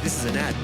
This is an ad.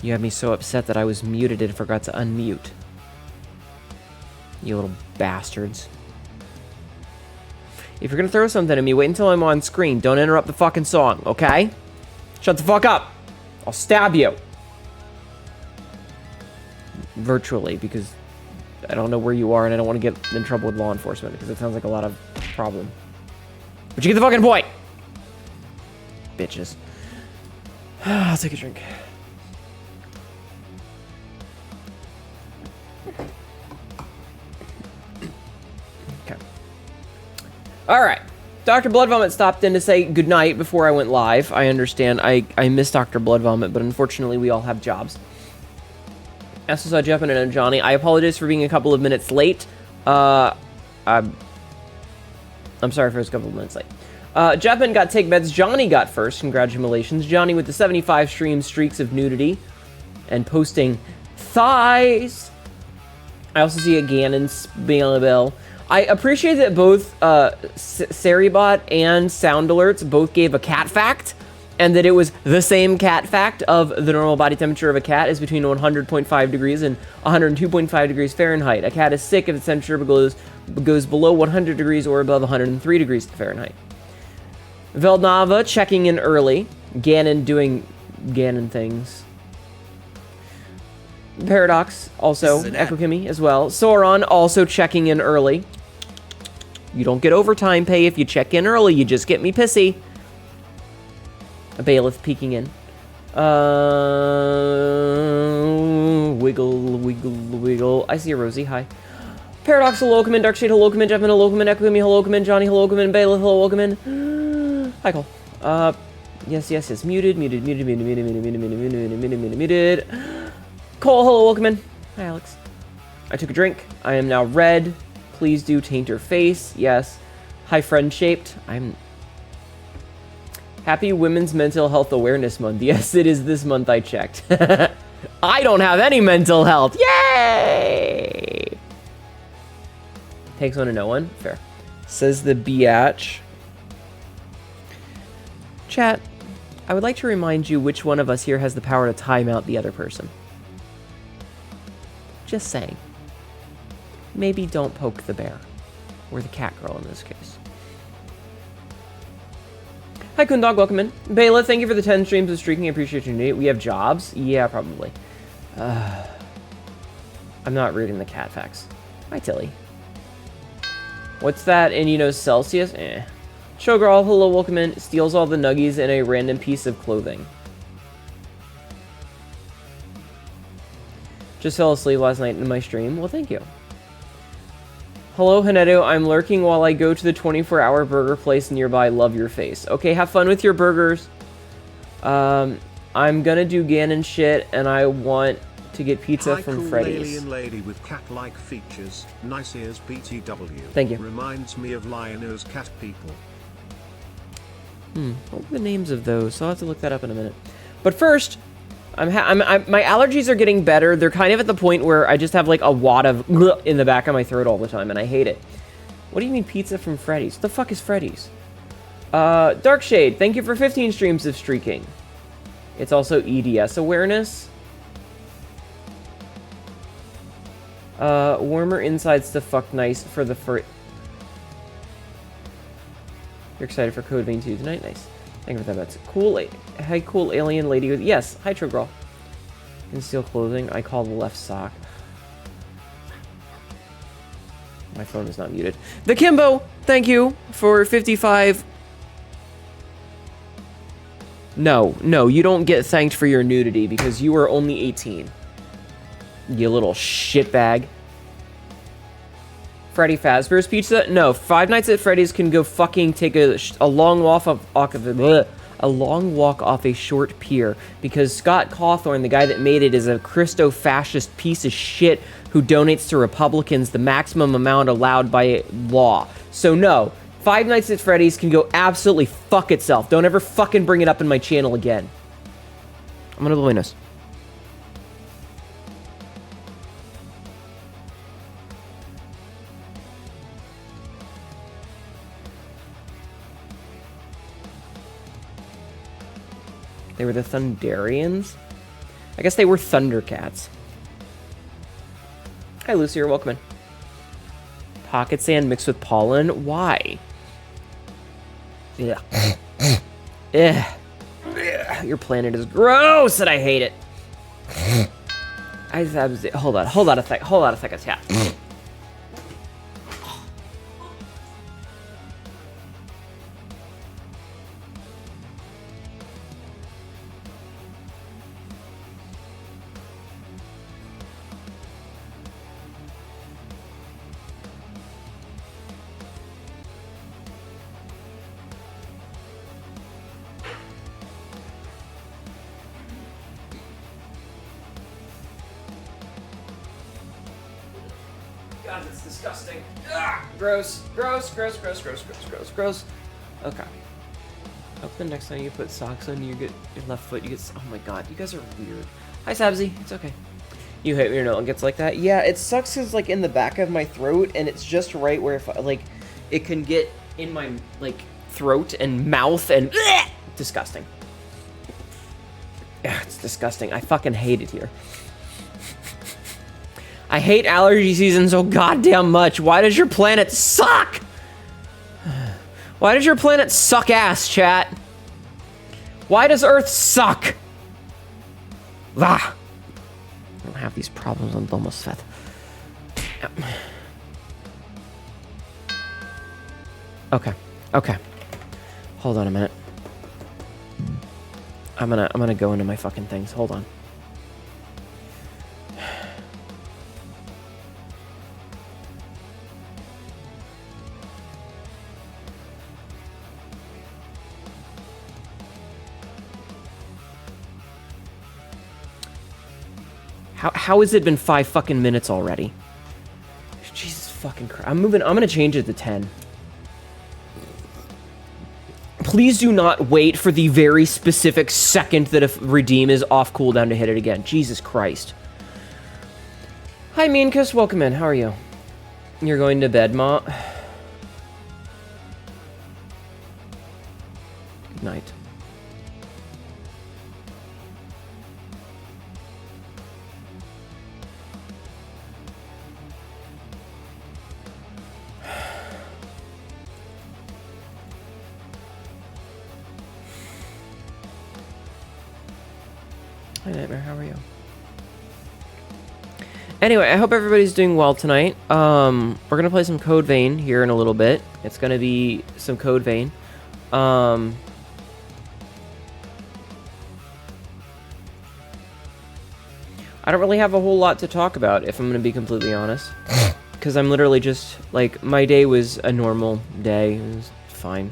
You had me so upset that I was muted and forgot to unmute. You little bastards. If you're gonna throw something at me, wait until I'm on screen. Don't interrupt the fucking song, okay? Shut the fuck up! I'll stab you! Virtually, because I don't know where you are and I don't want to get in trouble with law enforcement, because it sounds like a lot of problem. But you get the fucking point! Bitches. I'll take a drink. Alright, Dr. Blood Vomit stopped in to say goodnight before I went live. I understand, I miss Dr. Blood Vomit, but unfortunately we all have jobs. SSI Jeppin and Johnny, I apologize for being a couple of minutes late. I'm sorry for a couple of minutes late. Jeppin got take meds, Johnny got first, congratulations. Johnny with the 75 stream streaks of nudity and posting thighs. I also see a Ganon Spellabell. I appreciate that both Saribot and Sound Alerts both gave a cat fact, and that it was the same cat fact of the normal body temperature of a cat is between 100.5 degrees and 102.5 degrees Fahrenheit. A cat is sick if its temperature goes below 100 degrees or above 103 degrees Fahrenheit. Veldnava checking in early. Ganon doing Ganon things. Paradox, also, Ekokimi as well. Sauron also checking in early. You don't get overtime pay if you check in early, you just get me pissy. A Bailiff peeking in. Wiggle, wiggle, wiggle. I see a Rosie, hi. Paradox, hello, come in. Darkshade, hello, come in. Jeppin, hello, come in. Ekokimi, hello, come in. Johnny, hello, come in. Bailiff, hello, come in. Hi, Cole. Yes, muted. Cole, hello, welcome in. Hi, Alex. I took a drink. I am now red. Please do taint your face. Yes. Hi, friend-shaped. I'm... Happy Women's Mental Health Awareness Month. Yes, it is this month I checked. I don't have any mental health. Yay! Takes one to know one. Fair. Says the biatch. Chat, I would like to remind you which one of us here has the power to time out the other person. Just saying. Maybe don't poke the bear. Or the cat girl in this case. Hi, Kundog, welcome in. Bela, thank you for the 10 streams of streaking. I appreciate your need. We have jobs? Yeah, probably. I'm not reading the cat facts. Hi, Tilly. What's that in, you know, Celsius? Eh. Showgirl, hello, welcome in. Steals all the nuggies in a random piece of clothing. Just fell asleep last night in my stream. Well, thank you. Hello, Hnetu. I'm lurking while I go to the 24-hour burger place nearby. Love your face. Okay, have fun with your burgers. I'm gonna do Ganon shit, and I want to get pizza from cool Freddy's. Alien lady with cat-like features. Nice ears, BTW. Thank you. Reminds me of Lionel's cat people. What were the names of those? So I'll have to look that up in a minute. But first, my allergies are getting better. They're kind of at the point where I just have like a wad of in the back of my throat all the time, and I hate it. What do you mean pizza from Freddy's? What the fuck is Freddy's? Darkshade, thank you for 15 streams of streaking. It's also EDS awareness. Warmer insides to fuck nice for the You're excited for Code Vein 2 tonight? Nice. Thank you for that. That's cool. Hey, cool alien lady with... Yes. Hi, True Girl. Conceal clothing. I call the left sock. My phone is not muted. The Kimbo, thank you for 55. No, you don't get thanked for your nudity because you are only 18. You little shitbag. Freddy Fazbear's Pizza? No, Five Nights at Freddy's can go fucking take a long walk off a short pier because Scott Cawthorn, the guy that made it, is a Christo-fascist piece of shit who donates to Republicans the maximum amount allowed by law. So no, Five Nights at Freddy's can go absolutely fuck itself. Don't ever fucking bring it up in my channel again. I'm gonna blow my nose. They were the Thunderians? I guess they were Thundercats. Hi, Lucy. You're welcome in. Pocket sand mixed with pollen? Why? Yeah. Your planet is gross and I hate it. Hold on a second, chat. God, that's disgusting. Ah, gross. Okay. Hope the next time you put socks on your left foot, you get... Oh my god, you guys are weird. Hi, Sabzi. It's okay. You hate when your nose gets like that? Yeah, it sucks because, like, in the back of my throat, and it's just right where, if I, like, it can get in my, like, throat and mouth, and... Disgusting. Yeah, it's disgusting. I fucking hate it here. I hate allergy season so goddamn much. Why does your planet suck? Why does your planet suck ass, chat? Why does Earth suck? Ah. I don't have these problems on Bomosfet. Okay. Hold on a minute. I'm gonna go into my fucking things. Hold on. How has it been 5 fucking minutes already? Jesus fucking Christ. I'm gonna change it to 10. Please do not wait for the very specific second that a redeem is off cooldown to hit it again. Jesus Christ. Hi, Meankus. Welcome in. How are you? You're going to bed, Ma? Nightmare, how are you? Anyway, I hope everybody's doing well tonight. We're gonna play some Code Vein here in a little bit. It's gonna be some Code Vein. I don't really have a whole lot to talk about, if I'm gonna be completely honest. Because I'm literally just, like, my day was a normal day. It was fine.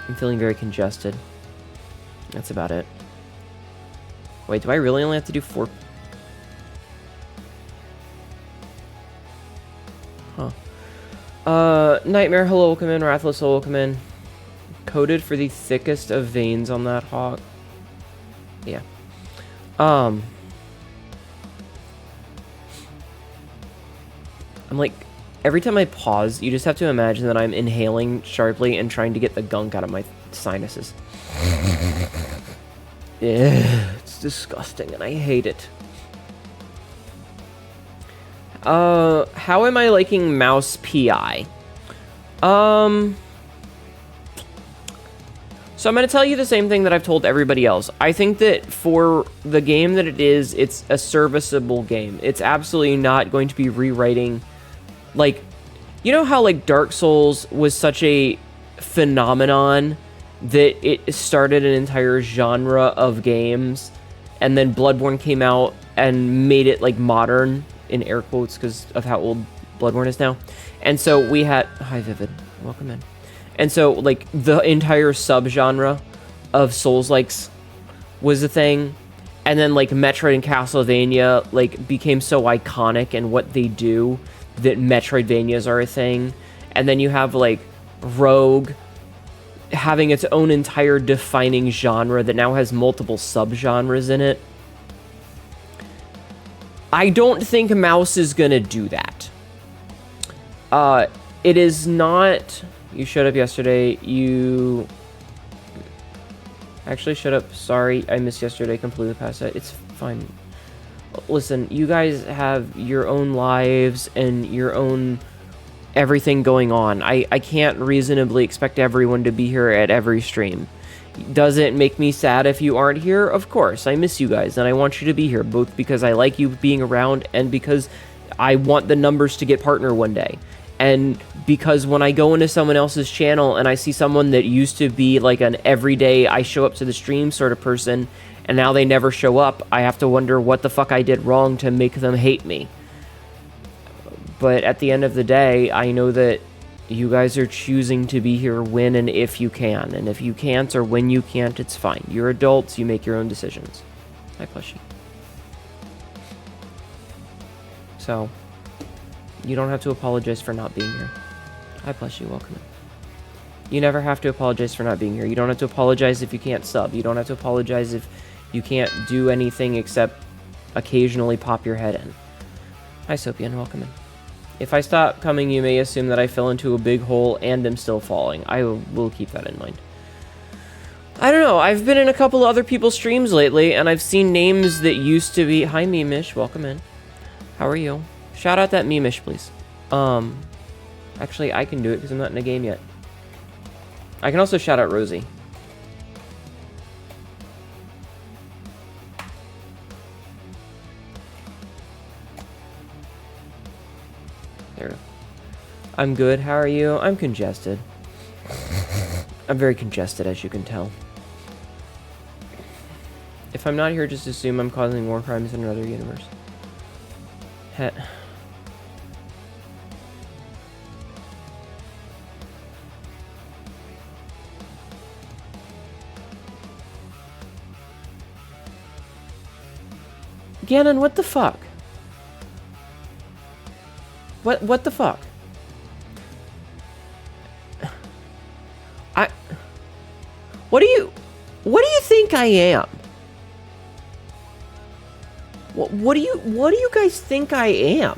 I'm feeling very congested. That's about it. Wait, do I really only have to do 4? Huh. Nightmare, hello, welcome in. Rathless, hello, welcome in. Coded for the thickest of veins on that hawk. Yeah. I'm like, every time I pause, you just have to imagine that I'm inhaling sharply and trying to get the gunk out of my sinuses. Yeah, it's disgusting and I hate it. How am I liking Mouse PI? So I'm going to tell you the same thing that I've told everybody else. I think that for the game that it is, it's a serviceable game. It's absolutely not going to be rewriting, like, you know how, like, Dark Souls was such a phenomenon that it started an entire genre of games, and then Bloodborne came out and made it, like, modern, in air quotes, because of how old Bloodborne is now. And so we had... Hi, Vivid. Welcome in. And so, like, the entire subgenre of Souls-likes was a thing. And then, like, Metroid and Castlevania, like, became so iconic in what they do that Metroidvanias are a thing. And then you have, like, Rogue having its own entire defining genre that now has multiple subgenres in it. I don't think Mouse is gonna do that. It is not... You showed up yesterday. You... Actually, shut up. Sorry, I missed yesterday. Completely past that. It's fine. Listen, you guys have your own lives and your own everything going on. I can't reasonably expect everyone to be here at every stream. Does it make me sad if you aren't here? Of course. I miss you guys, and I want you to be here, both because I like you being around and because I want the numbers to get partner one day. And because when I go into someone else's channel and I see someone that used to be like an everyday I show up to the stream sort of person, and now they never show up, I have to wonder what the fuck I did wrong to make them hate me. But at the end of the day, I know that you guys are choosing to be here when and if you can. And if you can't or when you can't, it's fine. You're adults, you make your own decisions. Hi, Plushie. So, you don't have to apologize for not being here. Hi, Plushie, welcome in. You never have to apologize for not being here. You don't have to apologize if you can't sub. You don't have to apologize if you can't do anything except occasionally pop your head in. Hi, Sopian, welcome in. If I stop coming, you may assume that I fell into a big hole and am still falling. I will keep that in mind. I don't know. I've been in a couple other people's streams lately, and I've seen names that used to be... Hi, Mimish. Welcome in. How are you? Shout out that Mimish, please. Actually, I can do it because I'm not in a game yet. I can also shout out Rosie. There. I'm good. How are you? I'm congested. I'm very congested, as you can tell. If I'm not here, just assume I'm causing war crimes in another universe. Het. Ganon, what the fuck? What the fuck? What do you think I am? What do you guys think I am?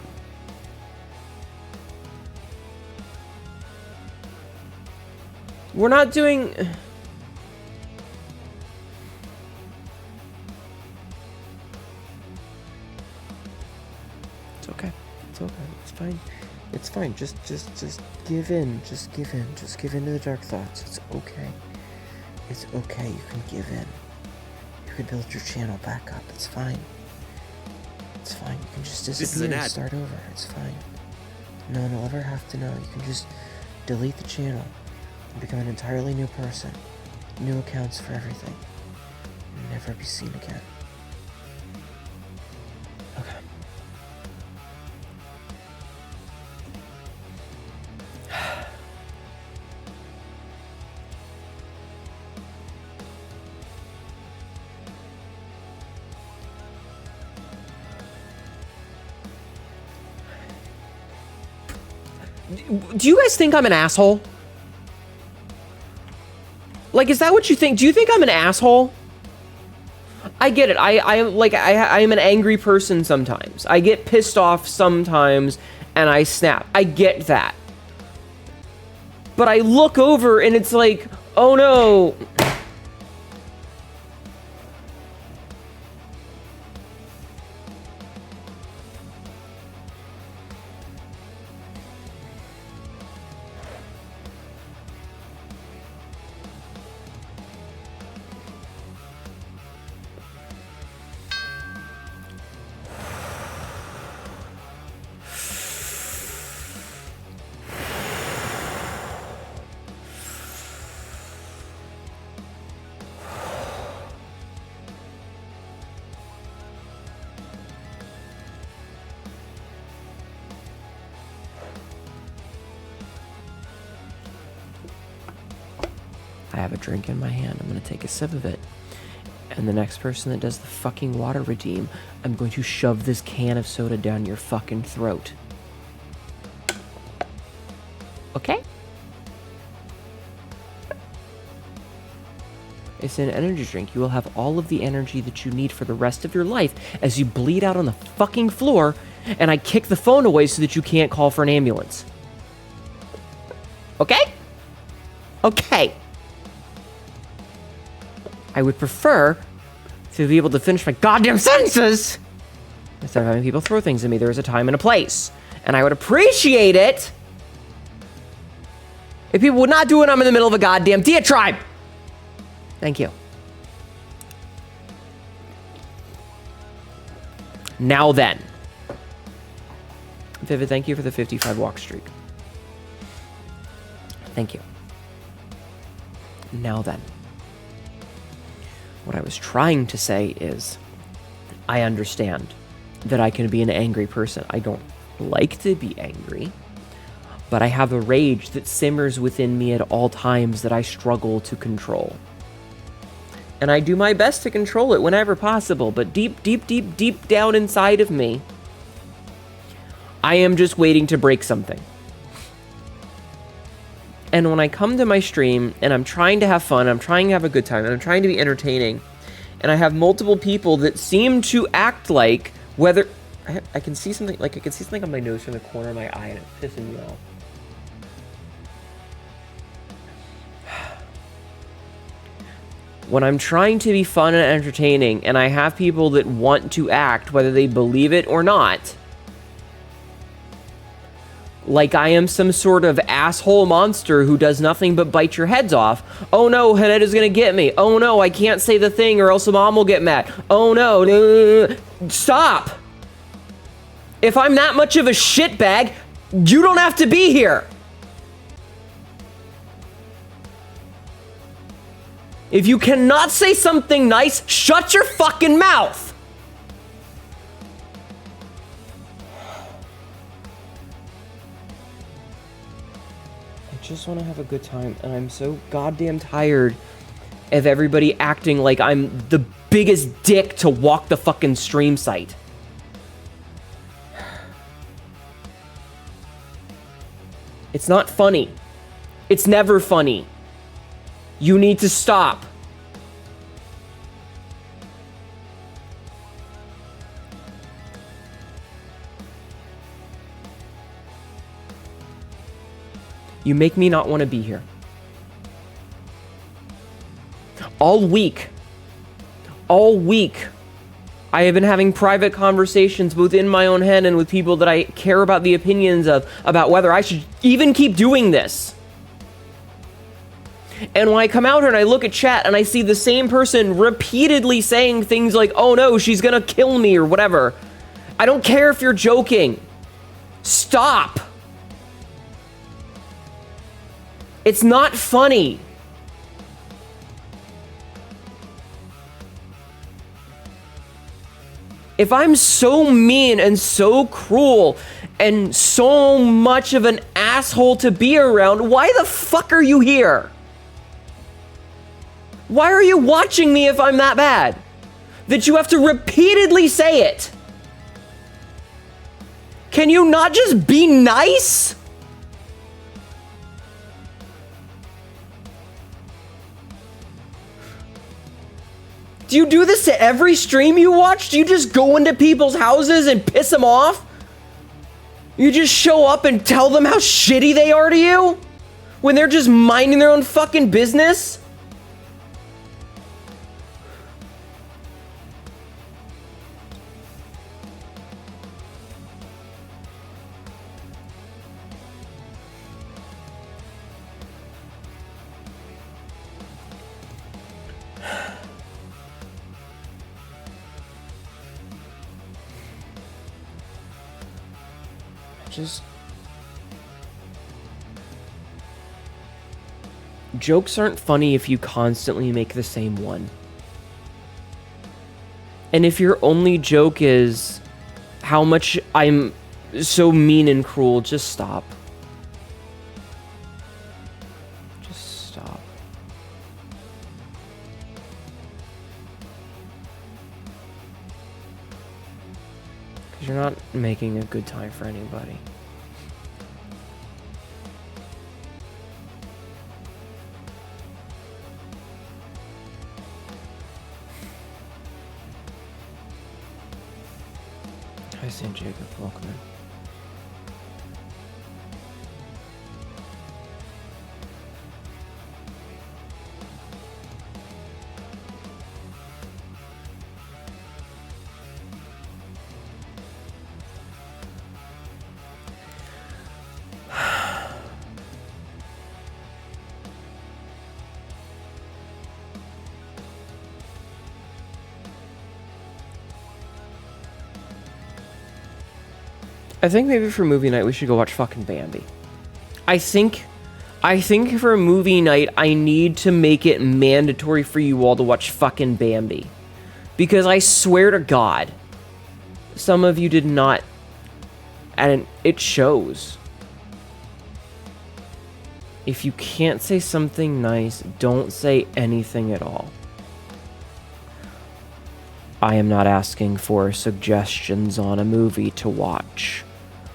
We're not doing... It's okay. It's okay. It's fine. It's fine. Just give in. Just give in. Just give in to the dark thoughts. It's okay. It's okay. You can give in. You could build your channel back up. It's fine. It's fine. You can just disappear and start over. It's fine. No one will ever have to know. You can just delete the channel and become an entirely new person. New accounts for everything. And never be seen again. Okay. Do you guys think I'm an asshole? Like, is that what you think? Do you think I'm an asshole? I get it. I am an angry person sometimes. I get pissed off sometimes and I snap. I get that. But I look over and it's like, oh no. I have a drink in my hand. I'm going to take a sip of it. And the next person that does the fucking water redeem, I'm going to shove this can of soda down your fucking throat. Okay? It's an energy drink. You will have all of the energy that you need for the rest of your life as you bleed out on the fucking floor and I kick the phone away so that you can't call for an ambulance. Okay? Okay. I would prefer to be able to finish my goddamn sentences instead of having people throw things at me. There is a time and a place. And I would appreciate it if people would not do it. I'm in the middle of a goddamn diatribe. Thank you. Now then. Vivid, thank you for the 55 walk streak. Thank you. Now then. What I was trying to say is, I understand that I can be an angry person. I don't like to be angry, but I have a rage that simmers within me at all times that I struggle to control. And I do my best to control it whenever possible, but deep, deep, deep, deep down inside of me, I am just waiting to break something. And when I come to my stream and I'm trying to have fun, I'm trying to have a good time, and I'm trying to be entertaining, and I have multiple people that seem to act like whether I can see something, like I can see something on my nose from the corner of my eye and it's pissing me off. When I'm trying to be fun and entertaining and I have people that want to act, whether they believe it or not, like I am some sort of asshole monster who does nothing but bite your heads off. Oh no, Hnetu's gonna get me. Oh no, I can't say the thing or else mom will get mad. Oh no, stop. If I'm that much of a shitbag, you don't have to be here. If you cannot say something nice, shut your fucking mouth. I just want to have a good time, and I'm so goddamn tired of everybody acting like I'm the biggest dick to walk the fucking stream site. It's not funny. It's never funny. You need to stop. You make me not want to be here. All week, I have been having private conversations both in my own head and with people that I care about the opinions of, about whether I should even keep doing this. And when I come out here and I look at chat and I see the same person repeatedly saying things like, oh no, she's gonna kill me or whatever. I don't care if you're joking. Stop. It's not funny. If I'm so mean and so cruel and so much of an asshole to be around, why the fuck are you here? Why are you watching me if I'm that bad? That you have to repeatedly say it? Can you not just be nice? Do you do this to every stream you watch? Do you just go into people's houses and piss them off? You just show up and tell them how shitty they are to you? When they're just minding their own fucking business? Jokes aren't funny if you constantly make the same one. And if your only joke is how much I'm so mean and cruel, just stop. Just stop. Because you're not making a good time for anybody. Hi, St. Jacob. Welcome in. I think maybe for movie night we should go watch fucking Bambi. I think for a movie night I need to make it mandatory for you all to watch fucking Bambi. Because I swear to God, some of you did not, and it shows. If you can't say something nice, don't say anything at all. I am not asking for suggestions on a movie to watch.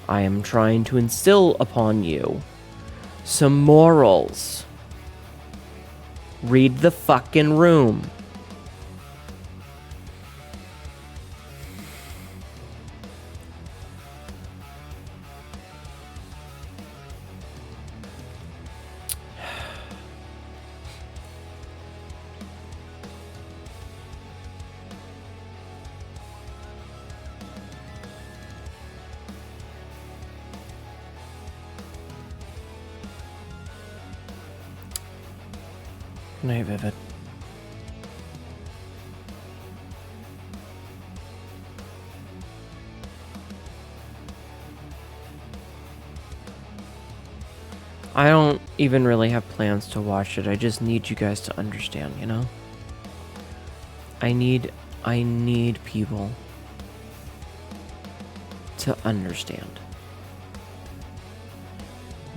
I am trying to instill upon you some morals. Read the fucking room. Good night, Vivid. I don't even really have plans to watch it. I just need you guys to understand, you know? I need people to understand.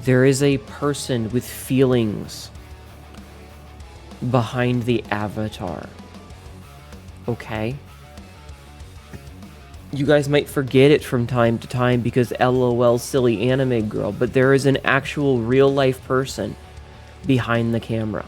There is a person with feelings behind the avatar. Okay? You guys might forget it from time to time because LOL silly anime girl, but there is an actual real life person behind the camera.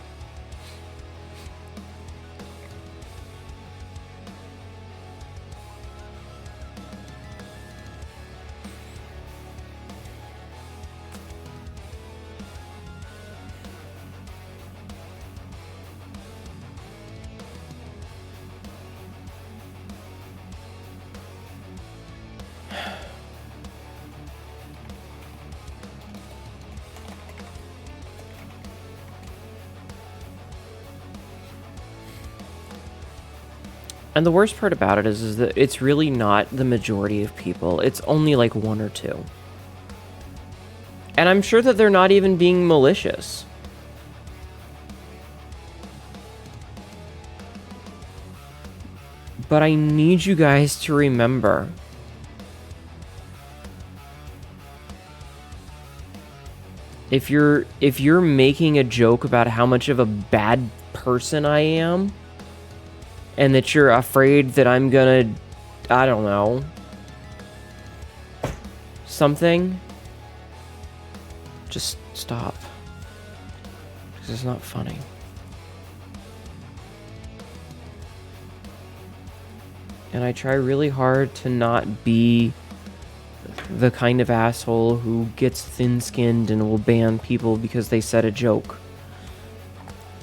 And the worst part about it is that it's really not the majority of people. It's only like 1 or 2. And I'm sure that they're not even being malicious. But I need you guys to remember, if you're making a joke about how much of a bad person I am, and that you're afraid that I'm gonna, I don't know, something, just stop. Because it's not funny. And I try really hard to not be the kind of asshole who gets thin-skinned and will ban people because they said a joke.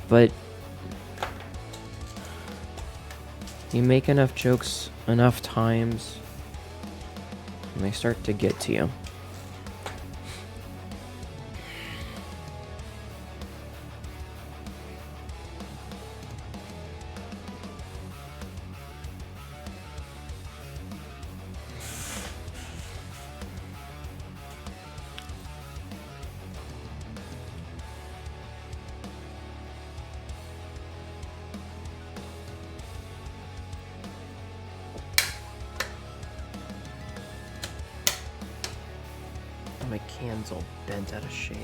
But you make enough jokes enough times, and they start to get to you. My can's all bent out of shape.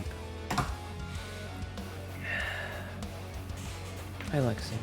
Hi, Lexi.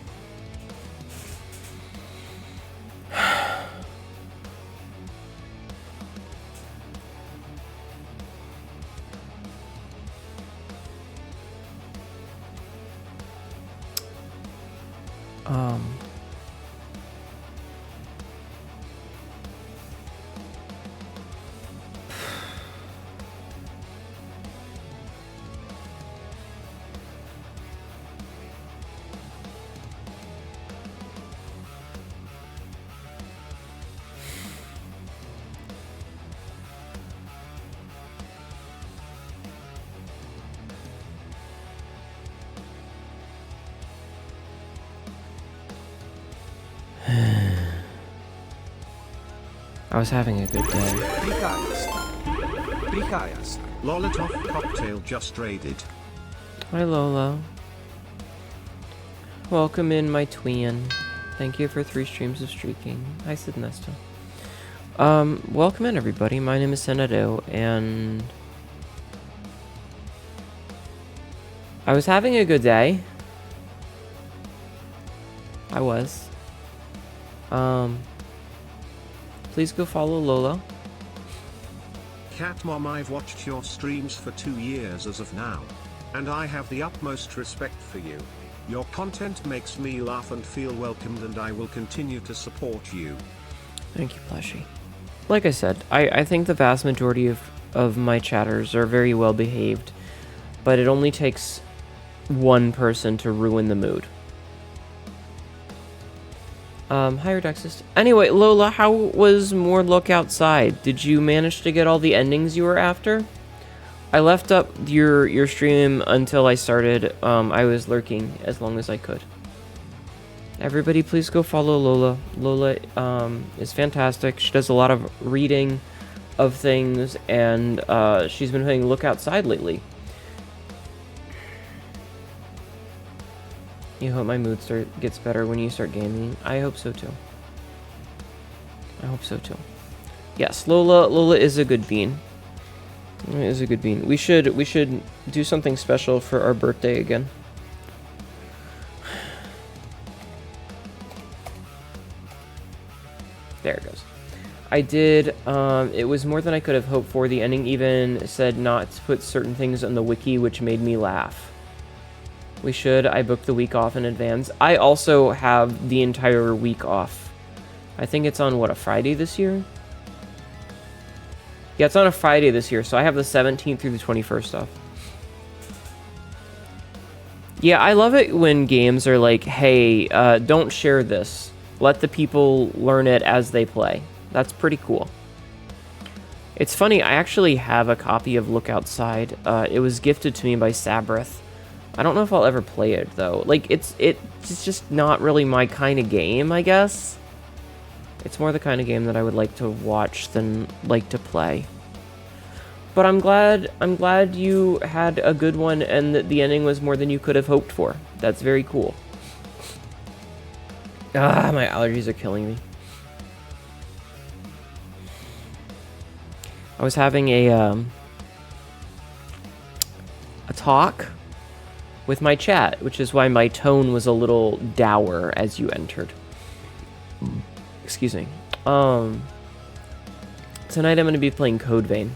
I was having a good day. Lolitov cocktail just raided. Hi, Lola. Welcome in, my twin. Thank you for 3 streams of streaking. Hi, Sid Nesta. Welcome in, everybody. My name is Hnetu, and I was having a good day. I was. Please go follow Lola. Cat Mom, I've watched your streams for 2 years as of now, and I have the utmost respect for you. Your content makes me laugh and feel welcomed, and I will continue to support you. Thank you, Plushie. Like I said, I think the vast majority of my chatters are very well behaved, but it only takes one person to ruin the mood. Hi, Redexist. Anyway, Lola, how was More Look Outside? Did you manage to get all the endings you were after? I left up your stream until I started. I was lurking as long as I could. Everybody, please go follow Lola. Lola is fantastic. She does a lot of reading of things, and she's been playing Look Outside lately. You hope my mood gets better when you start gaming. I hope so too. I hope so too. Yes, Lola is a good bean. Is a good bean. We should do something special for our birthday again. There it goes. I did. It was more than I could have hoped for. The ending even said not to put certain things on the wiki, which made me laugh. We should. I booked the week off in advance. I also have the entire week off. I think it's on, what, a Friday this year? Yeah, it's on a Friday this year, so I have the 17th through the 21st off. Yeah, I love it when games are like, hey, don't share this. Let the people learn it as they play. That's pretty cool. It's funny, I actually have a copy of Look Outside. It was gifted to me by Sabrith. I don't know if I'll ever play it, though. Like, it's just not really my kind of game, I guess. It's more the kind of game that I would like to watch than like to play. But I'm glad you had a good one and that the ending was more than you could have hoped for. That's very cool. Ah, my allergies are killing me. I was having a talk with my chat, which is why my tone was a little dour as you entered. Excuse me. Tonight I'm going to be playing Code Vein.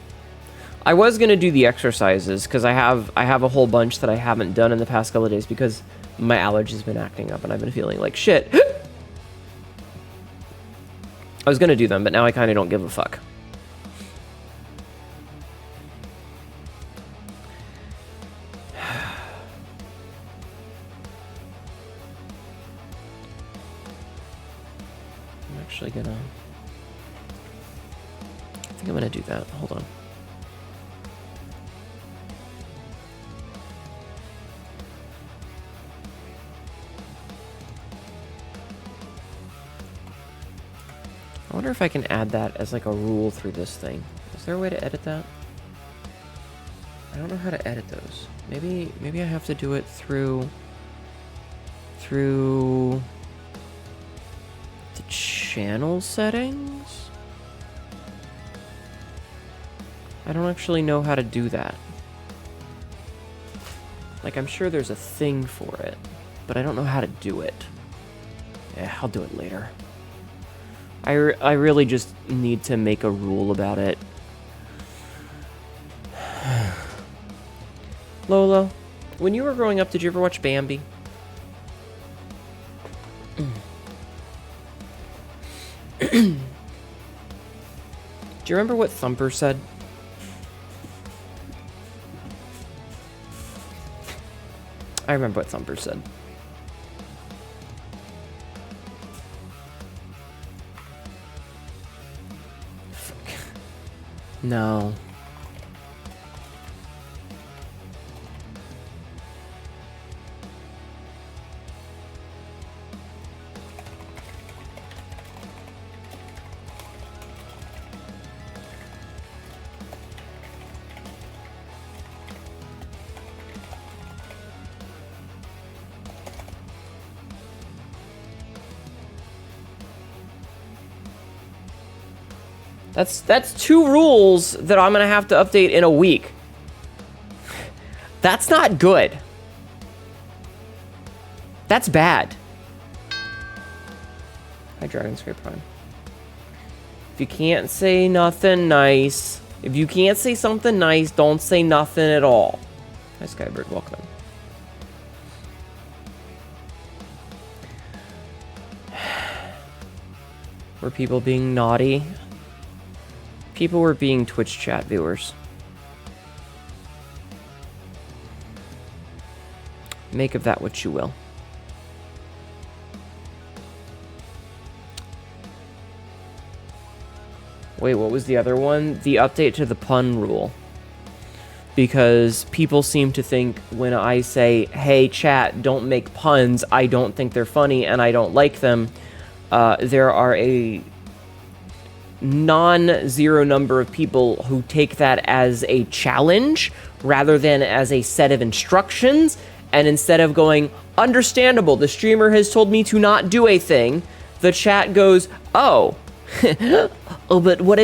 I was going to do the exercises because I have a whole bunch that I haven't done in the past couple of days because my allergies been acting up and I've been feeling like shit. I was going to do them, but now I kind of don't give a fuck. I'm actually gonna... I think I'm gonna do that. Hold on. I wonder if I can add that as like a rule through this thing. Is there a way to edit that? I don't know how to edit those. Maybe I have to do it through the channel settings? I don't actually know how to do that. Like, I'm sure there's a thing for it, but I don't know how to do it. Yeah, I'll do it later. I really just need to make a rule about it. Lola, when you were growing up, did you ever watch Bambi? Do you remember what Thumper said? I remember what Thumper said. No. That's 2 rules that I'm gonna have to update in a week. That's not good. That's bad. Hi, Dragon Scrape Prime. If you can't say nothing nice, if you can't say something nice, don't say nothing at all. Hi, Skybird, welcome in. Were people being naughty? People were being Twitch chat viewers. Make of that what you will. Wait, what was the other one? The update to the pun rule. Because people seem to think when I say, hey chat, don't make puns, I don't think they're funny and I don't like them. There are a non-zero number of people who take that as a challenge rather than as a set of instructions, and instead of going, understandable, the streamer has told me to not do a thing, the chat goes, oh, oh, but what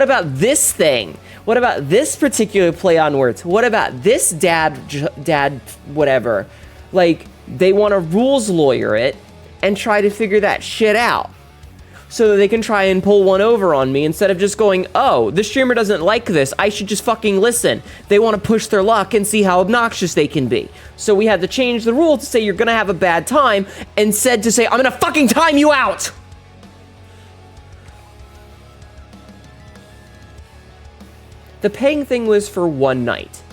about this thing? What about this particular play on words? What about this dad, whatever? Like, they want to rules lawyer it and try to figure that shit out, so that they can try and pull one over on me instead of just going, oh, the streamer doesn't like this, I should just fucking listen. They want to push their luck and see how obnoxious they can be. So we had to change the rule to say you're gonna have a bad time, instead to say, I'm gonna fucking time you out! The paying thing was for one night.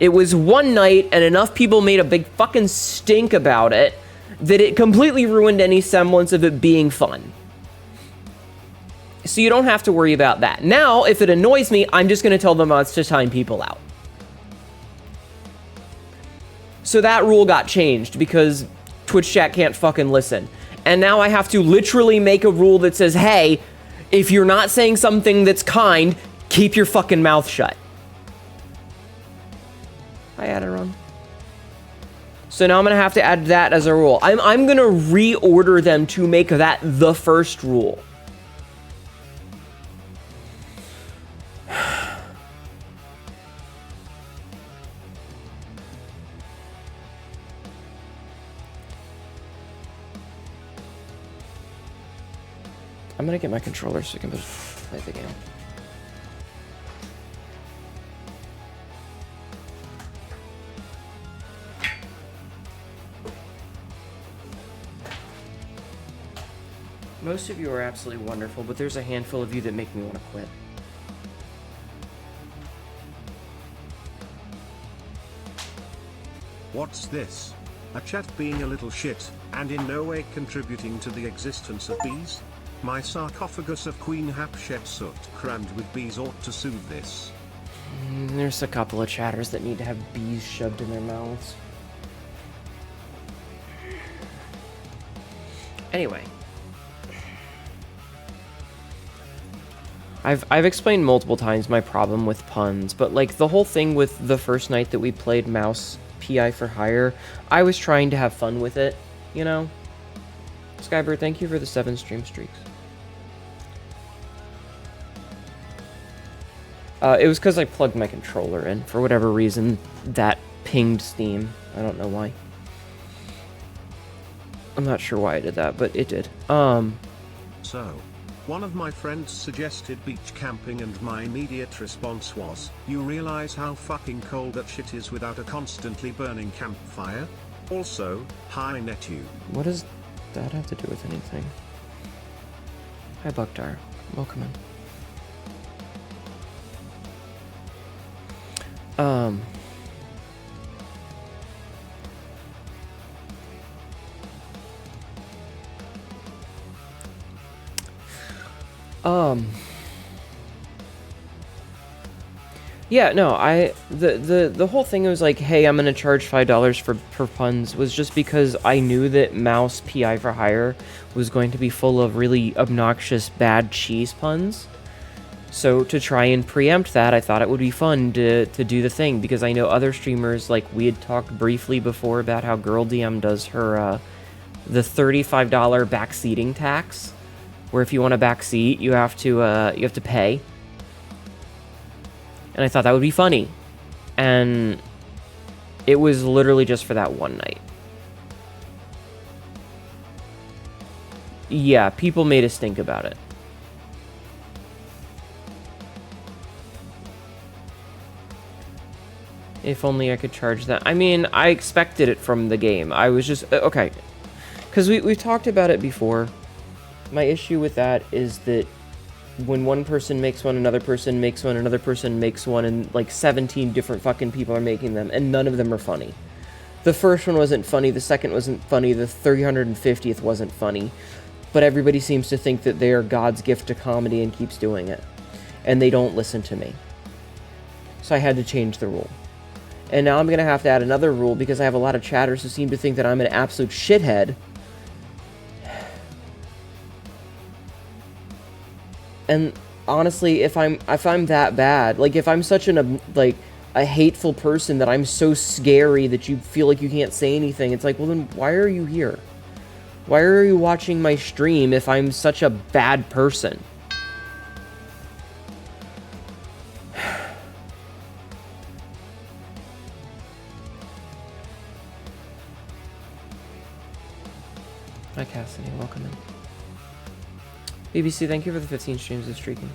It was one night, and enough people made a big fucking stink about it that it completely ruined any semblance of it being fun. So you don't have to worry about that. Now, if it annoys me, I'm just going to tell the mods to time people out. So that rule got changed because Twitch chat can't fucking listen. And now I have to literally make a rule that says, hey, if you're not saying something that's kind, keep your fucking mouth shut. I added wrong. So now I'm going to have to add that as a rule. I'm going to reorder them to make that the first rule. I'm going to get my controller so I can play the game. Most of you are absolutely wonderful, but there's a handful of you that make me want to quit. What's this? A chat being a little shit, and in no way contributing to the existence of bees? My sarcophagus of Queen Hatshepsut crammed with bees ought to soothe this. There's a couple of chatters that need to have bees shoved in their mouths. Anyway. I've explained multiple times my problem with puns, but like the whole thing with the first night that we played Mouse PI for Hire, I was trying to have fun with it, you know? Skybird, thank you for the 7 stream streaks. It was because I plugged my controller in. For whatever reason, that pinged Steam. I don't know why. I'm not sure why I did that, but it did. So, one of my friends suggested beach camping and my immediate response was, you realize how fucking cold that shit is without a constantly burning campfire? Also, hi Hnetu. What does that have to do with anything? Hi Bugdar. Welcome in. Yeah, no, the whole thing was like, hey, I'm gonna charge $5 for puns was just because I knew that Mouse PI for Hire was going to be full of really obnoxious bad cheese puns. So to try and preempt that, I thought it would be fun to do the thing, because I know other streamers, like we had talked briefly before about how Girl DM does her the $35 backseating tax, where if you want a backseat, you have to pay. And I thought that would be funny. And it was literally just for that one night. Yeah, people made us think about it. If only I could charge that. I mean, I expected it from the game. I was just... Okay. Because we've talked about it before. My issue with that is that when one person makes one, another person makes one, another person makes one, and like 17 different fucking people are making them, and none of them are funny. The first one wasn't funny, the second wasn't funny, the 350th wasn't funny. But everybody seems to think that they are God's gift to comedy and keeps doing it. And they don't listen to me. So I had to change the rule. And now I'm going to have to add another rule because I have a lot of chatters who seem to think that I'm an absolute shithead. And honestly, if I'm that bad, like if I'm such a hateful person that I'm so scary that you feel like you can't say anything, it's like, well then why are you here? Why are you watching my stream if I'm such a bad person? Hi Cassidy, welcome in. BBC, thank you for the 15 streams of streaking.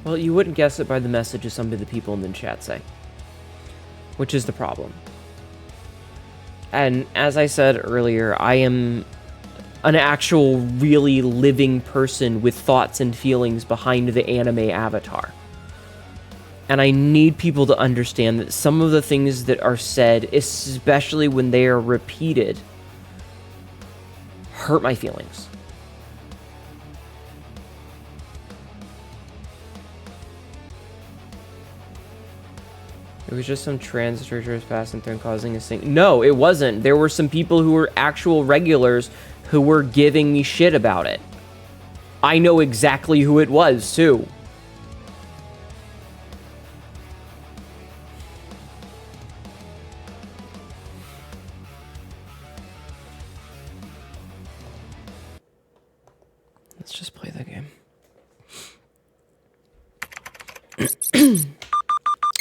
Well, you wouldn't guess it by the messages some of the people in the chat say. Which is the problem. And as I said earlier, I am an actual, really living person with thoughts and feelings behind the anime avatar. And I need people to understand that some of the things that are said, especially when they are repeated, hurt my feelings. It was just some transitory trespassing thing causing a sing. No, it wasn't. There were some people who were actual regulars who were giving me shit about it. I know exactly who it was, too. Let's just play the game.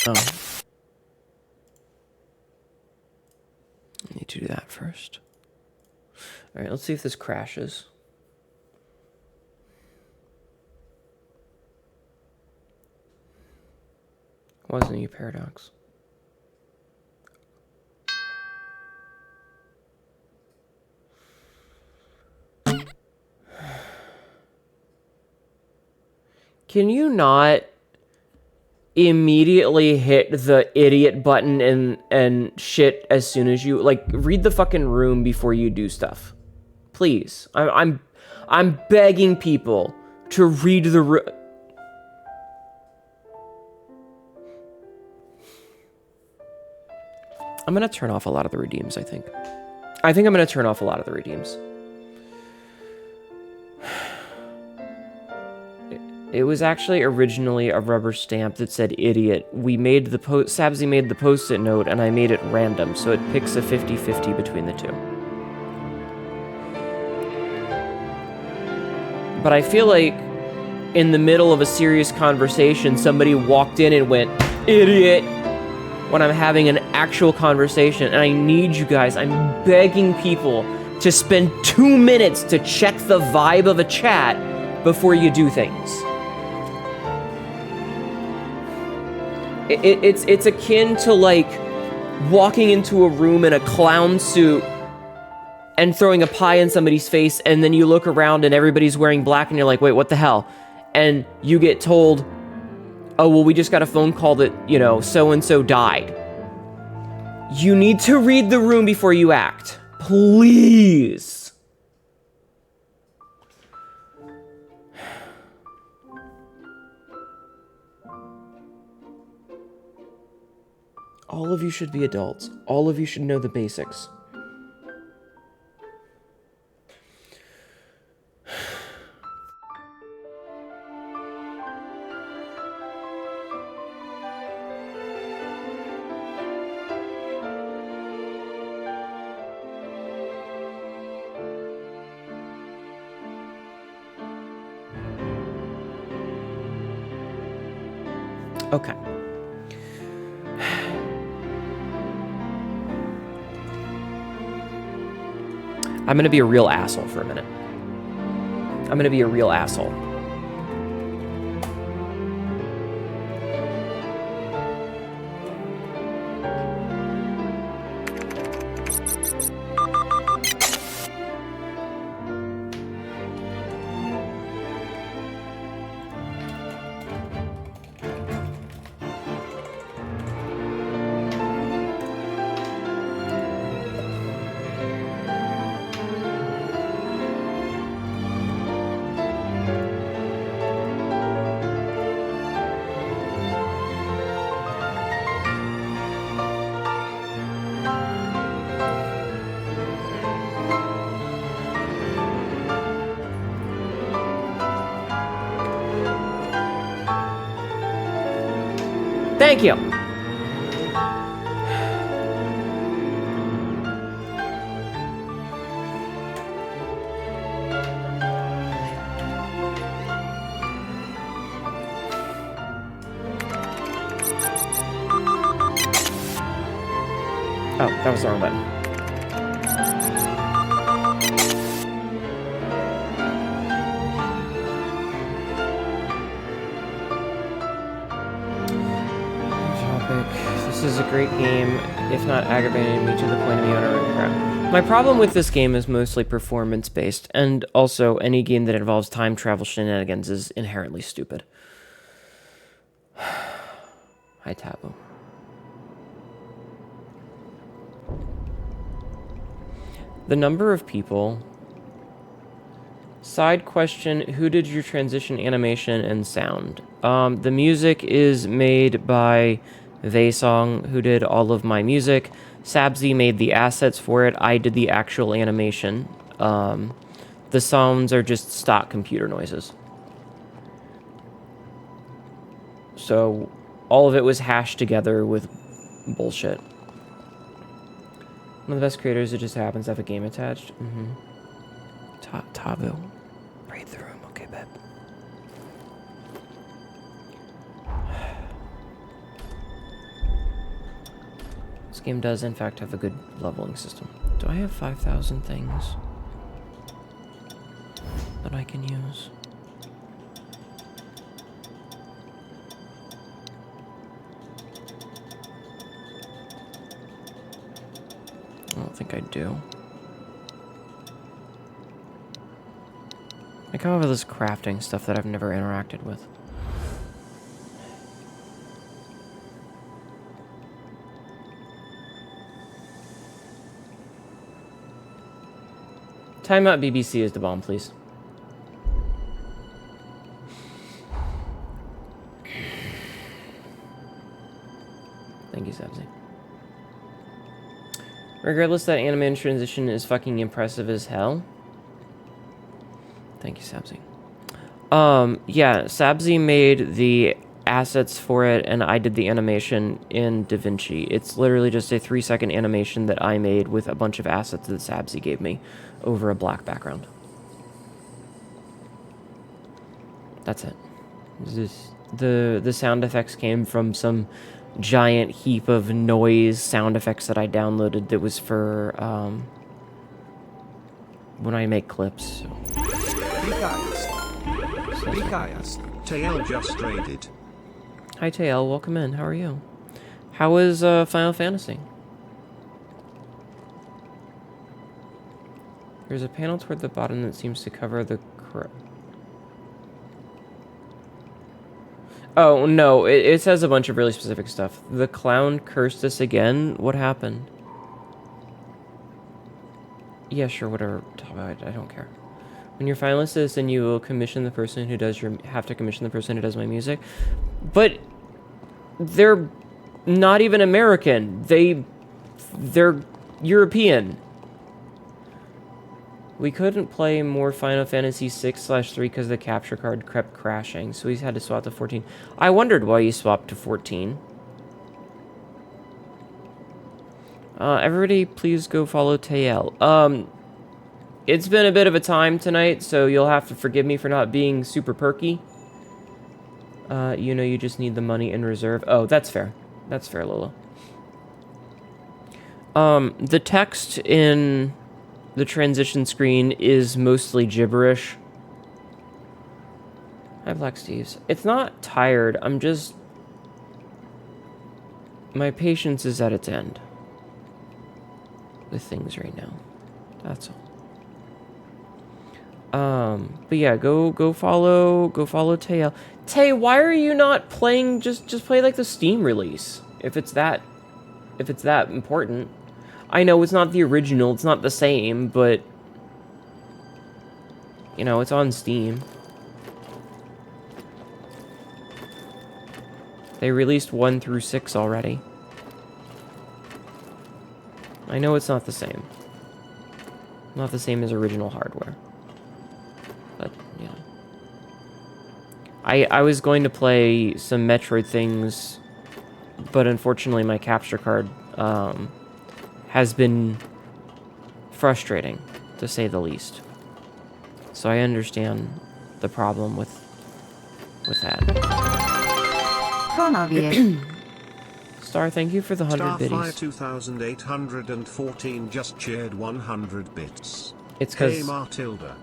Oh. I need to do that first. Alright, let's see if this crashes. Wasn't you, Paradox? Can you not immediately hit the idiot button and shit as soon as you like read the fucking room before you do stuff? Please. I'm begging people to read the room. I'm gonna turn off a lot of the redeems, I think. I think I'm gonna turn off a lot of the redeems. It was actually originally a rubber stamp that said idiot. We made the Sabzi made the post-it note and I made it random, so it picks a 50-50 between the two. But I feel like in the middle of a serious conversation, somebody walked in and went, idiot, when I'm having an actual conversation. And I need you guys, I'm begging people to spend 2 minutes to check the vibe of a chat before you do things. It's akin to like walking into a room in a clown suit and throwing a pie in somebody's face, and then you look around and everybody's wearing black and you're like, wait, what the hell? And you get told, oh, well, we just got a phone call that, you know, so-and-so died. You need to read the room before you act. Please. All of you should be adults. All of you should know the basics. Okay. I'm gonna be a real asshole for a minute. I'm gonna be a real asshole. Thank you. Oh, that was the wrong button. This is a great game, if not aggravating me to the point of me on a ground. My problem with this game is mostly performance-based, and also any game that involves time travel shenanigans is inherently stupid. Hi, Taboo. The number of people... Side question, who did your transition animation and sound? The music is made by Vaysong, who did all of my music. Sabzi made the assets for it. I did the actual animation. The sounds are just stock computer noises. So all of it was hashed together with bullshit. One of the best creators, it just happens to have a game attached. Tabu. Raid the room. Okay, babe. This game does, in fact, have a good leveling system. Do I have 5,000 things that I can use? I don't think I do. I come up with this crafting stuff that I've never interacted with. Timeout BBC is the bomb, please. Thank you, Sabzi. Regardless, that anime transition is fucking impressive as hell. Thank you, Sabzi. Yeah, Sabzi made the assets for it, and I did the animation in DaVinci. It's literally just a 3-second animation that I made with a bunch of assets that Sabzi gave me over a black background. That's it. The sound effects came from some giant heap of noise sound effects that I downloaded that was for when I make clips. So. Tael just raided. Hi Tael, welcome in. How are you? How is Final Fantasy? There's a panel toward the bottom that seems to cover the Oh, no, it says a bunch of really specific stuff. The clown cursed us again? What happened? Yeah, sure, whatever. I don't care. When your finalist is, then you will commission the person who does have to commission the person who does my music. But they're not even American. They're European. We couldn't play more Final Fantasy 6/3 because the capture card kept crashing, so we had to swap to 14. I wondered why you swapped to 14. Everybody, please go follow Tael. It's been a bit of a time tonight, so you'll have to forgive me for not being super perky. You know, you just need the money in reserve. Oh, that's fair. That's fair, Lola. The text in the transition screen is mostly gibberish. Hi, Black Steves. It's not tired. I'm just... My patience is at its end with things right now. That's all. But yeah, go follow Tael. Tay, why are you not playing? Just play like the Steam release if it's that important. I know it's not the original, it's not the same, but you know, it's on Steam. They released 1 through 6 already. I know it's not the same. Not the same as original hardware. But, you know. I was going to play some Metroid things, but unfortunately my capture card has been frustrating, to say the least. So I understand the problem with that. Star, thank you for the 100 biddies. Starfire 2814 just shared 100 bits. It's because... Hey, Matilda.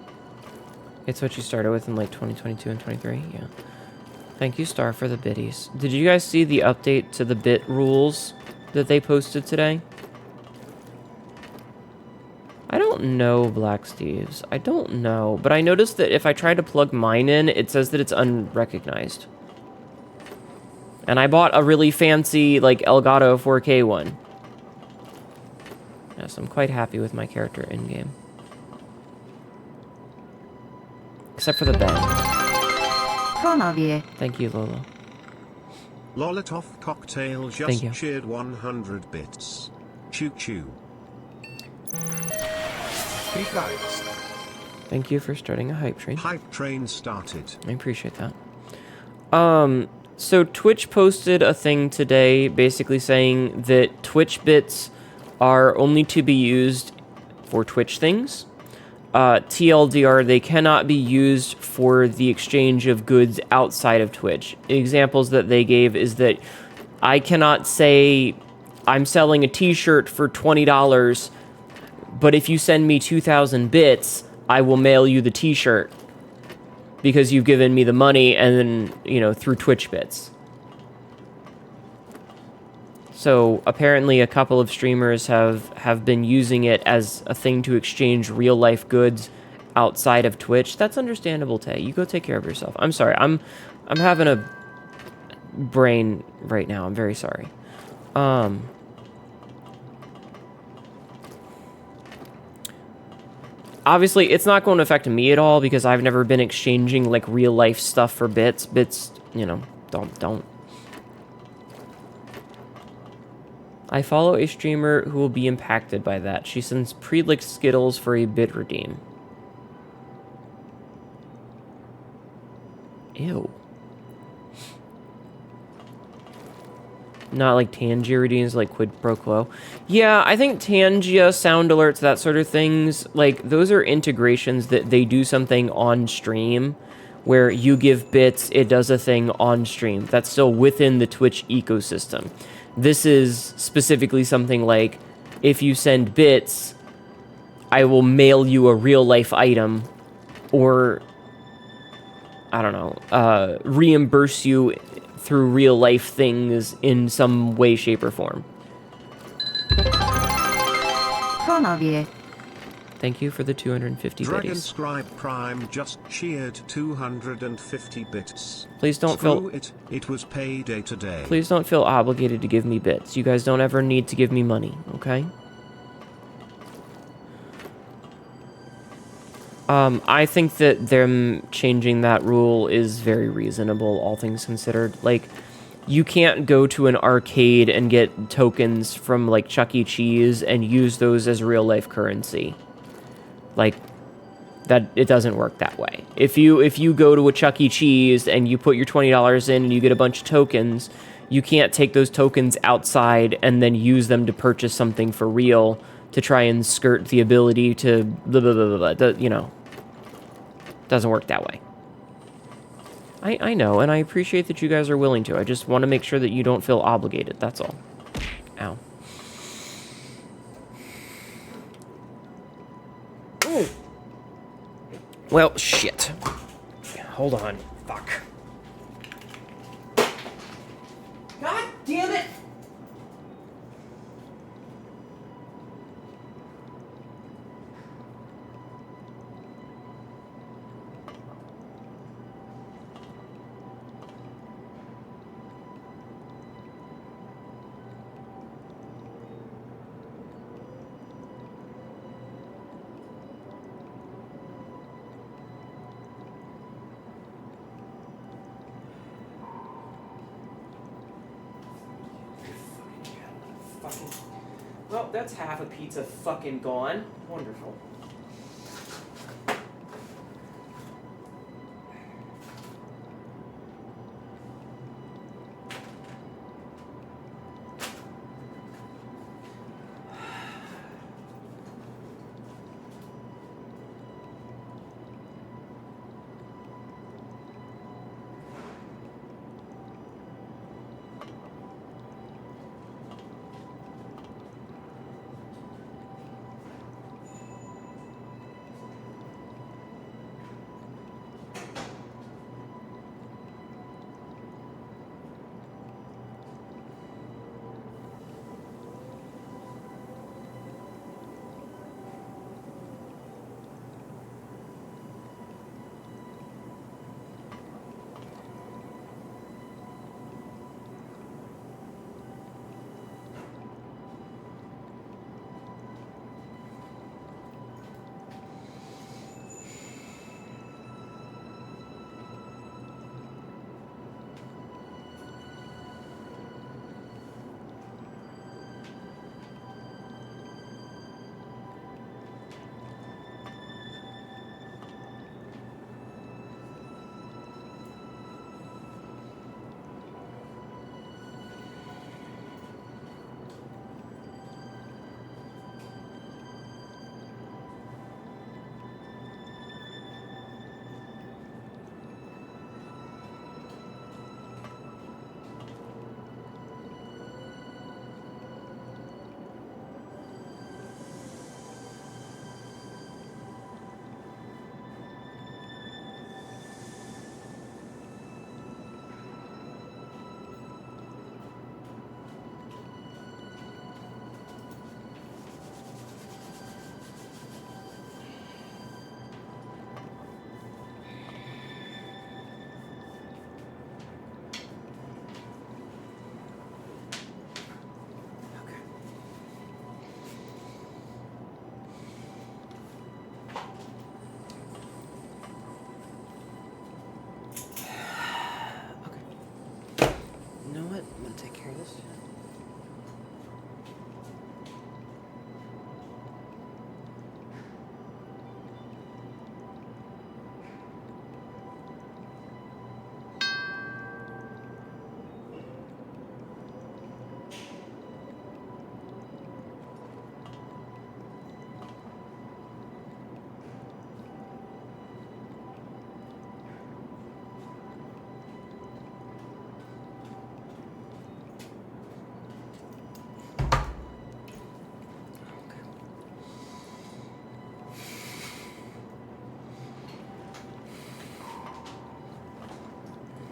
It's what you started with in like 2022 and 23, yeah. Thank you, Star, for the biddies. Did you guys see the update to the bit rules that they posted today? I don't know, Black Steves. I don't know. But I noticed that if I try to plug mine in, it says that it's unrecognized. And I bought a really fancy, like, Elgato 4K one. Yes, I'm quite happy with my character in-game. Except for the bed. Thank you, Lolo. Lolitoff Cocktail Thank just you. cheered 100 bits. Choo choo. Hey guys. Thank you for starting a hype train. Hype train started. I appreciate that. So Twitch posted a thing today basically saying that Twitch bits are only to be used for Twitch things. TLDR, they cannot be used for the exchange of goods outside of Twitch. Examples that they gave is that I cannot say I'm selling a t-shirt for $20, but if you send me 2,000 bits, I will mail you the t-shirt because you've given me the money and then, you know, through Twitch bits. So apparently a couple of streamers have been using it as a thing to exchange real life goods outside of Twitch. That's understandable, Tay. You go take care of yourself. I'm sorry. I'm having a brain right now. I'm very sorry. Obviously, it's not going to affect me at all because I've never been exchanging like real life stuff for bits. Bits, you know, don't. I follow a streamer who will be impacted by that. She sends pre-licked Skittles for a bit redeem. Ew. Not like Tangia redeems, like quid pro quo. Yeah, I think Tangia, sound alerts, that sort of things, like, those are integrations that they do something on stream, where you give bits, it does a thing on stream. That's still within the Twitch ecosystem. This is specifically something like, if you send bits, I will mail you a real-life item, or, I don't know, reimburse you through real-life things in some way, shape, or form. Thank you for the 250 Dragon biddies. Scribe Prime just cheered 250 bits. Please don't Screw feel... it was payday today. Please don't feel obligated to give me bits. You guys don't ever need to give me money, okay? I think that them changing that rule is very reasonable, all things considered. Like, you can't go to an arcade and get tokens from, like, Chuck E. Cheese and use those as real-life currency. Like, that, it doesn't work that way. If you go to a Chuck E. Cheese and you put your $20 in and you get a bunch of tokens, you can't take those tokens outside and then use them to purchase something for real to try and skirt the ability to blah, blah, blah, blah, blah, you know. Doesn't work that way. I know, and I appreciate that you guys are willing to. I just want to make sure that you don't feel obligated, that's all. Ow. Ooh. Well, shit. Hold on. Fuck. God damn it! Well, that's half a pizza fucking gone. Wonderful.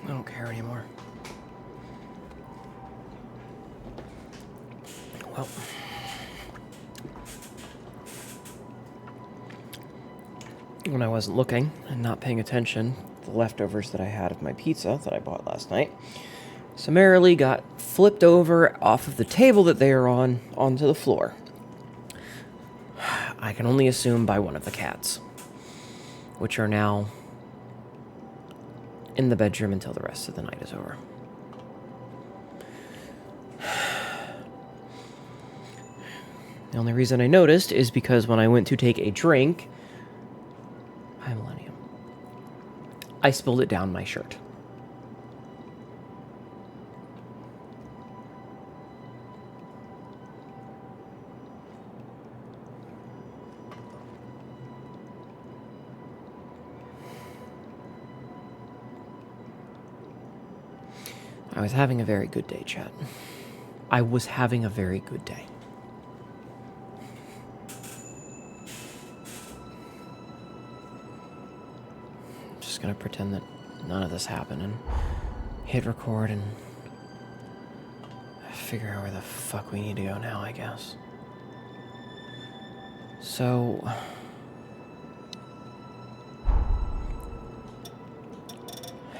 I don't care anymore. Well. When I wasn't looking and not paying attention, the leftovers that I had of my pizza that I bought last night summarily got flipped over off of the table that they are on onto the floor. I can only assume by one of the cats, which are now in the bedroom until the rest of the night is over. The only reason I noticed is because when I went to take a drink, hi Millennium, I spilled it down my shirt. I was having a very good day, chat. I was having a very good day. I'm just gonna pretend that none of this happened and hit record and figure out where the fuck we need to go now, I guess. So...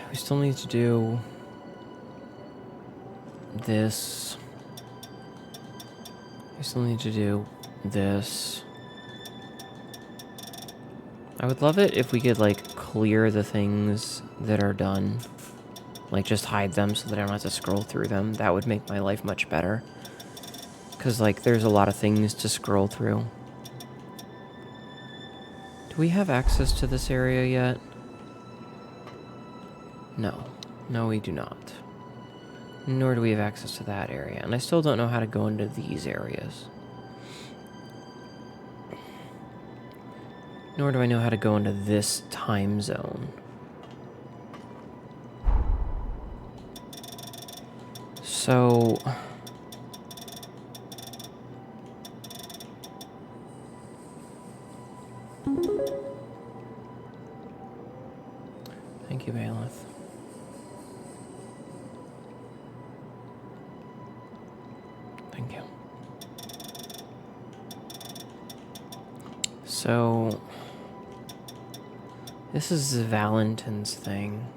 we still need to do... this. I still need to do this. I would love it if we could, like, clear the things that are done. Like, just hide them so that I don't have to scroll through them. That would make my life much better. Because, like, there's a lot of things to scroll through. Do we have access to this area yet? No. No, we do not. Nor do we have access to that area. And I still don't know how to go into these areas. Nor do I know how to go into this time zone. So... thank you, Bailiff. Thank you. So, this is Valentin's thing.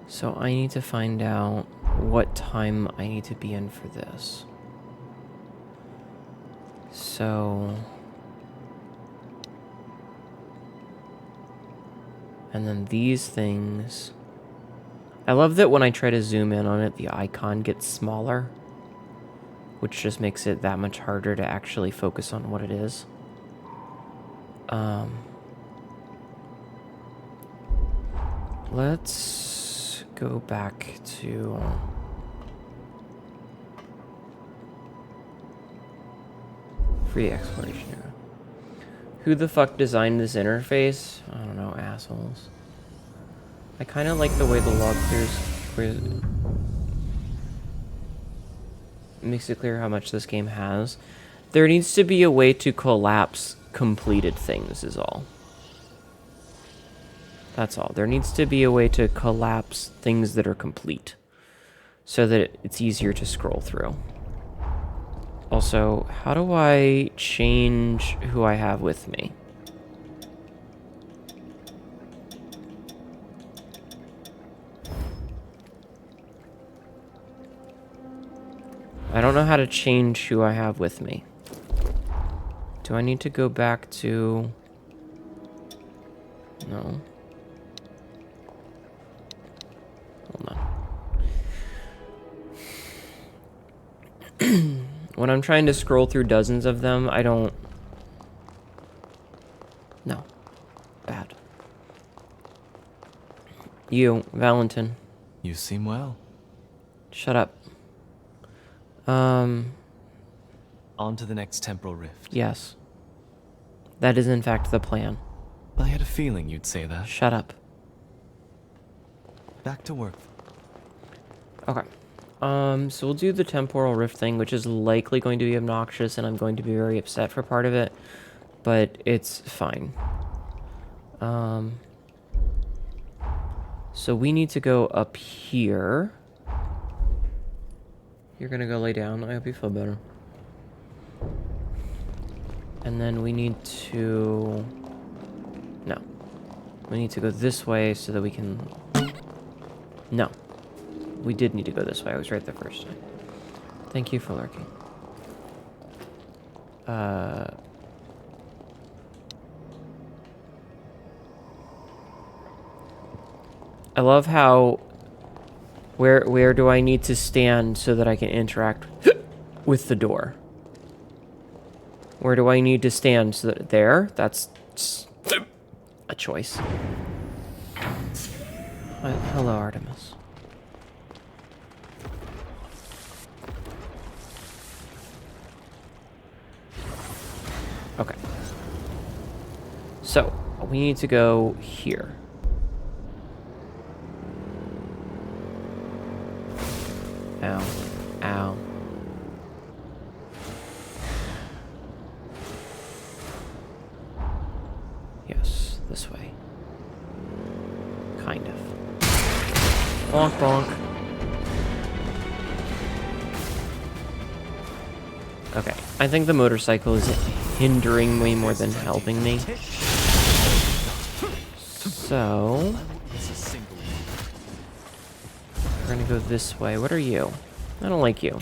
So I need to find out what time I need to be in for this. So... and then these things... I love that when I try to zoom in on it, the icon gets smaller, which just makes it that much harder to actually focus on what it is. Let's go back to... free exploration era. Who the fuck designed this interface? I don't know, assholes. I kind of like the way the log clears... it makes it clear how much this game has. There needs to be a way to collapse completed things, is all. That's all. There needs to be a way to collapse things that are complete, so that it's easier to scroll through. Also, how do I change who I have with me? I don't know how to change who I have with me. Do I need to go back to... no. Hold on. When I'm trying to scroll through dozens of them, I don't... no. Bad. You, Valentin. You seem well. Shut up. On to the next temporal rift. Yes. That is in fact the plan. I had a feeling you'd say that. Shut up. Back to work. Okay. So we'll do the temporal rift thing, which is likely going to be obnoxious, and I'm going to be very upset for part of it, but it's fine. So we need to go up here. You're gonna go lay down. I hope you feel better. And then we need to... No. We need to go this way so that we can... No. We did need to go this way. I was right the first time. Thank you for lurking. I love how... Where do I need to stand so that I can interact with the door? Where do I need to stand so that... There? That's a choice. Hello, Artemis. Okay. So, we need to go here. Ow. Ow. Yes, this way. Kind of. Bonk, bonk. Okay, I think the motorcycle is hindering me more than helping me. So... we're gonna go this way. What are you? I don't like you.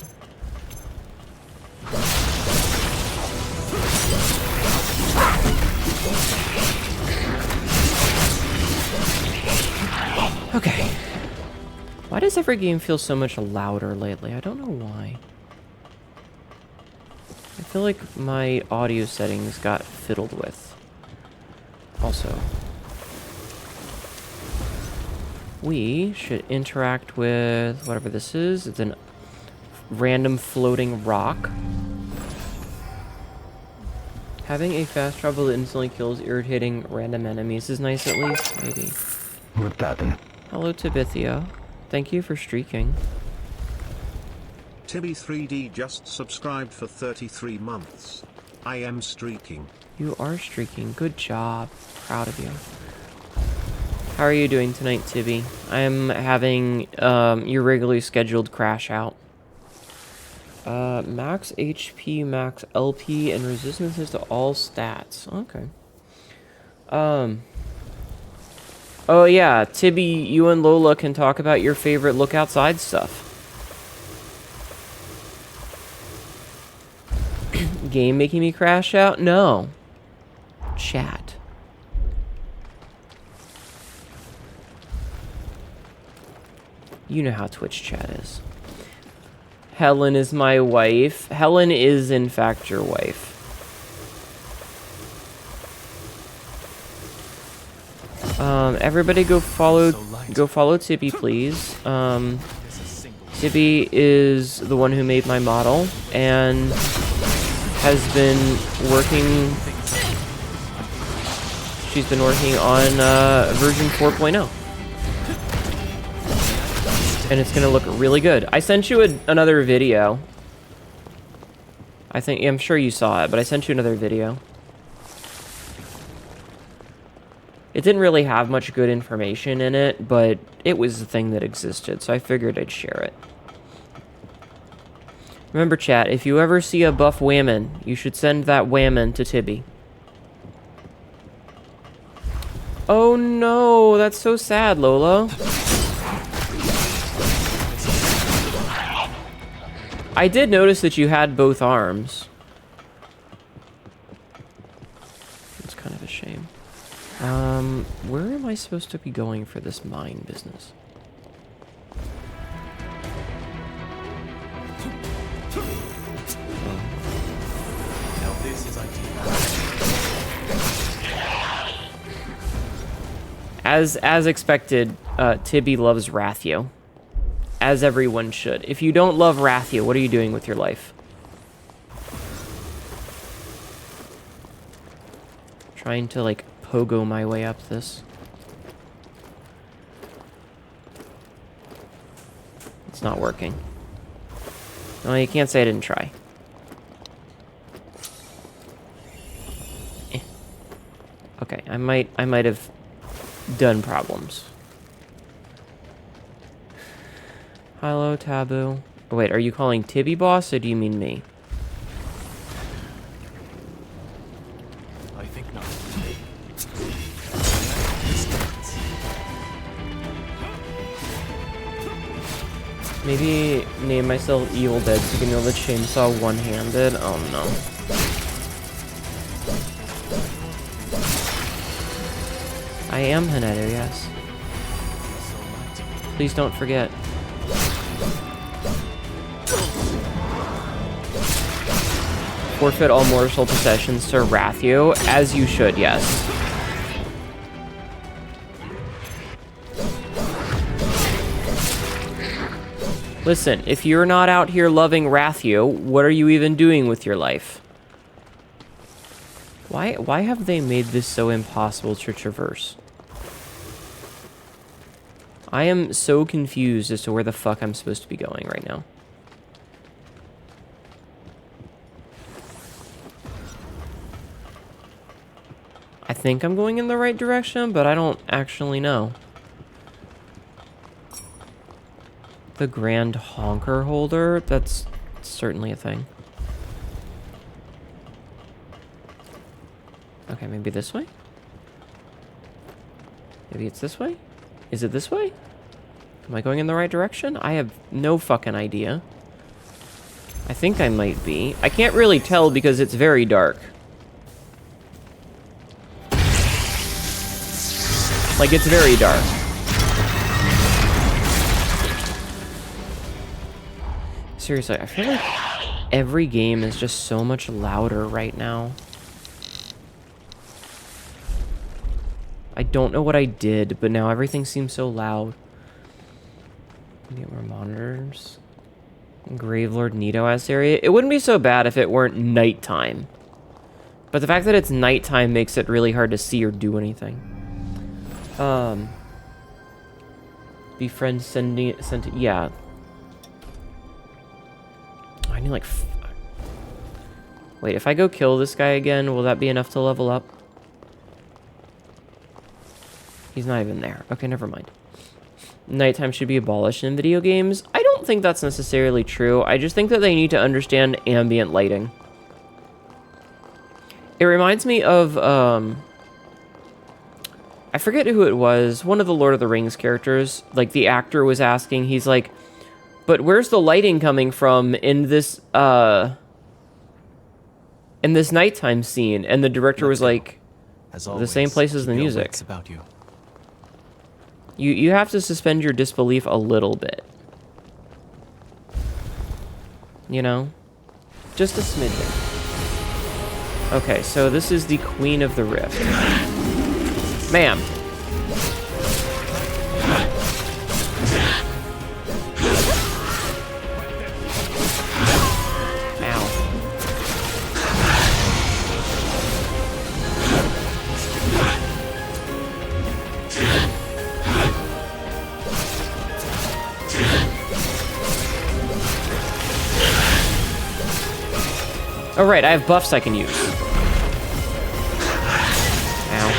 Okay. Why does every game feel so much louder lately? I don't know why. I feel like my audio settings got fiddled with. Also, we should interact with whatever this is. It's a random floating rock. Having a fast travel that instantly kills irritating random enemies is nice at least, maybe. What happened? Hello, Tibithia. Thank you for streaking. Tibby3D just subscribed for 33 months. I am streaking. You are streaking. Good job. Proud of you. How are you doing tonight, Tibby? I am having your regularly scheduled crash out. Max HP, max LP, and resistances to all stats. Okay. Oh yeah, Tibby, you and Lola can talk about your favorite look outside stuff. Game making me crash out? No. Chat. You know how Twitch chat is. Helen is my wife. Helen is in fact your wife. Everybody go follow Tibby, please. Tibby is the one who made my model and has been working. She's been working on version 4.0. And it's gonna look really good. I sent you another video. I'm sure you saw it, but I sent you another video. It didn't really have much good information in it, but it was a thing that existed, so I figured I'd share it. Remember, chat, if you ever see a buff whammon, you should send that whammon to Tibby. Oh no, that's so sad, Lola. I did notice that you had both arms. It's kind of a shame. Where am I supposed to be going for this mine business? As expected, Tibby loves Rathio. As everyone should. If you don't love Rathio, what are you doing with your life? Trying to, like, pogo my way up this. It's not working. No, you can't say I didn't try. Okay, I might have done problems. Hello, Taboo. Oh, wait, are you calling Tibby boss, or do you mean me? I think not. Maybe name myself Evil Dead so you can know the chainsaw one-handed. Oh no. I am Hnetu, yes. Please don't forget. Forfeit all mortal possessions to Hnetu, as you should, yes. Listen, if you're not out here loving Hnetu, what are you even doing with your life? Why have they made this so impossible to traverse? I am so confused as to where the fuck I'm supposed to be going right now. I think I'm going in the right direction, but I don't actually know. The Grand Honker Holder? That's certainly a thing. Okay, maybe this way? Maybe it's this way? Is it this way? Am I going in the right direction? I have no fucking idea. I think I might be. I can't really tell because it's very dark. Like, it's very dark. Seriously, I feel like every game is just so much louder right now. I don't know what I did, but now everything seems so loud. Get more monitors. Gravelord Hnetu area. It wouldn't be so bad if it weren't nighttime. But the fact that it's nighttime makes it really hard to see or do anything. Befriend yeah. I need like... Wait, if I go kill this guy again, will that be enough to level up? He's not even there. Okay, never mind. Nighttime should be abolished in video games. I don't think that's necessarily true. I just think that they need to understand ambient lighting. It reminds me of, I forget who it was. One of the Lord of the Rings characters. Like, the actor was asking, he's like, but where's the lighting coming from in this nighttime scene? And the director was like, As the always, same place as the keep your music. wits about you. You have to suspend your disbelief a little bit. You know? Just a smidgen. Okay, so this is the Queen of the Rift. Ma'am. Oh, right, I have buffs I can use. Ow.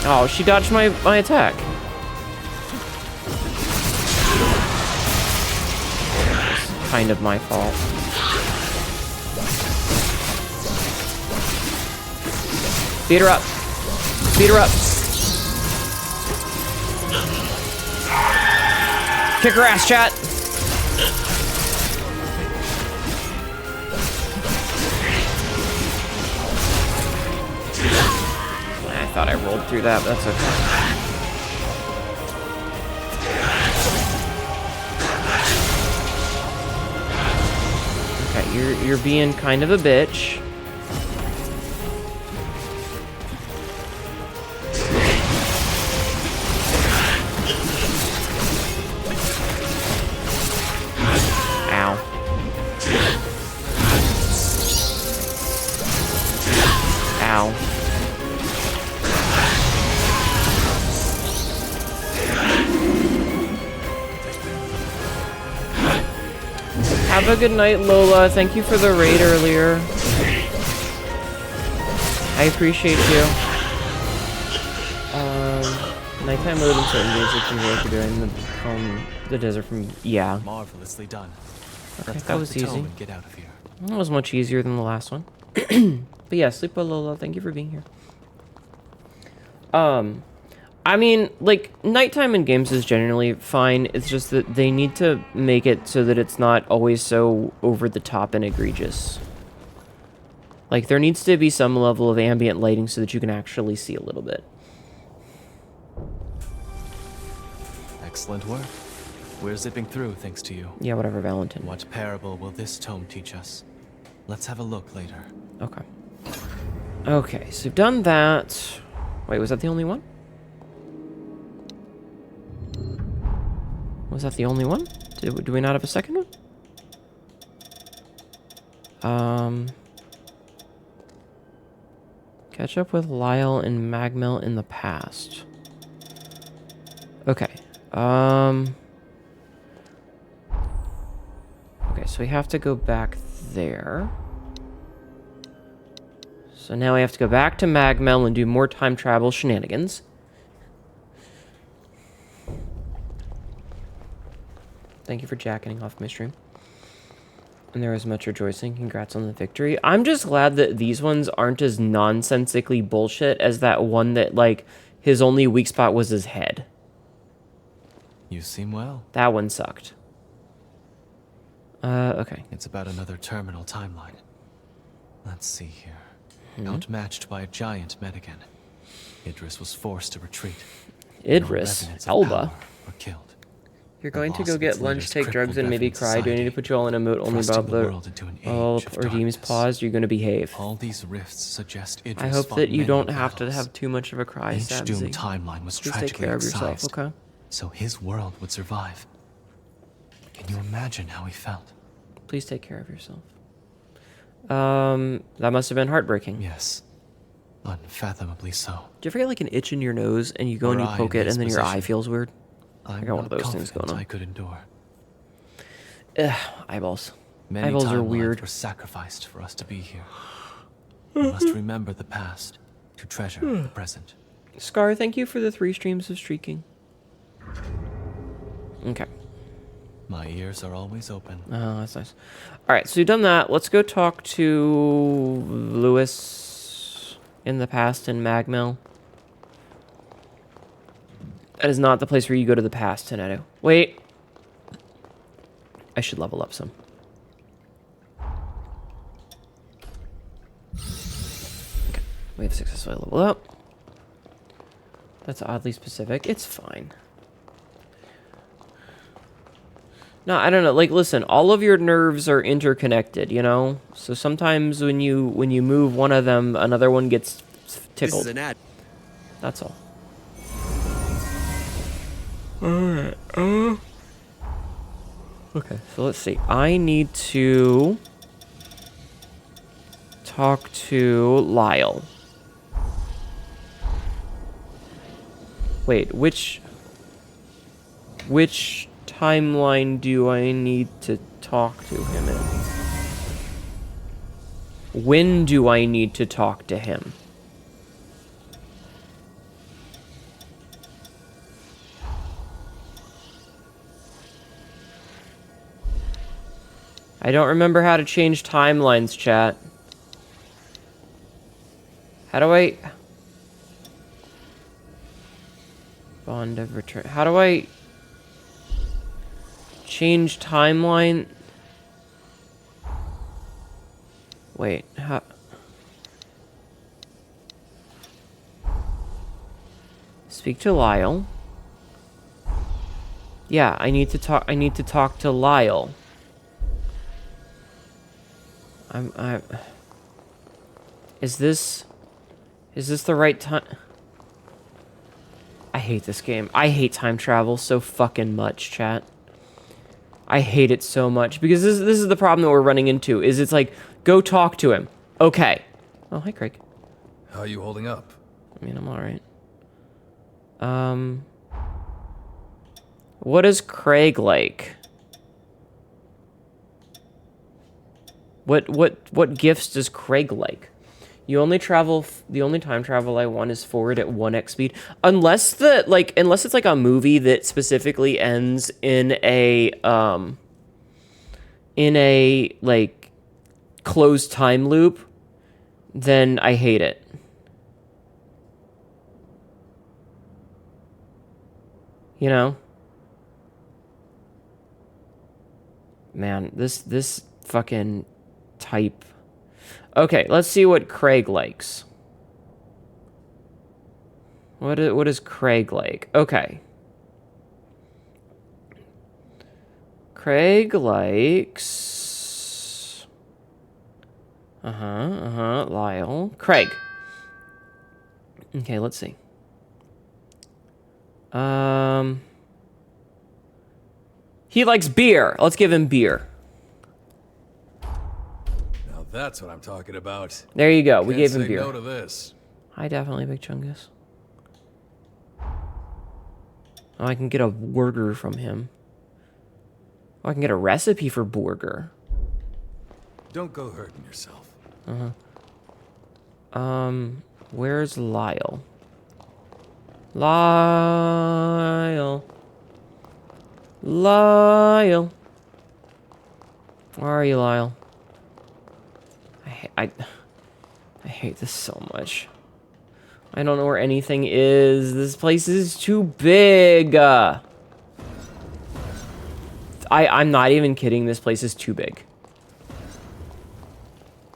Oh, she dodged my attack. It's kind of my fault. Beat her up. Beat her up. Kick her ass, chat. I thought I rolled through that, but that's okay. Okay, you're being kind of a bitch. Ow. Ow. Have a good night, Lola. Thank you for the raid earlier. I appreciate you. Nighttime mode in certain games if you work during the desert from... Yeah. Marvelously done. Okay, Let's that was collect the tome easy. and get out of here. That was much easier than the last one. But yeah, sleep well, Lola. Thank you for being here. I mean, like, nighttime in games is generally fine. It's just that they need to make it so that it's not always so over the top and egregious. Like, there needs to be some level of ambient lighting so that you can actually see a little bit. Excellent work. We're zipping through thanks to you. Yeah, whatever, Valentin. What parable will this tome teach us? Let's have a look later. Okay. Okay, so we've done that. Wait, was that the only one? Was that the only one? Do we not have a second one? Catch up with Lyle and Magmel in the past. Okay. Okay, so we have to go back there. So now we have to go back to Magmel and do more time travel shenanigans. Thank you for jacking off my stream. And there was much rejoicing. Congrats on the victory. I'm just glad that these ones aren't as nonsensically bullshit as that one that, like, his only weak spot was his head. You seem well. That one sucked. Okay. It's about another terminal timeline. Let's see here. Outmatched by a giant Medican, Idris was forced to retreat. Idris, Revenants of Elba. power were killed. You're The going to loss go of get its lunch, leaders take drugs, crippled and maybe Revenant cry. Do I need to society, put you all in a mood only thrusting about the the world into an oh, age of or Deems darkness. paused? You're going to behave. All these rifts suggest Idris I hope fought that you many don't have to battles. have too much of a cry, Each doomed Sabzi. timeline was Please take tragically care of yourself, excised, okay? so his world would survive. Can you imagine how he felt? Please take care of yourself. That must have been heartbreaking. Yes, unfathomably so. Do you ever get like an itch in your nose and you go and Were you I poke in it his and then your eye position, feels weird? I'm got one of not those things confident going on. I could endure. Ugh, eyeballs. Many Eyeballs are timelines weird. were sacrificed for us to be here. We must remember the past to treasure the present. Scar, thank you for the 3 streams of streaking. Okay. My ears are always open. Oh, that's nice. Alright, so you've done that. Let's go talk to Lewis in the past in Magmel. That is not the place where you go to the past, Hnetu. Wait. I should level up some. Okay, we have successfully leveled up. That's oddly specific. It's fine. No, I don't know. Like, listen, all of your nerves are interconnected, you know? So sometimes when you move one of them, another one gets tickled. This is an ad. That's all. Okay, so let's see. I need to talk to Lyle. Wait, which timeline do I need to talk to him in? When do I need to talk to him? I don't remember how to change timelines, chat. How do I... Bond of return. How do I... change timeline? Wait, how... Speak to Lyle. Yeah, I need to talk to Lyle. Is this the right time? I hate this game. I hate time travel so fucking much, chat. I hate it so much because this is the problem that we're running into. Is it's like, go talk to him. Okay. Oh, hi, Craig. How are you holding up? I mean, I'm all right. What is Craig like? What gifts does Craig like? You only travel. The only time travel I want is forward at 1x speed, unless it's like a movie that specifically ends in a like closed time loop. Then I hate it. You know? Man, this fucking type. Okay, let's see what Craig likes. What is Craig like? Okay. Craig likes... Lyle. Craig. Okay, let's see. He likes beer. Let's give him beer. Now that's what I'm talking about. There you go. We Can't gave him say beer. no to this. Hi, definitely Big Chungus. Oh, I can get a burger from him. Oh, I can get a recipe for burger. Don't go hurting yourself. Where's Lyle? Lyle. Lyle. Where are you, Lyle? I hate this so much. I don't know where anything is. This place is too big. I'm not even kidding. This place is too big.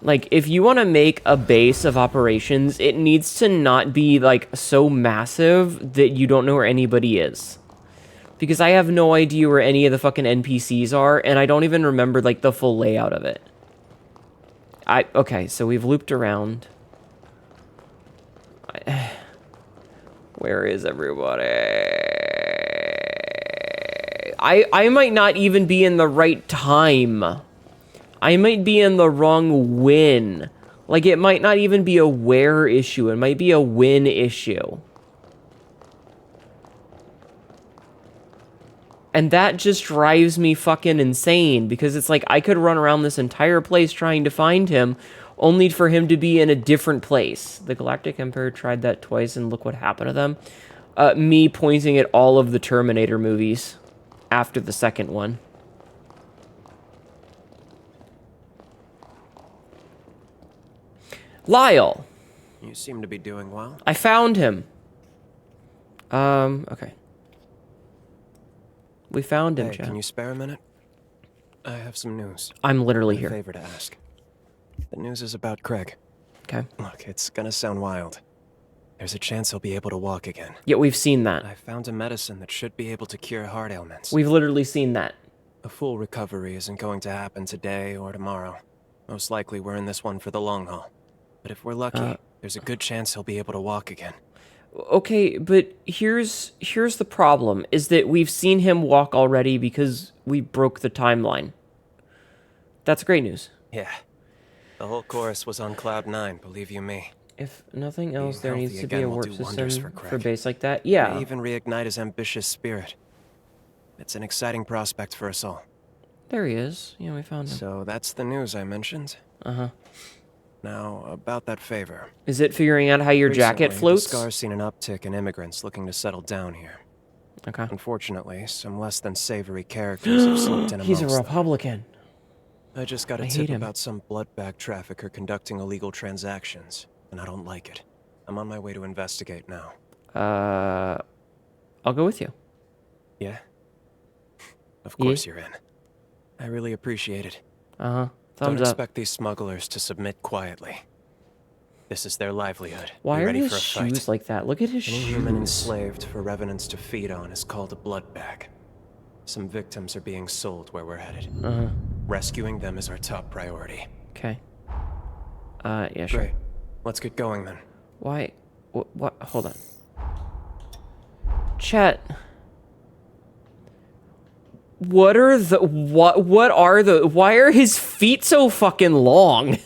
Like, if you want to make a base of operations, it needs to not be, like, so massive that you don't know where anybody is. Because I have no idea where any of the fucking NPCs are, and I don't even remember, like, the full layout of it. Okay, so we've looped around. Where is everybody? I might not even be in the right time. I might be in the wrong win. Like, it might not even be a where issue. It might be a win issue. And that just drives me fucking insane, because it's like I could run around this entire place trying to find him, only for him to be in a different place. The Galactic Empire tried that twice, and look what happened to them. Me pointing at all of the Terminator movies after the second one. Lyle! You seem to be doing well. I found him. Okay. We found him, Hey, Chad. can you spare a minute? I have some news. I'm literally A here. favor to ask. The news is about Craig. Okay. Look, it's gonna sound wild. There's a chance he'll be able to walk again. Yeah, we've seen that. I found a medicine that should be able to cure heart ailments. We've literally seen that. A full recovery isn't going to happen today or tomorrow. Most likely we're in this one for the long haul. But if we're lucky, there's a good chance he'll be able to walk again. Okay, but here's the problem, is that we've seen him walk already because we broke the timeline. That's great news. Yeah. The whole chorus was on cloud 9, believe you me. If nothing else, there healthy needs to be again a will warp do wonders system for for Craig. base like that. May Yeah. even reignite his ambitious spirit. It's an exciting prospect for us all. There he is. Yeah, we found him. So that's the news I mentioned. Uh-huh. Now, about that favor. Is it figuring out how your jacket Recently, floats? The Scar's seen an uptick in immigrants looking to settle down here. Okay. Unfortunately, some less than savory characters have slipped in He's a amongst them. Republican. I just got a I tip hate him. about some blood bag trafficker conducting illegal transactions, and I don't like it. I'm on my way to investigate now. I'll go with you. Yeah? Of course you're in. I really appreciate it. Uh-huh. Don't Thumbs up. expect these smugglers to submit quietly. This is their livelihood. Why Be are ready his for a shoes fight. like that? Look at his Any shoes. human enslaved for revenants to feed on is called a blood bag. Some victims are being sold where we're headed. Uh-huh. Rescuing them is our top priority. Okay. Yeah, sure. Great. Let's get going then. Why? What? Hold on. Chet. What are the... What are the... Why are his feet so fucking long?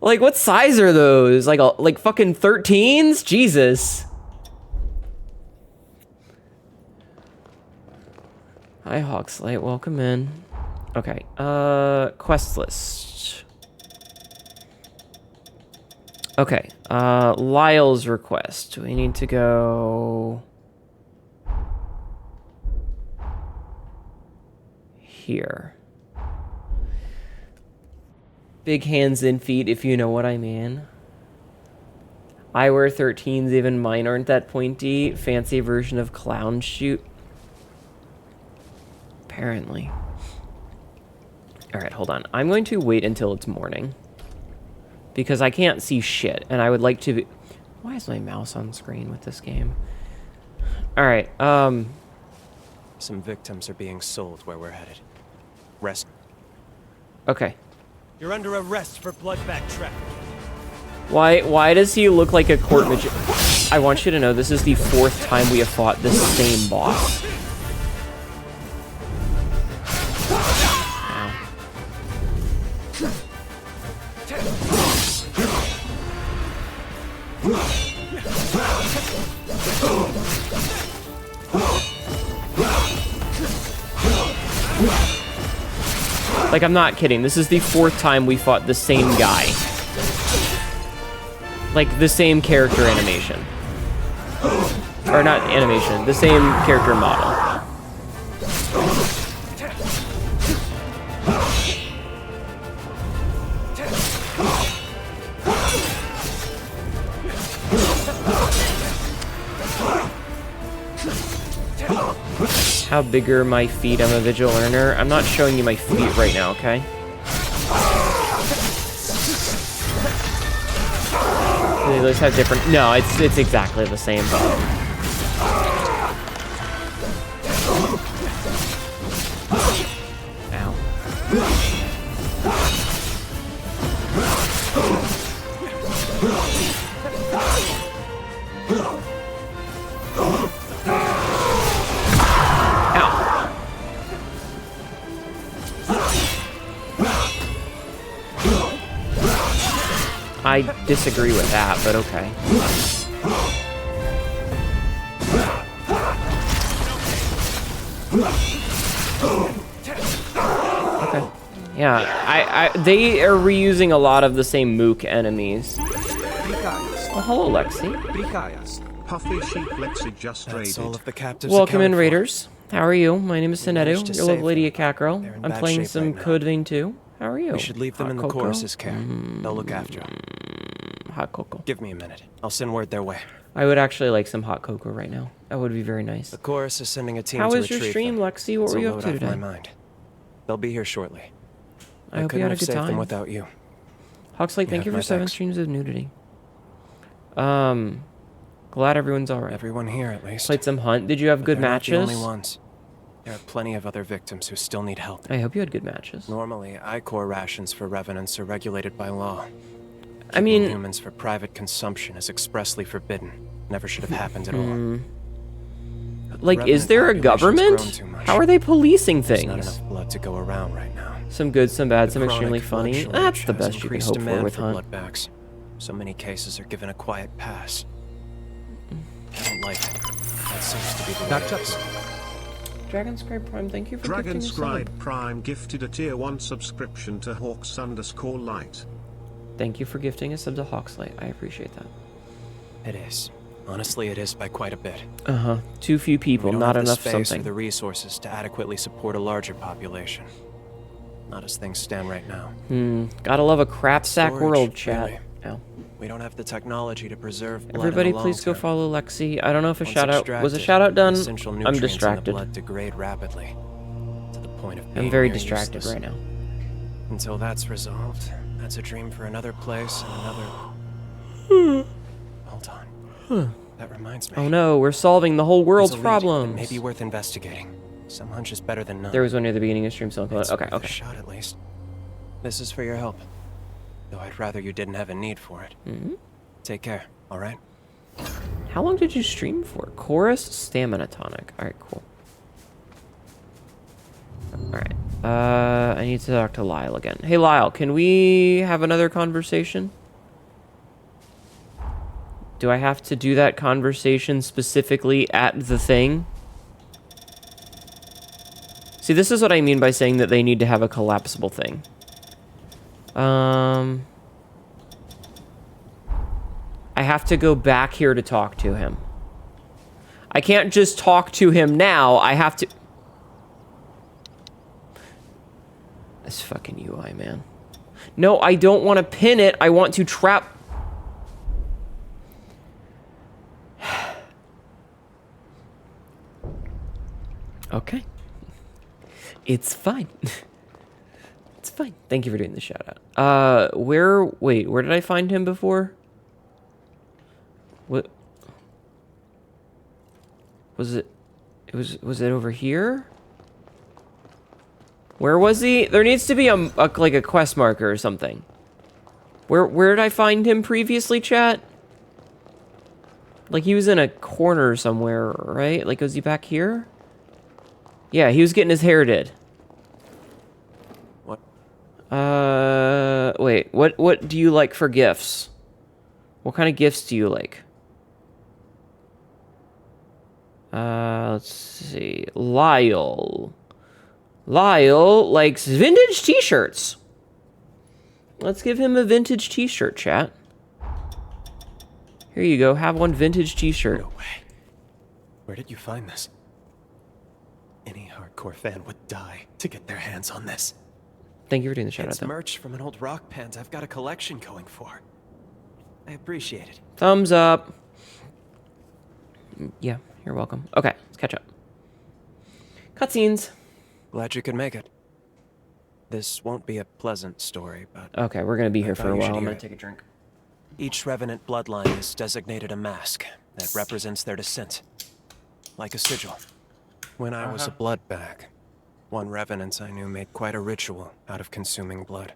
Like, what size are those? Like fucking 13s? Jesus. Hi, Hawkslate. Welcome in. Okay. Quest list. Okay, Lyle's request. We need to go here. Big hands and feet, if you know what I mean. I wear 13s, even mine aren't that pointy. Fancy version of clown shoot. Apparently. Alright, hold on. I'm going to wait until it's morning. Because I can't see shit, and I would like to be... Why is my mouse on screen with this game? Alright, Some victims are being sold where we're headed. Rest. okay. You're under arrest for bloodbath trafficking. Why does he look like a court magician? I want you to know this is the 4th time we have fought this same boss. Like, I'm not kidding. This is the 4th time we fought the same guy. Like, the same character animation. Or not animation, the same character model. How big are my feet? I'm a visual learner. I'm not showing you my feet right now, okay? They just have different... No, it's exactly the same. Ow. I disagree with that, but okay. Okay. Yeah, they are reusing a lot of the same Mook enemies. Oh, hello, Lexi. Puffy Sheep Lexi just That's all raided. of the captives Welcome in, accounted for. Raiders. How are you? My name is managed Hnetu, to your love save lady them. at Cacro. They're in I'm bad playing shape some right now. Code Vein 2. How are you? We should leave them Hot in the cocoa? chorus's care. They'll look after them. Hot cocoa. Give me a minute. I'll send word their way. I would actually like some hot cocoa right now. That would be very nice. The chorus is sending a team How to was your retrieve stream, them. Lexi? What It's were a you up load to off my today? mind. They'll be here shortly. I hope you couldn't had a have good saved them time. without you. Hawkslate, thank have you my for 7 thanks. streams of nudity. Glad everyone's alright. Everyone here, at least. Played some Hunt. Did you have But good they're matches? Not the only ones. There are plenty of other victims who still need help. I hope you had good matches. Normally, I-Corps rations for revenants are regulated by law. I mean, Keeping humans for private consumption is expressly forbidden. Never should have happened at all. like, is Revenant there a population's government? grown too much. How are they policing There's not things? enough blood to go around right now. Some good, some bad, some The extremely chronic funny. blood That's shortage the has best you can increased hope for demand with Hunt. blood banks. So many cases are given a quiet pass. I don't like it. That seems to be the way it is. Dragon Scribe Prime, thank you for Dragon gifting a sub. Scribe Prime gifted a tier 1 subscription to Hawks_Light. Thank you for gifting a sub to Hawkslate. I appreciate that. It is. Honestly, it is by quite a bit. Uh-huh. Too few people, We don't not have the enough space or something. the resources to adequately support a larger population. Not as things stand right now. Gotta love a crap sack Storage, world, chat. really. Ow. We don't have the technology to preserve blood Everybody, in the please go long term. follow Lexi. I don't know if a Once shout out was a extracted, shout out done. essential I'm nutrients in the distracted. blood degrade rapidly to the point of I'm being very near distracted useless. right now. Until that's resolved, that's a dream for another place and another. Hold on. That reminds me. Oh no, we're solving the whole world's There's a lead. It problems. may be worth investigating. Some hunch is better than none. There was one near the beginning of stream, so It's okay, worth a okay. shot at least. This is for your help. Though I'd rather you didn't have a need for it. Take care, alright? How long did you stream for? Chorus Stamina Tonic. Alright, cool. Alright. I need to talk to Lyle again. Hey Lyle, can we have another conversation? Do I have to do that conversation specifically at the thing? See, this is what I mean by saying that they need to have a collapsible thing. I have to go back here to talk to him. I can't just talk to him now. I have to... This fucking UI, man. No, I don't want to pin it. I want to trap... Okay. It's fine. It's fine. Thank you for doing the shout out. Wait, where did I find him before? What? Was it? Was it over here? Where was he? There needs to be like a quest marker or something. Where did I find him previously, chat? Like he was in a corner somewhere, right? Like was he back here? Yeah, he was getting his hair did. What? Wait. What do you like for gifts? What kind of gifts do you like? Let's see. Lyle likes vintage t-shirts. Let's give him a vintage t-shirt, chat. Here you go. Have one vintage t-shirt. No way. Where did you find this? Any hardcore fan would die to get their hands on this. Thank you for doing the shout out, It's though. merch from an old rock band I've got a collection going for. I appreciate it. Thumbs up. Yeah, you're welcome. Okay, let's catch up. Cutscenes. Glad you could make it. This won't be a pleasant story, but Okay, we're gonna be here thought for a you should while. I'm hear gonna it. take a drink. each Revenant bloodline is designated a mask that represents their descent, like a sigil. When I was a blood bag, one Revenant I knew made quite a ritual out of consuming blood.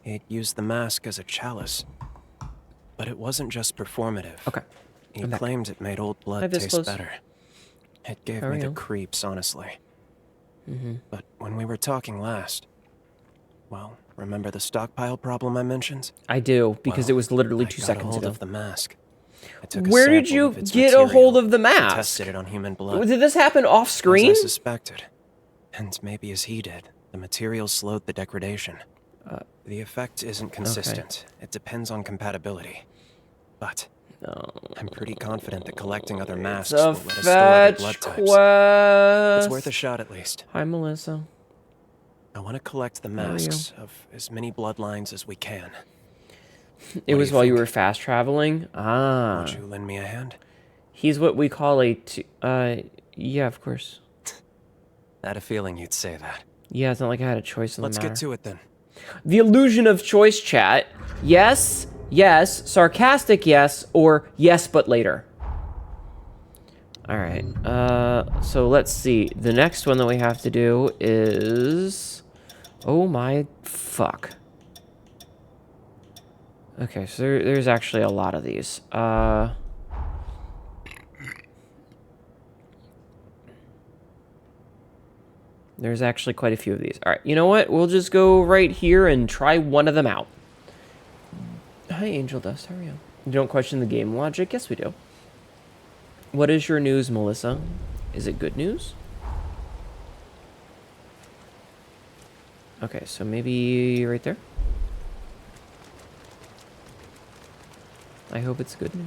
He'd used the mask as a chalice, but it wasn't just performative. Okay. He I'm back. claimed it made old Hi, blood taste Visclos. better. It gave How are me the you? creeps, honestly. Mm-hmm. But when we were talking last, well, remember the stockpile problem I mentioned? I do, because Well, it was literally I 2 got a seconds hold ago. of the mask. I took a Where did sample you of its get a hold material of the and mask? tested it on human blood. Did this happen off screen? As I suspected, and maybe as he did, the material slowed the degradation. The effect isn't consistent. It depends on compatibility. But No. I'm pretty confident that collecting other masks It's a will let us store other blood fetch types. quest. It's worth a shot at least. Hi, Melissa. I want to collect the are you? masks of as many bloodlines as we can. It do was you while you think? were fast traveling. Ah. Would you lend me a hand? He's what we call a yeah, of course. I had a feeling you'd say that. Yeah, it's not like I had a choice in the Let's matter. get to it then. The illusion of choice, chat. Yes, yes, sarcastic yes, or yes, but later. All right. So let's see. The next one that we have to do is... Oh my fuck. Okay, so there's actually a lot of these. There's actually quite a few of these. All right, you know what? We'll just go right here and try one of them out. Hi, Angel Dust. How are you? You don't question the game logic? Yes, we do. What is your news, Melissa? Is it good news? Okay, so maybe right there. I hope it's good news.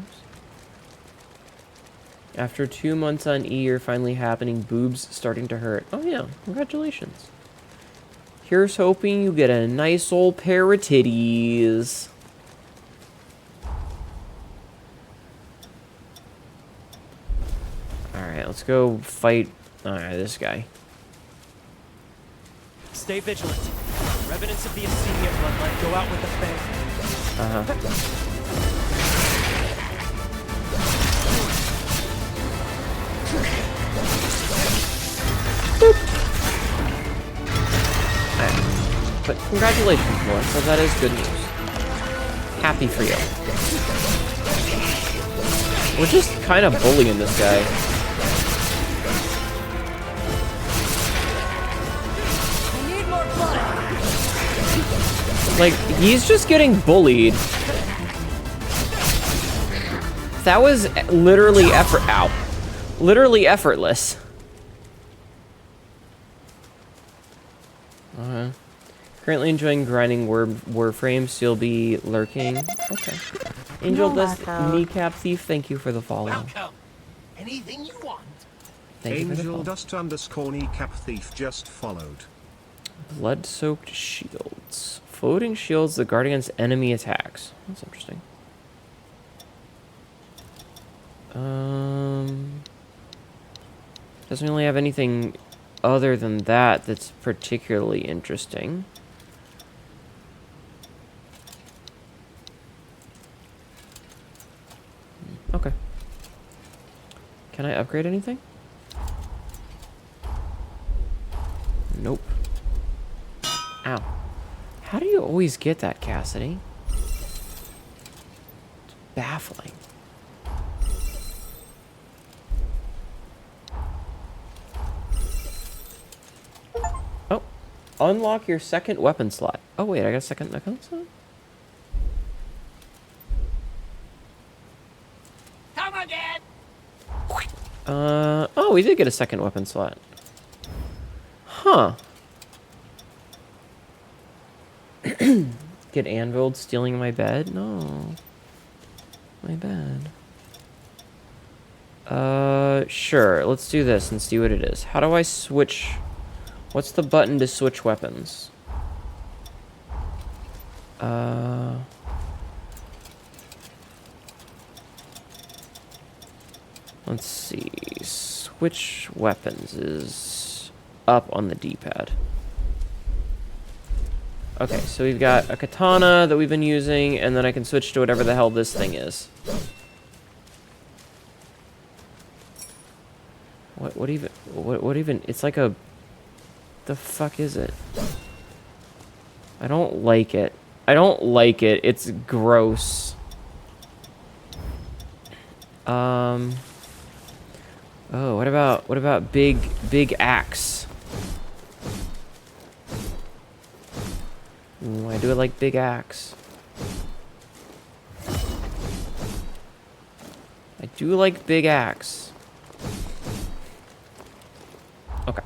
After 2 months on E, you're finally happening. Boobs starting to hurt. Oh yeah, congratulations. Here's hoping you get a nice old pair of titties. Alright, let's go fight this guy. Stay vigilant. Revenants of the Insignia bloodline go out with a bang. But congratulations, Melissa. That is good news. Happy for you. We're just kind of bullying this guy. I need more blood. Like, he's just getting bullied. That was literally literally effortless. Currently enjoying grinding Warframes, so you'll be lurking. Okay. Angel You're Dust welcome. Kneecap Thief, thank you for the follow. Welcome. Anything you want. Thank you for the Angel follow. Dust underscore kneecap thief just followed. Blood-soaked shields. Floating shields that guard against enemy attacks. That's interesting. Doesn't really have anything other than that that's particularly interesting. Okay. Can I upgrade anything? Nope. Ow. How do you always get that, Cassidy? It's baffling. Oh. Unlock your second weapon slot. Oh, wait, I got a second weapon slot? Come again. Oh, we did get a second weapon slot. Huh. Get anviled stealing my bed? No. My bad. Sure. Let's do this and see what it is. How do I switch? What's the button to switch weapons? Let's see. Switch weapons is up on the D-pad. Okay, so we've got a katana that we've been using, and then I can switch to whatever the hell this thing is. What even, it's like a, the fuck is it? I don't like it. I don't like it. It's gross. Oh, what about big axe? Ooh, I do like big axe. I do like big axe. Okay.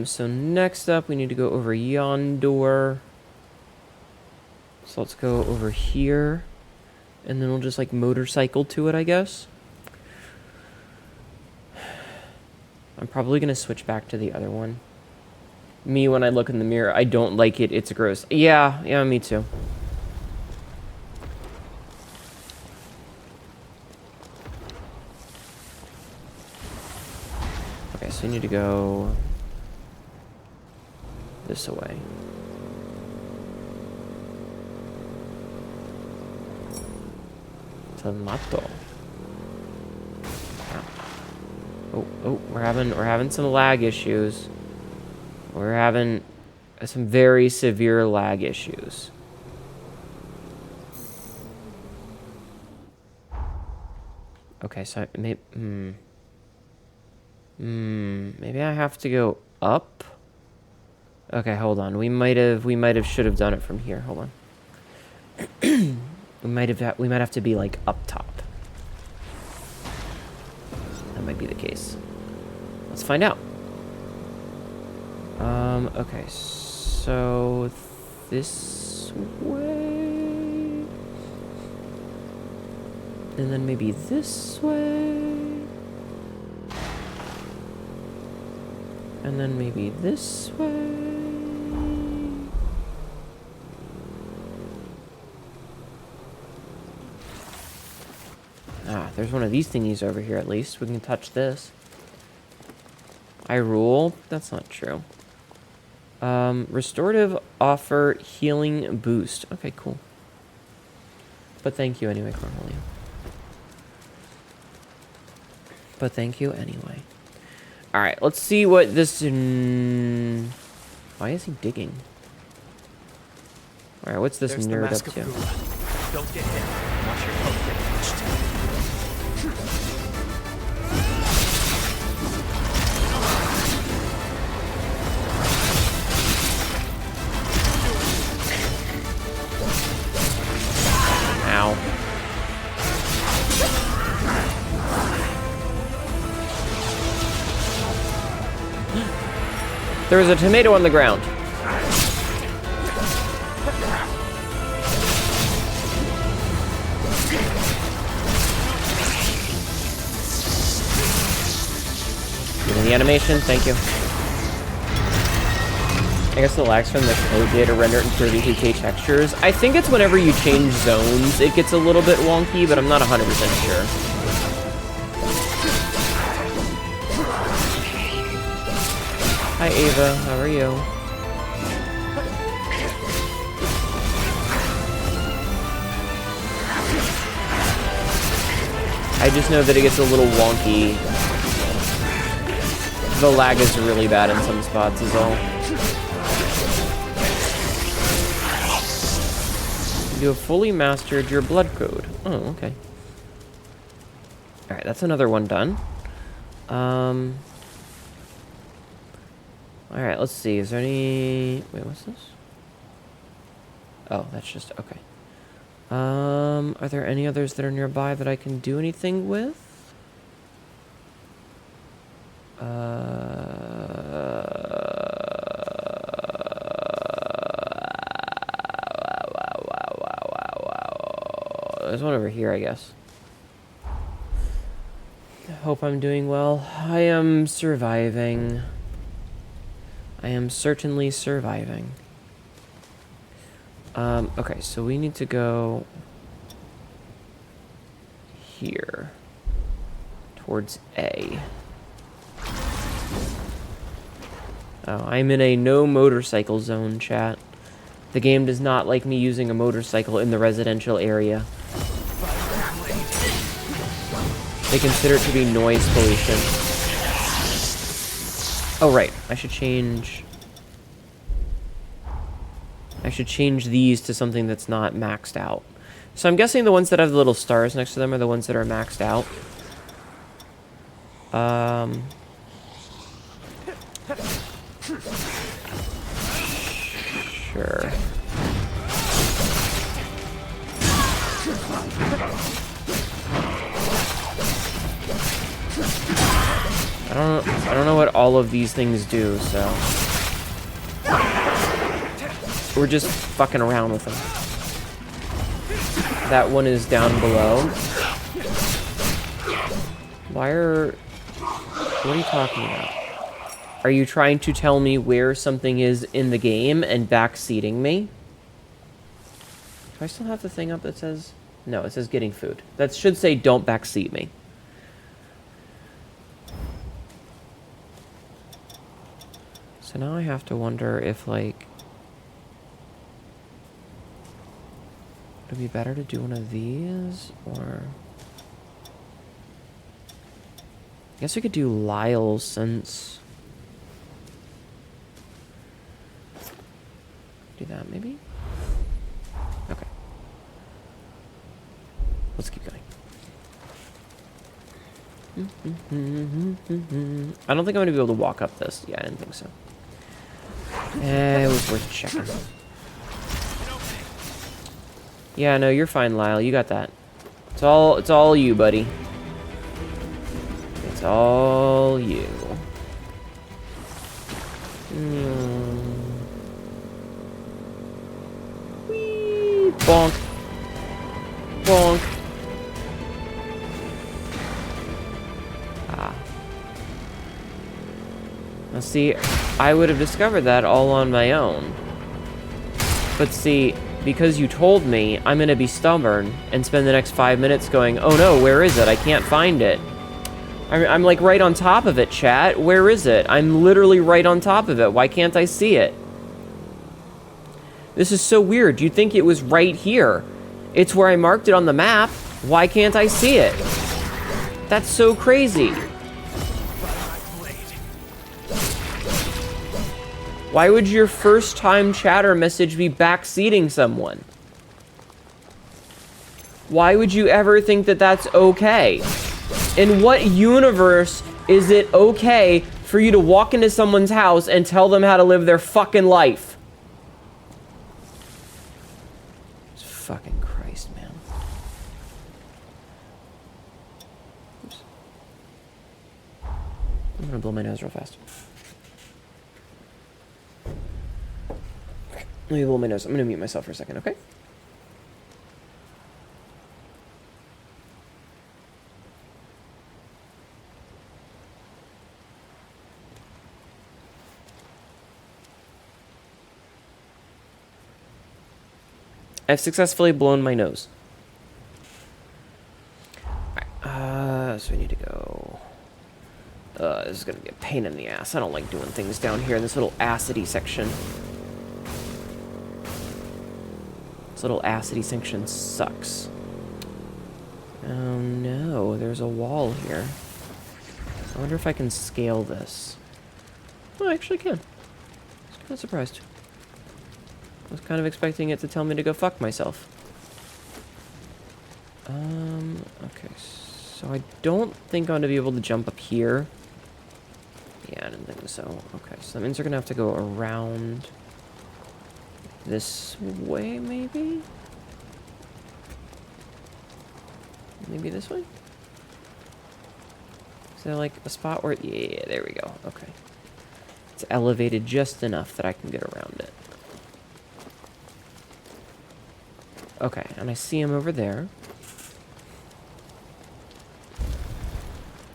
So next up we need to go over yonder. So let's go over here. And then we'll just like motorcycle to it, I guess. I'm probably gonna switch back to the other one. Me, when I look in the mirror, I don't like it. It's gross. Yeah, me too. Okay, so you need to go this way. Tomato. Oh, we're having some lag issues. We're having some very severe lag issues. Okay, so maybe maybe I have to go up. Okay, hold on. We might have should have done it from here. Hold on. we might have to be like up top. That might be the case. Let's find out. Okay, so this way, and then maybe this way, and then maybe this way. Ah, there's one of these thingies over here at least. We can touch this. I rule? That's not true. Restorative offer healing boost. Okay, cool. But thank you anyway, Cornelia. But thank you anyway. Alright, let's see what this... Why is he digging? Alright, what's this There's the nerd mask up of to? Gula. Don't get hit. Watch your coat get touched. Ow. There was a tomato on the ground. the animation, thank you. I guess the lags from the code data rendered in 32K textures. I think it's whenever you change zones, it gets a little bit wonky, but I'm not 100% sure. Hi Ava, how are you? I just know that it gets a little wonky. The lag is really bad in some spots is all. You have fully mastered your blood code. Oh, okay. Alright, that's another one done. Alright, let's see. Is there any... Wait, what's this? Oh, that's just... Okay. Are there any others that are nearby that I can do anything with? There's one over here, I guess. I hope I'm doing well. I am surviving. I am certainly surviving. Okay, so we need to go here towards A. Oh, I'm in a no motorcycle zone, chat. The game does not like me using a motorcycle in the residential area. They consider it to be noise pollution. Oh, right. I should change these to something that's not maxed out. So I'm guessing the ones that have the little stars next to them are the ones that are maxed out. Sure. I don't know what all of these things do, so we're just fucking around with them. That one is down below. What are you talking about? Are you trying to tell me where something is in the game and backseating me? Do I still have the thing up that says... No, it says getting food. That should say don't backseat me. So now I have to wonder if, like... Would it be better to do one of these, or... I guess we could do Lyle's since... Do that, maybe? Okay. Let's keep going. I don't think I'm going to be able to walk up this. Yeah, I didn't think so. It was worth checking. Yeah, no, you're fine, Lyle. You got that. It's all you, buddy. It's all you. Whee! Bonk. Bonk. Ah. Now see, I would have discovered that all on my own. But see, because you told me, I'm gonna be stubborn and spend the next 5 minutes going, oh no, where is it? I can't find it. I'm like right on top of it, chat. Where is it? I'm literally right on top of it. Why can't I see it? This is so weird. You'd think it was right here. It's where I marked it on the map. Why can't I see it? That's so crazy. Why would your first time chatter message be backseating someone? Why would you ever think that that's okay? In what universe is it okay for you to walk into someone's house and tell them how to live their fucking life? Jesus fucking Christ, man. Oops. I'm gonna blow my nose real fast. Let me blow my nose. I'm gonna mute myself for a second, okay? I've successfully blown my nose. Alright, so we need to go... this is gonna be a pain in the ass. I don't like doing things down here in this little acidy section. This little acidy section sucks. Oh no, there's a wall here. I wonder if I can scale this. Oh, I actually can. I was kind of surprised. I was kind of expecting it to tell me to go fuck myself. Okay, so I don't think I'm going to be able to jump up here. Yeah, I didn't think so. Okay, so that means we're going to have to go around this way, maybe? Maybe this way? Is there like a spot where... Yeah, there we go. Okay. It's elevated just enough that I can get around it. Okay, and I see him over there.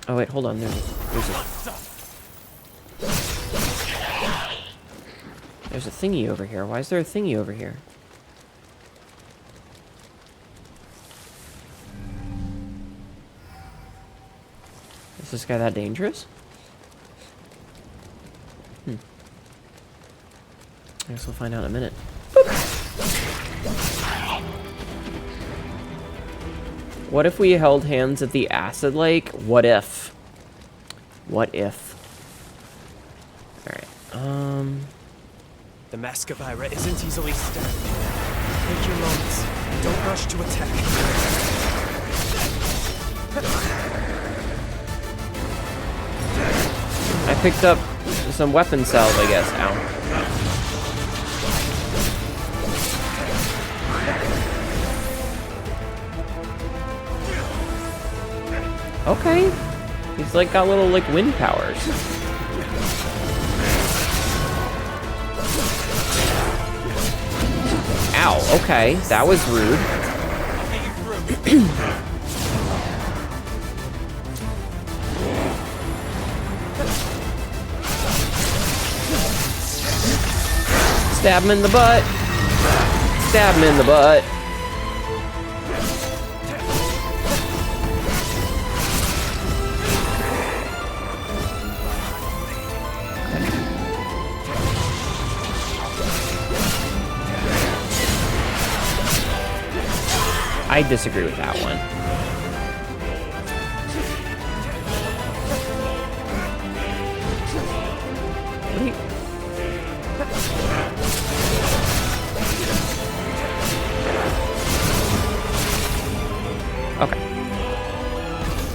Oh wait, hold on. There's a thingy over here. Why is there a thingy over here? Is this guy that dangerous? I guess we'll find out in a minute. What if we held hands at the acid lake? What if? What if? Alright, The Mascavira isn't easily stabbed. Take your moments. Don't rush to attack. I picked up some weapon salve, I guess. Ow. Okay. He's like got little like wind powers. Ow, okay. That was rude. Stab him in the butt. Stab him in the butt. I disagree with that one. What are you... Okay.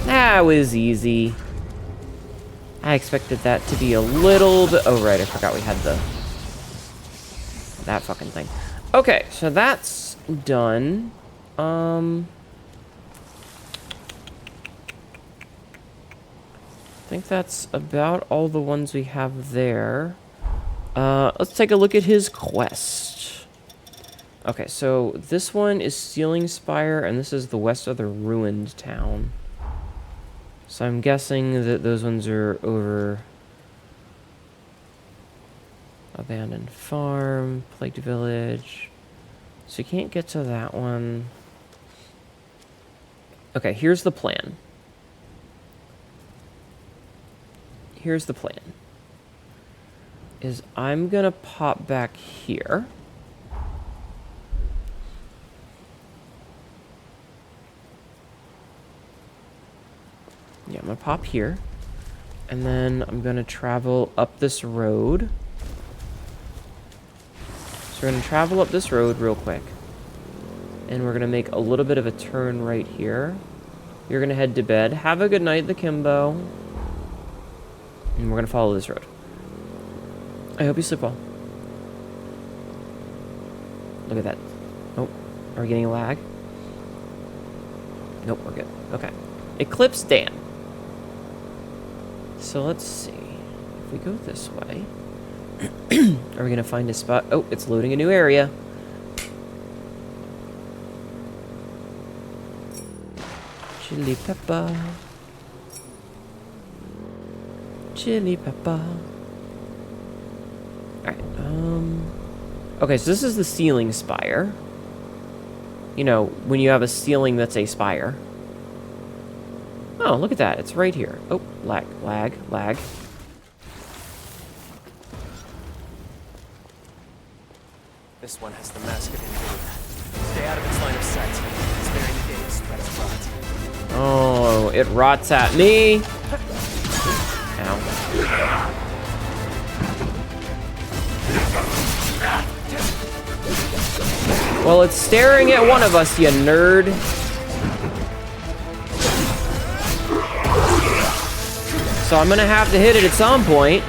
That was easy. I expected that to be a little bit... Oh, right, I forgot we had the... that fucking thing. Okay, so that's done. I think that's about all the ones we have there. Let's take a look at his quest. Okay, so this one is Sealing Spire, and this is the west of the ruined town. So I'm guessing that those ones are over... Abandoned Farm, Plagued Village. So you can't get to that one. Okay, here's the plan. Here's the plan. Is I'm gonna pop back here. Yeah, I'm gonna pop here. And then I'm gonna travel up this road. So we're gonna travel up this road real quick. And we're gonna make a little bit of a turn right here. You're gonna head to bed. Have a good night, the Kimbo. And we're gonna follow this road. I hope you sleep well. Look at that. Oh, are we getting a lag? Nope, we're good. Okay. Eclipse Dan. So let's see. If we go this way, are we gonna find a spot? Oh, it's loading a new area. Chili pepper. Chili pepper. Alright, okay, so this is the Sealing Spire. You know, when you have a ceiling that's a spire. Oh, look at that. It's right here. Oh, lag. This one has the mask of Hnetu. Stay out of its line of sight. Sparing the days, let us rot. Oh, it rots at me. Ow. Well, it's staring at one of us, you nerd. So I'm gonna have to hit it at some point.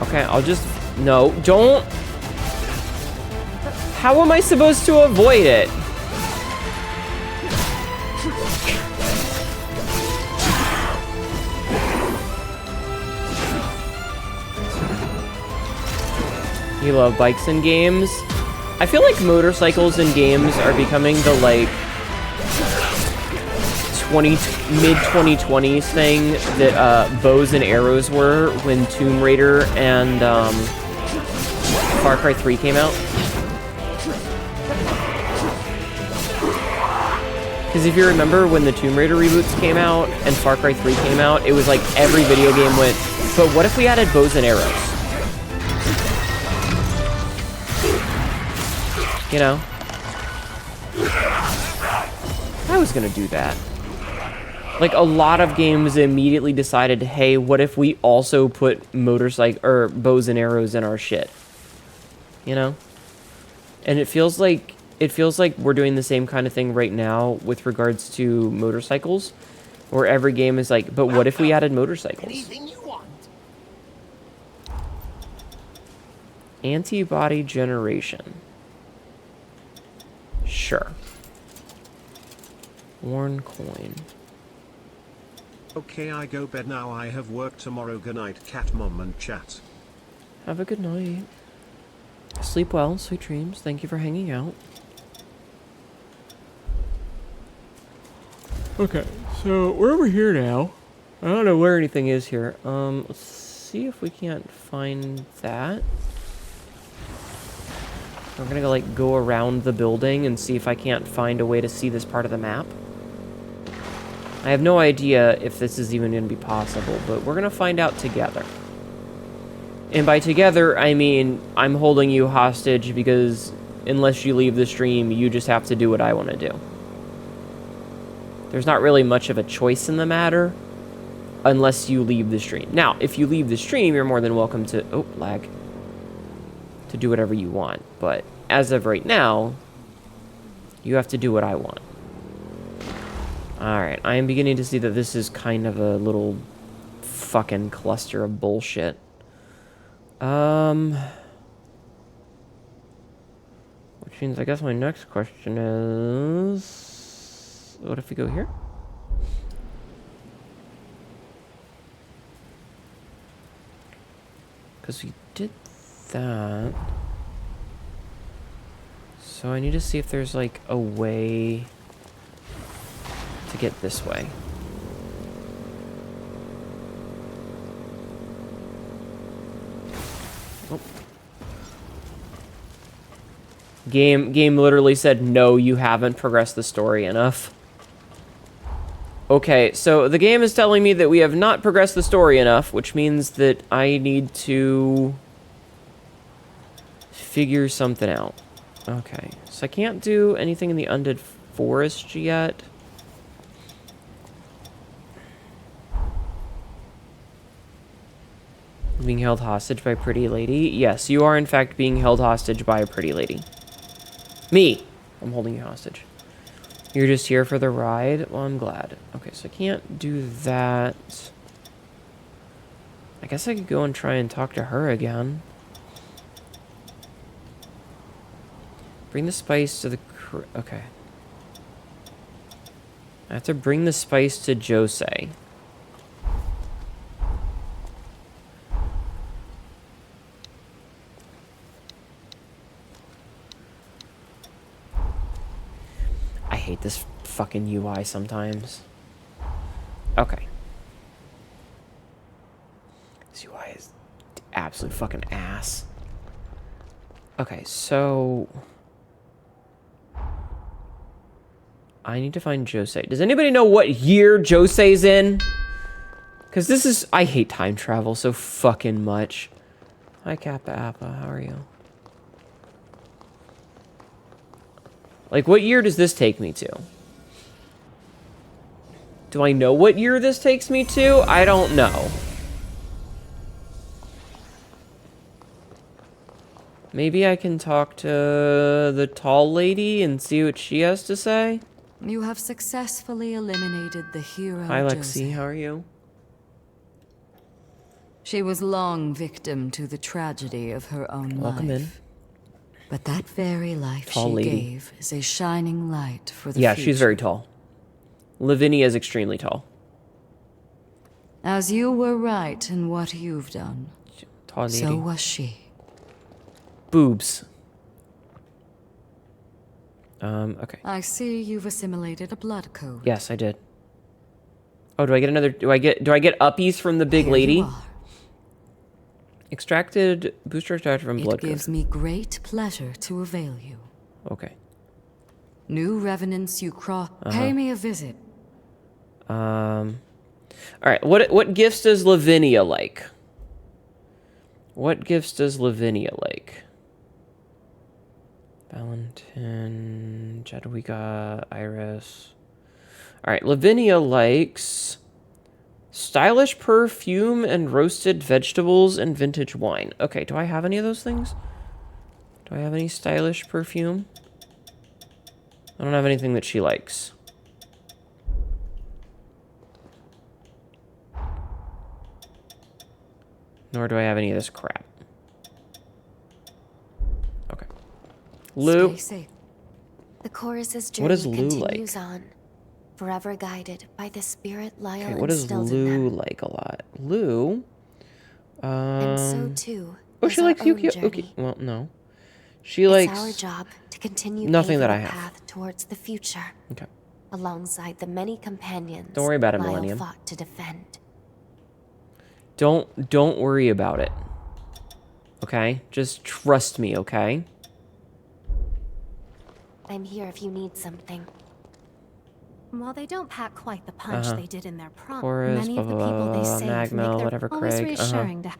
Okay, I'll just... No, don't... How am I supposed to avoid it? You love bikes in games? I feel like motorcycles in games are becoming the, like, mid-2020s thing that bows and arrows were when Tomb Raider and Far Cry 3 came out. Because if you remember when the Tomb Raider reboots came out and Far Cry 3 came out, it was like every video game went, but what if we added bows and arrows? You know? I was gonna do that. Like, a lot of games immediately decided, hey, what if we also put motorcycle or bows and arrows in our shit? You know? And it feels like we're doing the same kind of thing right now with regards to motorcycles, where every game is like, but what if we added motorcycles? Anything you want. Antibody generation. Sure. Worn coin. Okay, I go bed now. I have work tomorrow. Good night, cat mom and chat. Have a good night. Sleep well, sweet dreams. Thank you for hanging out. Okay, so we're over here now. I don't know where anything is here. Let's see if we can't find that. We're gonna go around the building and see if I can't find a way to see this part of the map. I have no idea if this is even gonna be possible, but we're gonna find out together. And by together, I mean I'm holding you hostage because unless you leave the stream, you just have to do what I want to do. There's not really much of a choice in the matter unless you leave the stream. Now, if you leave the stream, you're more than welcome to... Oh, lag. To do whatever you want. But as of right now, you have to do what I want. Alright, I am beginning to see that this is kind of a little fucking cluster of bullshit. Which means I guess my next question is... What if we go here? Because we did that. So I need to see if there's like a way to get this way. Oh. Game literally said, no, you haven't progressed the story enough. Okay, so the game is telling me that we have not progressed the story enough, which means that I need to figure something out. Okay, so I can't do anything in the Undead Forest yet. Being held hostage by a pretty lady? Yes, you are in fact being held hostage by a pretty lady. Me! I'm holding you hostage. You're just here for the ride? Well, I'm glad. Okay, so I can't do that. I guess I could go and try and talk to her again. Bring the spice to the... Okay. I have to bring the spice to Jose. I hate this fucking UI sometimes. Okay. This UI is absolute fucking ass. Okay, so... I need to find Jose. Does anybody know what year Jose's in? Because this is... I hate time travel so fucking much. Hi, Kappa Appa. How are you? Like, what year does this take me to? Do I know what year this takes me to? I don't know. Maybe I can talk to the tall lady and see what she has to say? You have successfully eliminated the hero. Hi, Lexi. Jose. How are you? She was long victim to the tragedy of her own Welcome life. in. But that very life Tall she lady. gave is a shining light for the Yeah, future. she's very tall. Lavinia is extremely tall. As you were right in what you've done, Tall lady. so was she. Boobs. Okay. I see you've assimilated a blood code. Yes, I did. Oh, do I get another... Do I get uppies from the big Here lady? you are. Extracted... Booster extracted from blood It gives me great pleasure to avail you. code. Okay. New revenants you cross. Pay me a visit. Alright, what gifts does Lavinia like? What gifts does Lavinia like? Valentin, Jadwiga, Iris. Alright, Lavinia likes stylish perfume and roasted vegetables and vintage wine. Okay, do I have any of those things? Do I have any stylish perfume? I don't have anything that she likes. Nor do I have any of this crap. Okay. Lou. Stay safe. The chorus's What does journey Lou continues like? on, forever guided by the spirit Lyle Okay, what does instilled in Lou them. like a lot? Lou? And so too. Oh, is she our likes own Yuki. journey. Okay, well, no. She It's likes... our job to continue nothing paving that I the have. path towards the future, Okay. alongside the many companions Don't worry about it, Lyle Millennium. fought to defend. Don't worry about it. Okay? Just trust me, okay? I'm here if you need something. While they don't pack quite the punch Uh-huh. they did in their prom, Chorus, many of the blah, people blah, they blah, save Magmel, make their whatever, always Craig, reassuring to.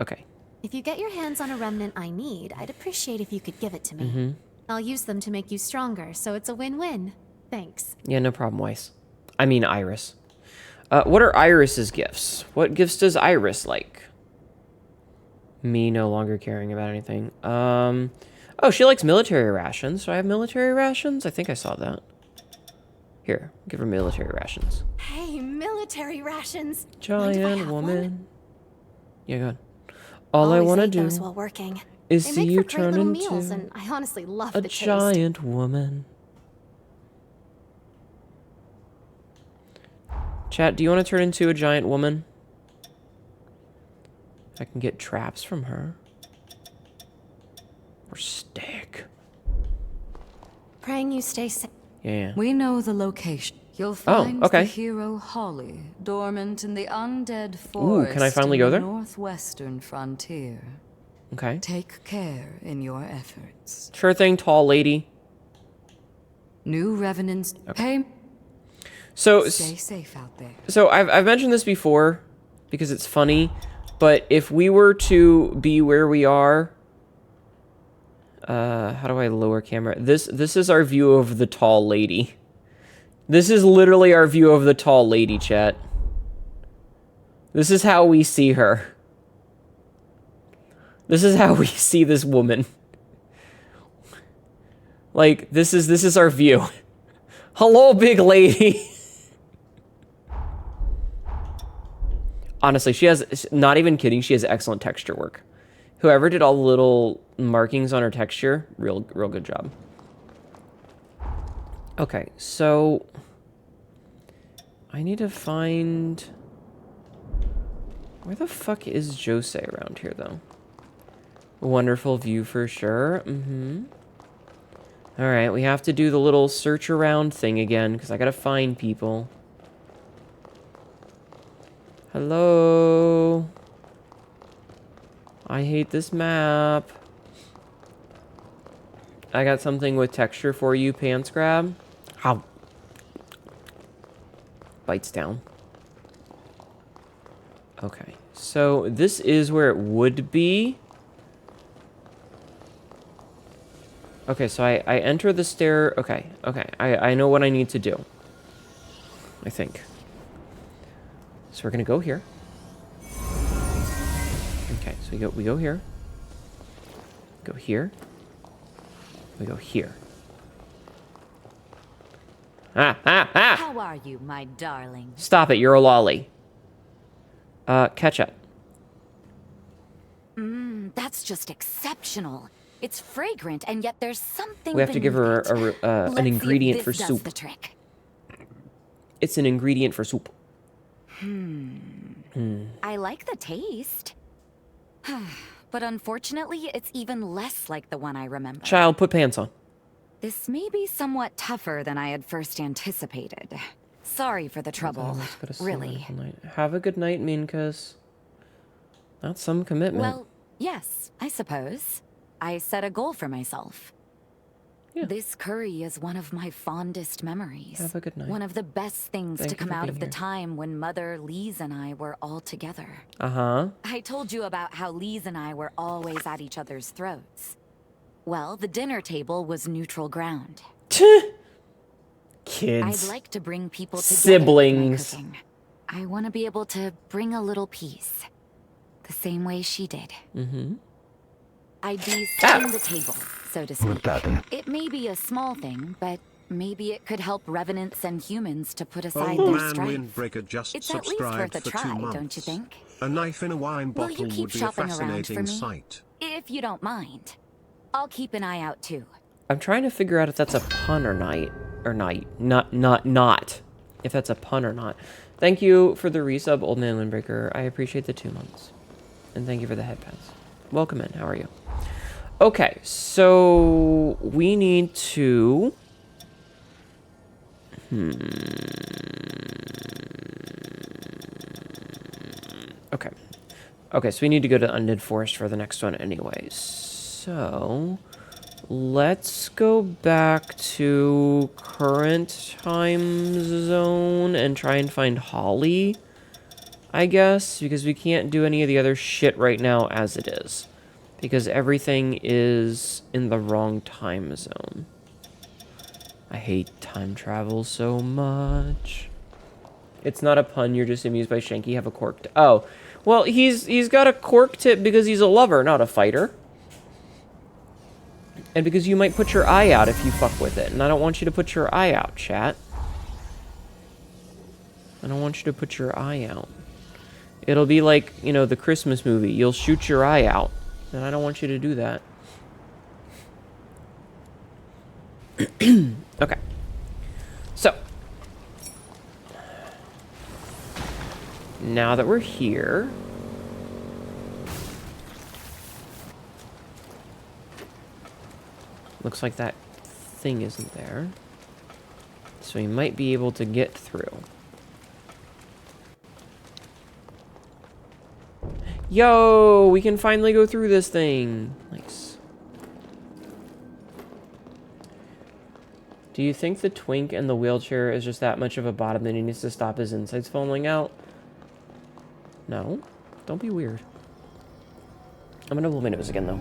Okay. If you get your hands on a remnant I need, I'd appreciate if you could give it to me. I'll use them to make you stronger, so it's a win-win. Thanks. Yeah, no problem, Weiss. I mean, Iris. What are Iris's gifts? What gifts does Iris like? Me no longer caring about anything. Oh, she likes military rations. Do I have military rations? I think I saw that. Here, give her military rations. Hey, military rations! Mind if I Giant have woman. one? Yeah, go on. All I Always want to ate do those while working. is They see make you for great turn little meals, into and I honestly love a the taste. giant woman. Chat, do you want to turn into a giant woman? I can get traps from her. Or stick. Praying you stay safe. Yeah. We know the location. You'll find okay. the hero Holly dormant in the undead Ooh, forest can I finally in go the there? northwestern frontier. Okay. Take care in your efforts. Sure thing, tall lady. New revenants, pay. So, Stay safe out there. so I've mentioned this before because it's funny, but if we were to be where we are, how do I lower camera? This is our view of the tall lady. This is literally our view of the tall lady, chat. This is how we see her. This is how we see this woman. Like, this is our view. Hello, big lady. Honestly, she has, not even kidding, she has excellent texture work. Whoever did all the little markings on her texture, real good job. Okay, so I need to find... Where the fuck is Jose around here, though? A wonderful view for sure. Alright, we have to do the little search around thing again, because I gotta find people. Hello? I hate this map. I got something with texture for you, Pants Grab. Ow. Bites down. Okay, so this is where it would be. Okay, so I enter the stair. Okay, I know what I need to do. I think. So we're gonna go here. Okay, so we go here. Go here. We go here. Ah! How are you, my darling? Stop it, you're a lolly. Ketchup. That's just exceptional. It's fragrant, and yet there's something We have to give her beneath it. an Let's see if ingredient for this does soup. the trick. It's an ingredient for soup. I like the taste. But unfortunately, it's even less like the one I remember. Child, put pants on. This may be somewhat tougher than I had first anticipated. Sorry for the trouble, Let's go to sleep. really. Have a good night, Minkus. That's some commitment. Well, yes, I suppose. I set a goal for myself. Yeah. This curry is one of my fondest memories. Have a good night. One of the best things Thank to you come for out being of the here. time when Mother, Lise, and I were all together. Uh-huh. I told you about how Lise and I were always at each other's throats. Well, the dinner table was neutral ground. Kids. I'd like to bring people together Siblings. with my cooking. I want to be able to bring a little peace. The same way she did. Mm-hmm. I'd be setting the table, so to speak. It may be a small thing, but maybe it could help revenants and humans to put aside Old their man strife. Windbreaker just It's at least subscribed worth a for try, 2 months. don't you think? A knife in a wine Will you bottle keep would be a shopping around for fascinating me? sight. If you don't mind. I'll keep an eye out too. I'm trying to figure out if that's a pun or not. If that's a pun or not. Thank you for the resub, Old Man Windbreaker. I appreciate the 2 months. And thank you for the headpens. Welcome in. How are you? Okay, so we need to... Okay. Okay, so we need to go to Undead Forest for the next one anyway. So... let's go back to current time zone and try and find Holly, I guess, because we can't do any of the other shit right now as it is. Because everything is in the wrong time zone. I hate time travel so much. It's not a pun, you're just amused by Shanky have a cork tip. Oh, well, he's got a cork tip because he's a lover, not a fighter. And because you might put your eye out if you fuck with it. And I don't want you to put your eye out, chat. I don't want you to put your eye out. It'll be like, you know, the Christmas movie. You'll shoot your eye out. And I don't want you to do that. Okay. So. Now that we're here... looks like that thing isn't there. So we might be able to get through. Yo, we can finally go through this thing. Nice. Do you think the twink in the wheelchair is just that much of a bottom that he needs to stop his insides falling out? No. Don't be weird. I'm gonna blow my nose again, though.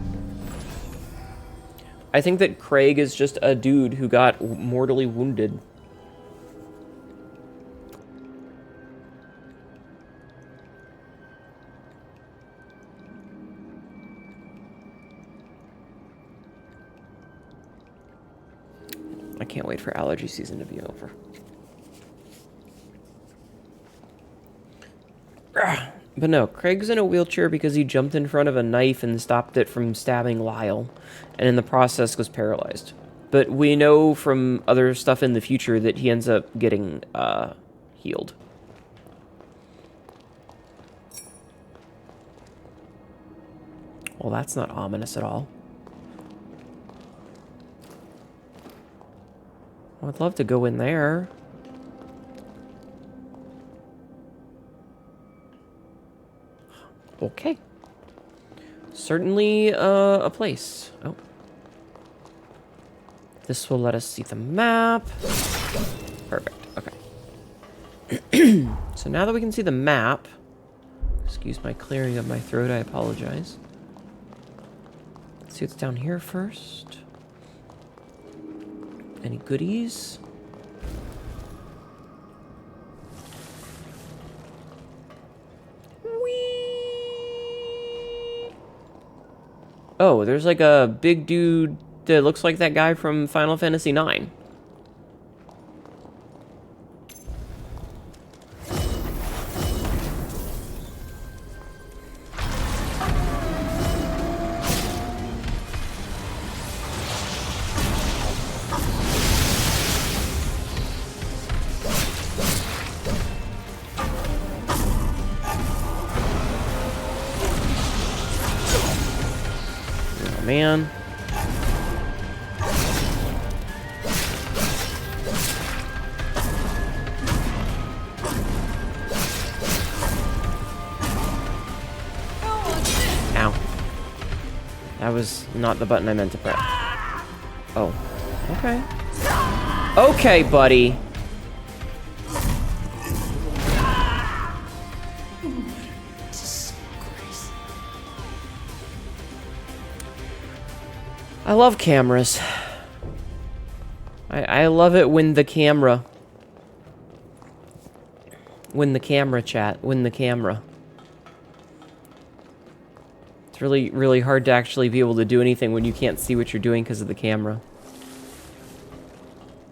I think that Craig is just a dude who got mortally wounded. I can't wait for allergy season to be over. But no, Craig's in a wheelchair because he jumped in front of a knife and stopped it from stabbing Lyle, and in the process was paralyzed. But we know from other stuff in the future that he ends up getting healed. Well, that's not ominous at all. I would love to go in there. Okay. Certainly a place. Oh. This will let us see the map. Perfect. Okay. So now that we can see the map, excuse my clearing of my throat, I apologize. Let's see what's down here first. Any goodies? Oh, there's like a big dude that looks like that guy from Final Fantasy IX. Man. Ow. That was not the button I meant to press. Oh. Okay. Okay, buddy. I love cameras. I love it when the camera chat, when the camera. It's really, really hard to actually be able to do anything when you can't see what you're doing because of the camera.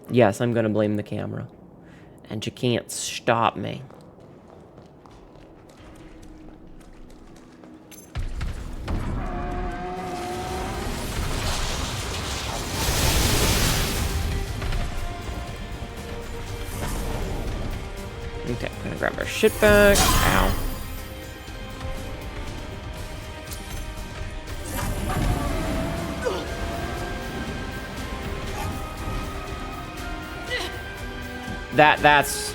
Yes, I'm gonna blame the camera. And you can't stop me. Okay, I'm gonna grab our shit back. Ow. That's...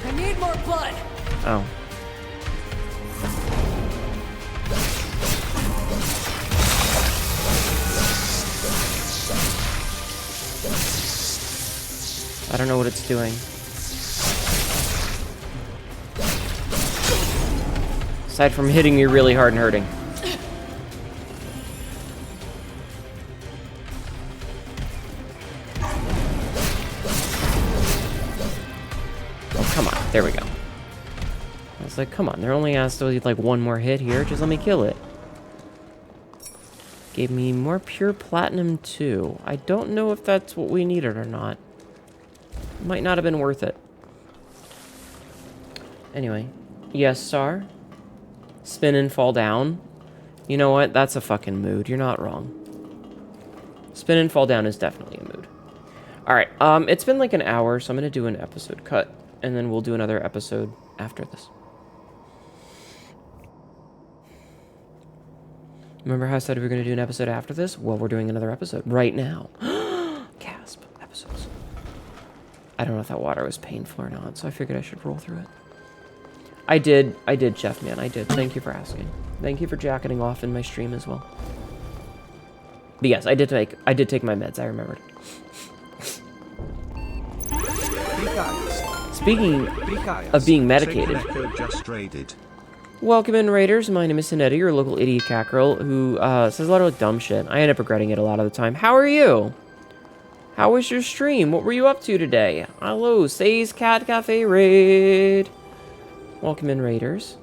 I need more blood. Oh. I don't know what it's doing. Aside from hitting me really hard and hurting. Oh, come on. There we go. I was like, come on. There only has to be like one more hit here. Just let me kill it. Gave me more pure platinum too. I don't know if that's what we needed or not. Might not have been worth it. Anyway. Yes, Star? Spin and fall down. You know what? That's a fucking mood. You're not wrong. Spin and fall down is definitely a mood. Alright, it's been like an hour, so I'm gonna do an episode cut. And then we'll do another episode after this. Remember how I said we were gonna do an episode after this? Well, we're doing another episode right now. Gasp. Episodes. I don't know if that water was painful or not, so I figured I should roll through it. I did, Chef Man, I did. Thank you for asking. Thank you for jacketing off in my stream as well. But yes, I did take my meds, I remembered. Speaking of being medicated. Just raided. Welcome in, Raiders. My name is Hnetu, your local idiot cat girl, who says a lot of dumb shit. I end up regretting it a lot of the time. How are you? How was your stream? What were you up to today? Hello, Say's Cat Cafe Raid. Welcome in, Raiders.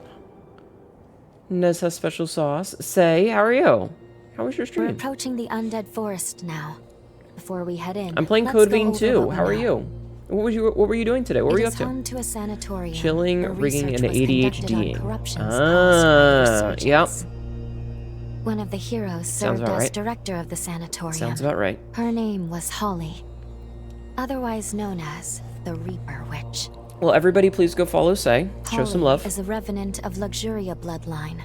Nez has special sauce. Say, how are you? How was your stream? We're approaching the undead forest now. Before we head in, I'm playing Code Vein 2. How are you? What were you doing today? What were you up to? Home to a sanatorium. Chilling, rigging, and ADHD. Yep. One of the heroes served as director of the sanatorium. Sounds about right. Her name was Holly. otherwise known as the Reaper Witch. Well, everybody please go follow Say. Show some love. Is a revenant of Luxuria bloodline,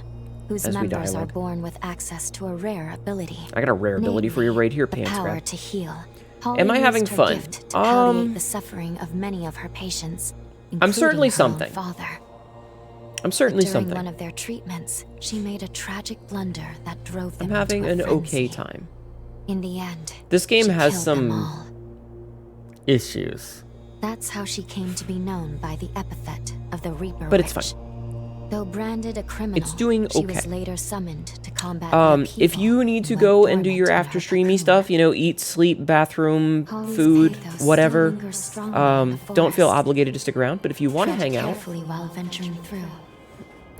whose As we members are dialogue. born with access to a rare ability. I got a rare ability for you right here, the pants power grab. to heal. Am I having used her fun? gift to palliate the suffering of many of her patients, I'm certainly including her own something. father. I'm certainly During something. one of their treatments, she made a tragic blunder that drove them I'm having into an a okay frenzy. time. In the end, This game she has killed them some all. issues. That's how she came to be known by the epithet of the Reaper But it's Witch. fine. Though branded a criminal, It's doing she was okay. later summoned to combat the If upheaval you need to who go went and do your dormant in after her streamy cocoon. stuff, you know, eat, sleep, bathroom, Holly's food, pathos still whatever, lingers strongly in the don't feel forest. obligated to stick around. But if you want to Tread hang out, carefully while venturing through.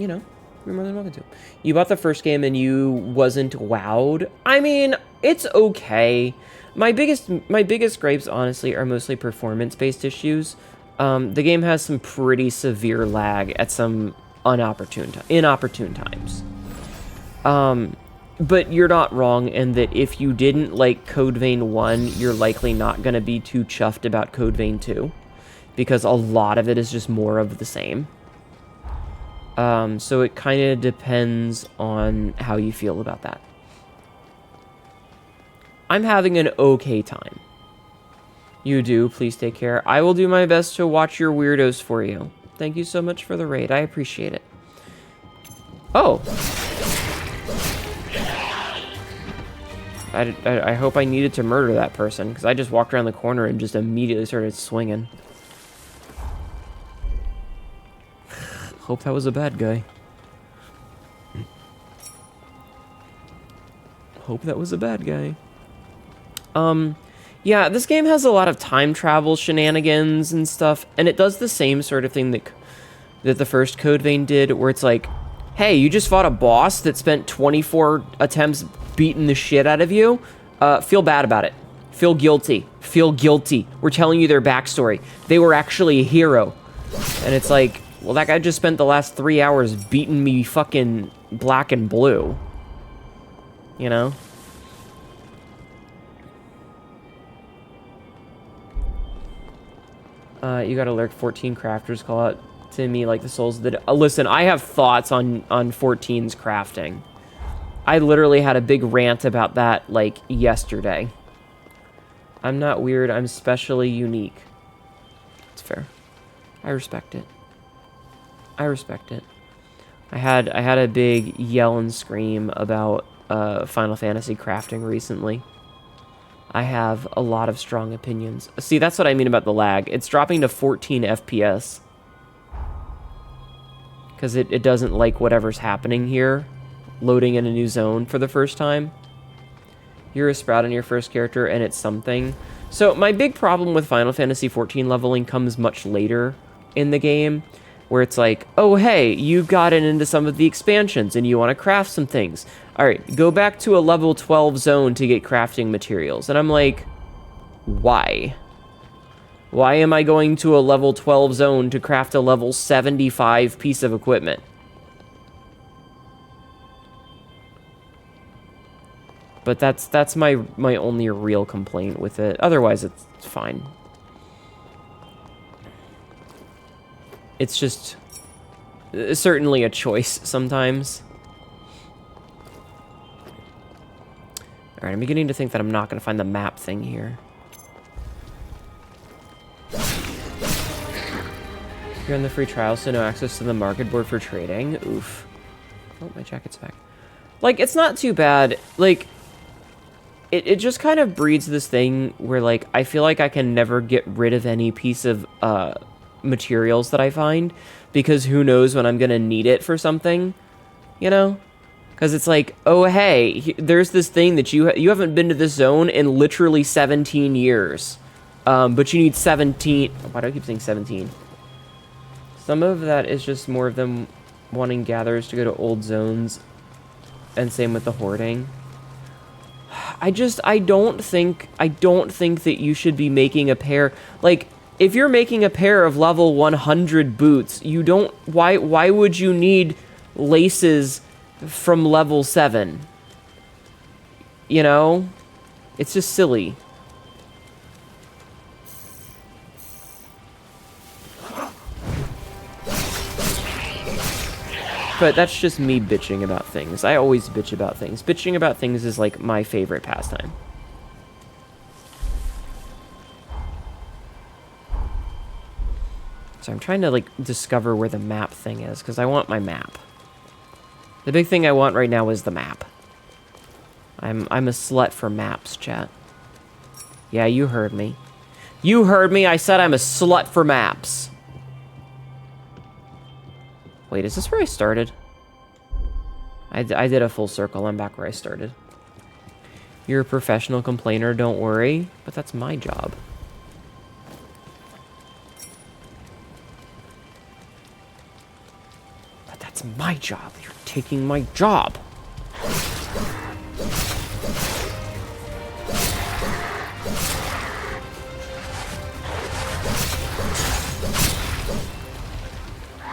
you know, you're more than welcome to. You bought the first game and you wasn't wowed. I mean, it's okay. My biggest gripes, honestly, are mostly performance-based issues. The game has some pretty severe lag at some inopportune times. But you're not wrong in that if you didn't like Code Vein 1, you're likely not going to be too chuffed about Code Vein 2, because a lot of it is just more of the same. So it kind of depends on how you feel about that. I'm having an okay time. You do, please take care. I will do my best to watch your weirdos for you. Thank you so much for the raid, I appreciate it. Oh! I hope I needed to murder that person, because I just walked around the corner and just immediately started swinging. Hope that was a bad guy. Hope that was a bad guy. Yeah, this game has a lot of time travel shenanigans and stuff, and it does the same sort of thing that the first Code Vein did, where it's like, hey, you just fought a boss that spent 24 attempts beating the shit out of you. Feel bad about it. Feel guilty. Feel guilty. We're telling you their backstory. They were actually a hero. And it's like, well, that guy just spent the last 3 hours beating me fucking black and blue. You know? You got alert 14 crafters call out to me like the souls did. Listen, I have thoughts on 14's crafting. I literally had a big rant about that, like, yesterday. I'm not weird, I'm specially unique. It's fair. I respect it. I respect it. I had a big yell and scream about Final Fantasy crafting recently. I have a lot of strong opinions. See, that's what I mean about the lag. It's dropping to 14 FPS. Because it doesn't like whatever's happening here. Loading in a new zone for the first time. You're a sprout on your first character, and it's something. So, my big problem with Final Fantasy XIV leveling comes much later in the game. Where it's like, oh, hey, you've gotten into some of the expansions, and you want to craft some things. Alright, go back to a level 12 zone to get crafting materials. And I'm like, why? Why am I going to a level 12 zone to craft a level 75 piece of equipment? But that's my only real complaint with it. Otherwise, it's fine. It's just certainly a choice sometimes. Alright, I'm beginning to think that I'm not going to find the map thing here. You're on the free trial, so no access to the market board for trading. Oof. Oh, my jacket's back. Like, it's not too bad. Like, it just kind of breeds this thing where, like, I feel like I can never get rid of any piece of materials that I find, because who knows when I'm going to need it for something, you know? Because it's like, oh, hey, there's this thing that you haven't been to this zone in literally 17 years. But you need 17... Why do I keep saying 17? Some of that is just more of them wanting gatherers to go to old zones. And same with the hoarding. I don't think that you should be making a pair... Like, if you're making a pair of level 100 boots, you don't... Why would you need laces from level 7? You know? It's just silly. but that's just me bitching about things. I always bitch about things. Bitching about things is like my favorite pastime. So I'm trying to like discover where the map thing is because I want my map. The big thing I want right now is the map. I'm a slut for maps, chat. Yeah, you heard me. You heard me. I said I'm a slut for maps. Wait, is this where I started? I did a full circle. I'm back where I started. You're a professional complainer, don't worry. But that's my job. But that's my job. You're taking my job.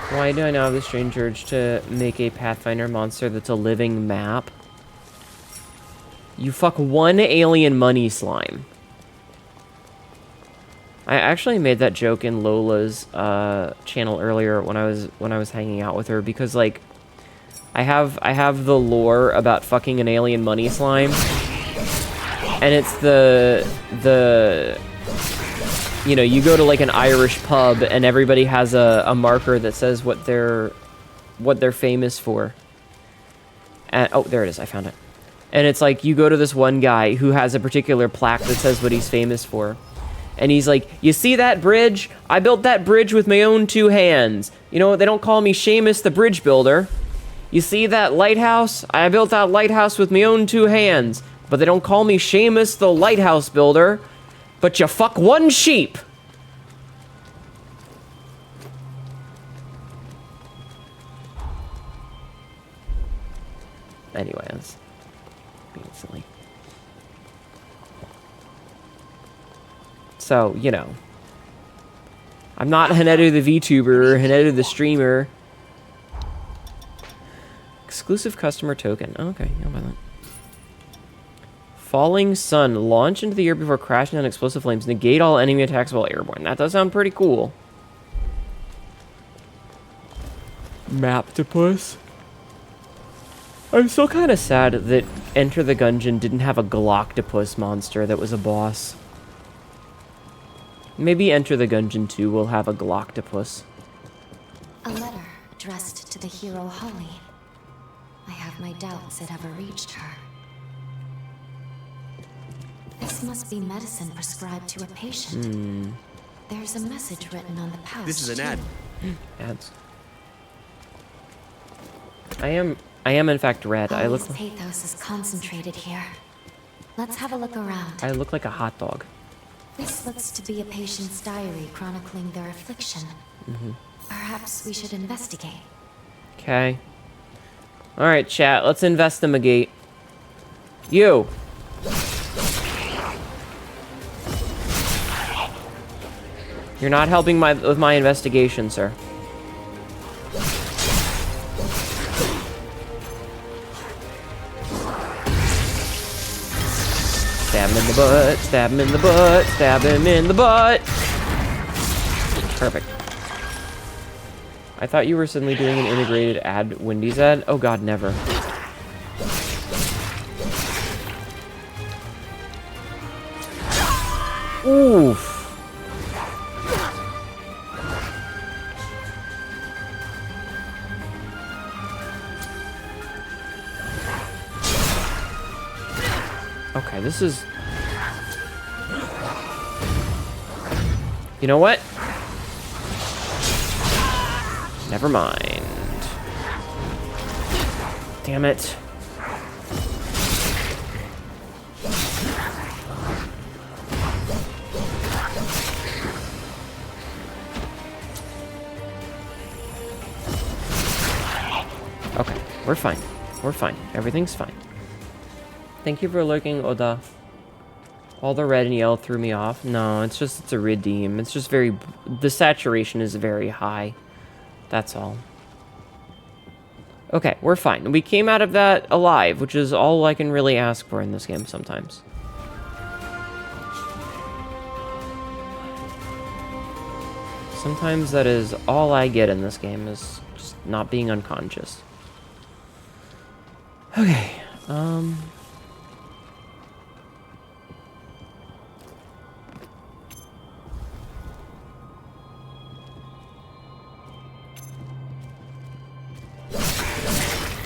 Why do I now have the strange urge to make a Pathfinder monster that's a living map? You fuck one alien money slime. I actually made that joke in Lola's channel earlier when I was hanging out with her because like I have the lore about fucking an alien money slime, and it's the you know, you go to like an Irish pub and everybody has a marker that says what they're famous for. And, oh, there it is. I found it. And it's like you go to this one guy who has a particular plaque that says what he's famous for. And he's like, you see that bridge? I built that bridge with my own 2 hands. You know, they don't call me Seamus the bridge builder. You see that lighthouse? I built that lighthouse with my own 2 hands. But they don't call me Seamus the lighthouse builder. But you fuck one sheep. Anyway, that's being silly. So, you know. I'm not Hnetu the Vtuber, Hnetu the streamer. Exclusive customer token. Oh, okay, how about that? Falling Sun. Launch into the air before crashing down explosive flames. Negate all enemy attacks while airborne. That does sound pretty cool. Maptopus. I'm still kind of sad that Enter the Gungeon didn't have a Galactopus monster that was a boss. Maybe Enter the Gungeon 2 will have a Galactopus. A letter addressed to the hero Holly. I have my doubts it ever reached her. This must be medicine prescribed to a patient. There's a message written on the pouch. This is an ad. Ads. I am in fact red. I look Holly's pathos is concentrated here. Let's have a look around. I look like a hot dog. This looks to be a patient's diary chronicling their affliction. Perhaps we should investigate. Okay. Alright, chat. Let's investigate. You! You're not helping with my investigation, sir. Stab him in the butt, stab him in the butt, stab him in the butt! Perfect. I thought you were suddenly doing an integrated ad Wendy's ad. Oh god, never. Oof. Okay, this is... You know what? Never mind. Damn it. Okay, we're fine. We're fine. Everything's fine. Thank you for lurking, Oda. All the red and yellow threw me off. No, it's a redeem. It's just very... The saturation is very high. That's all. Okay, we're fine. We came out of that alive, which is all I can really ask for in this game sometimes. Sometimes that is all I get in this game, is just not being unconscious. Okay, I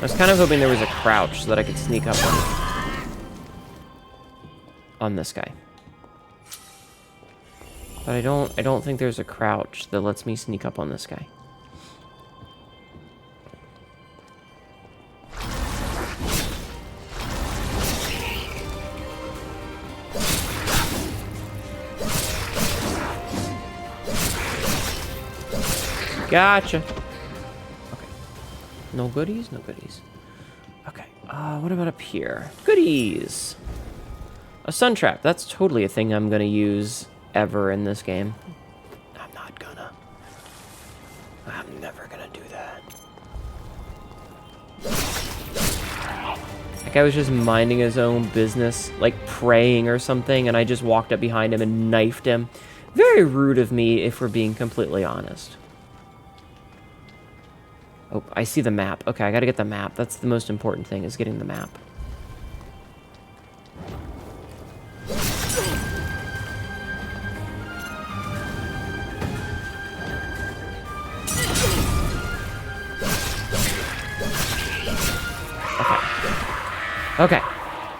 was kind of hoping there was a crouch so that I could sneak up on this guy. But I don't think there's a crouch that lets me sneak up on this guy. Gotcha. Okay. No goodies, no goodies. Okay, what about up here? Goodies! A sun trap. That's totally a thing I'm gonna use ever in this game. I'm not gonna. I'm never gonna do that. Like I was just minding his own business, like praying or something, and I just walked up behind him and knifed him. Very rude of me, if we're being completely honest. Oh, I see the map. Okay, I gotta get the map. That's the most important thing, is getting the map. Okay. Okay.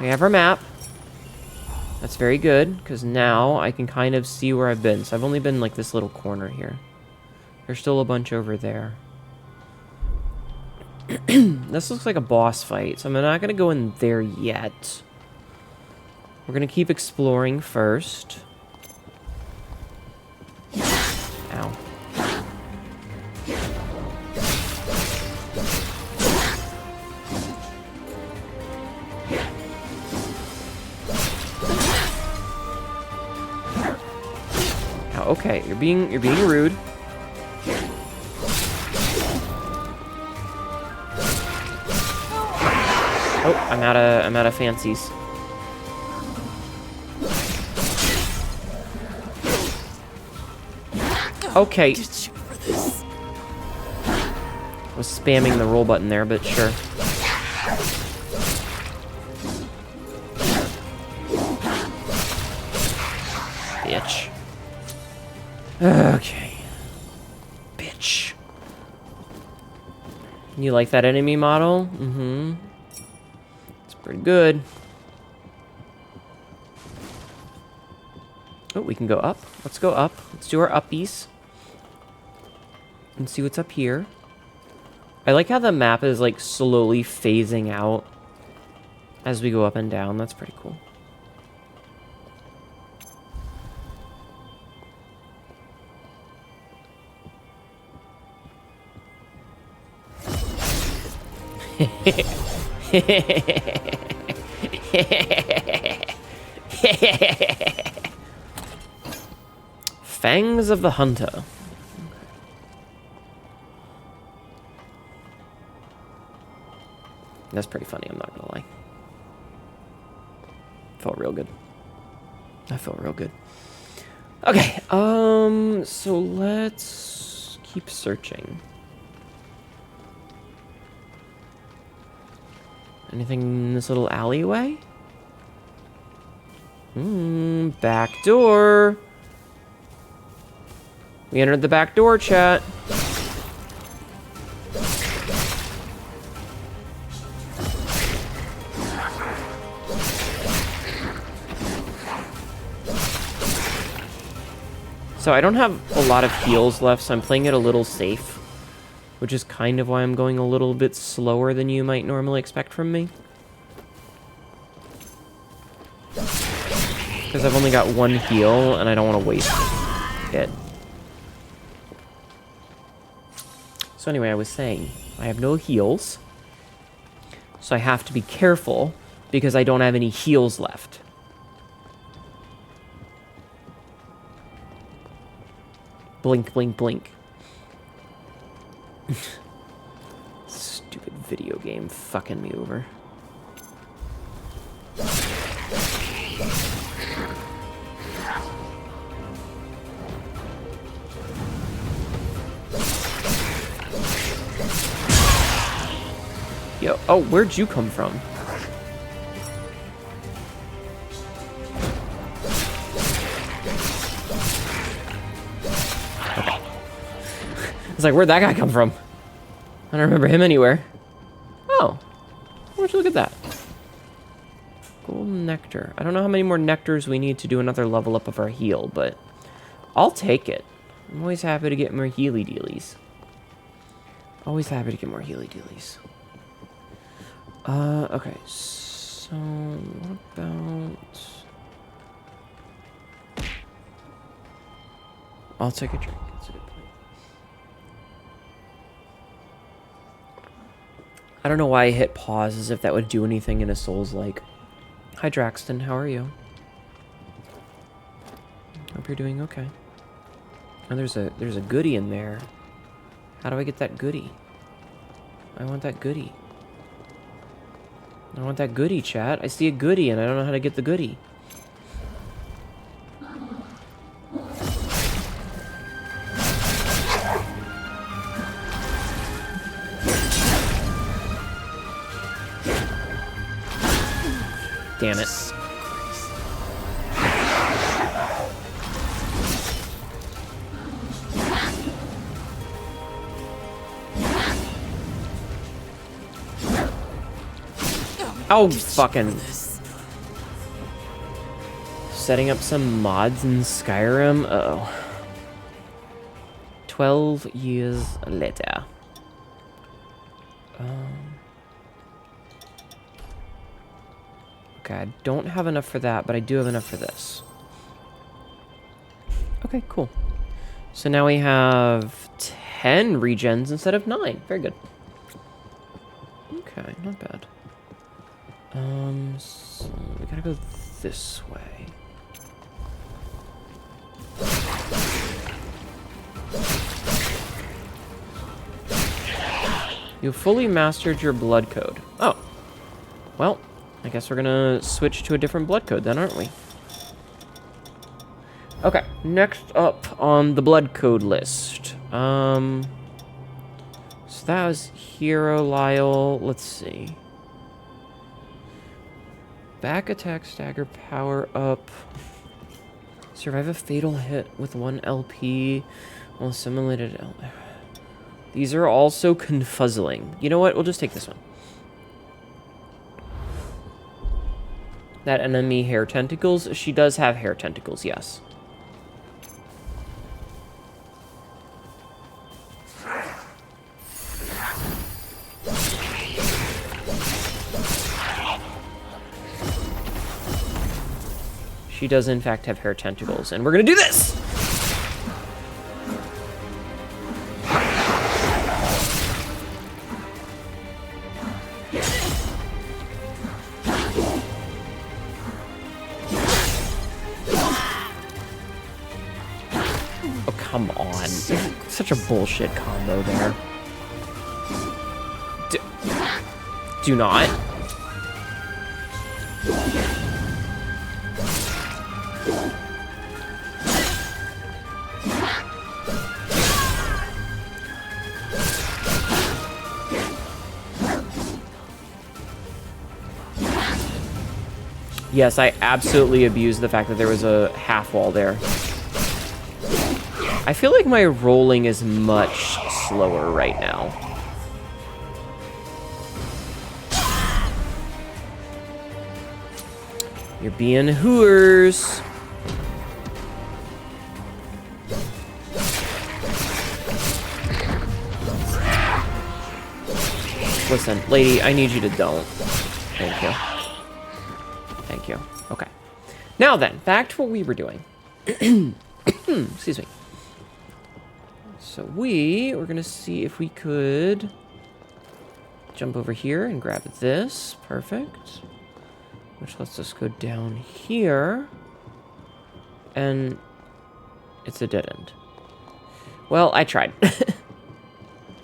We have our map. That's very good, because now I can kind of see where I've been. So I've only been like this little corner here. There's still a bunch over there. This looks like a boss fight, so I'm not going to go in there yet. We're going to keep exploring first. Ow. Ow, okay, you're being rude. Oh, I'm out of fancies. Okay. I was spamming the roll button there, but sure. Bitch. Okay. Bitch. You like that enemy model? Mm-hmm. Pretty good. Oh, we can go up. Let's go up. Let's do our uppies. And see what's up here. I like how the map is like slowly phasing out as we go up and down. That's pretty cool. Fangs of the Hunter. That's pretty funny, I'm not gonna lie. Felt real good. I felt real good. Okay, so let's keep searching. Anything in this little alleyway? Back door. We entered the back door, chat. So I don't have a lot of heals left, so I'm playing it a little safe. Which is kind of why I'm going a little bit slower than you might normally expect from me. Because I've only got one heal, and I don't want to waste it. So anyway, I was saying, I have no heals. So I have to be careful, because I don't have any heals left. Blink, blink, blink. Stupid video game fucking me over. Yo, oh, where'd you come from? Okay. I was like, where'd that guy come from? I don't remember him anywhere. Oh. Why don't you look at that? Golden nectar. I don't know how many more nectars we need to do another level up of our heal, but I'll take it. I'm always happy to get more healy dealies. Always happy to get more healy dealies. Okay, so what about... I'll take a drink. That's a good point. I don't know why I hit pause, as if that would do anything in a Souls-like. Hi, Draxton. How are you? Hope you're doing okay. Oh, there's a goodie in there. How do I get that goodie? I want that goodie. I want that goodie, chat. I see a goodie, and I don't know how to get the goodie. Damn it. Oh, fucking... Setting up some mods in Skyrim? Uh-oh. 12 years later. Okay, I don't have enough for that, but I do have enough for this. Okay, cool. So now we have 10 regens instead of 9. Very good. Okay, not bad. So we gotta go this way. You fully mastered your blood code. Oh. Well, I guess we're gonna switch to a different blood code then, aren't we? Okay, next up on the blood code list. So that was Hero Lyle. Let's see. Back attack, stagger, power up. Survive a fatal hit with 1 LP while simulated. These are also confuzzling. You know what? We'll just take this one. That enemy hair tentacles. She does have hair tentacles, yes. She does, in fact, have hair tentacles. And we're going to do this! Oh, come on. Such a bullshit combo there. Do not. Yes, I absolutely abused the fact that there was a half wall there. I feel like my rolling is much slower right now. You're being hooers. Listen, lady, I need you to don't. Thank you. Thank you. Okay. Now then, back to what we were doing. Excuse me. So we're gonna see if we could jump over here and grab this. Perfect. Which lets us go down here. And it's a dead end. Well, I tried.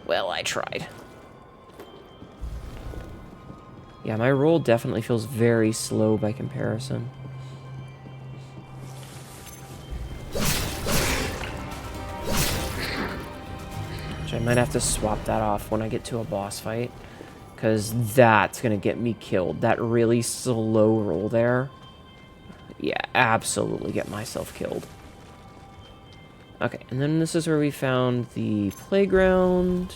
Well, I tried. Yeah, my roll definitely feels very slow by comparison. Which I might have to swap that off when I get to a boss fight. Because that's going to get me killed. That really slow roll there. Yeah, absolutely get myself killed. Okay, and then this is where we found the playground.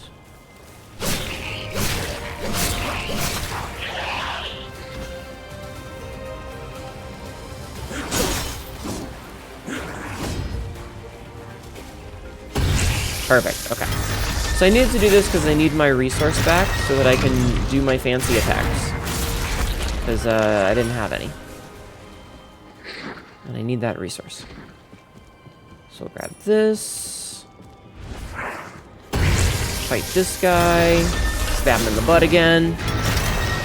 Perfect, okay. So I needed to do this because I need my resource back so that I can do my fancy attacks. Because I didn't have any. And I need that resource. So we'll grab this. Fight this guy. Stab him in the butt again.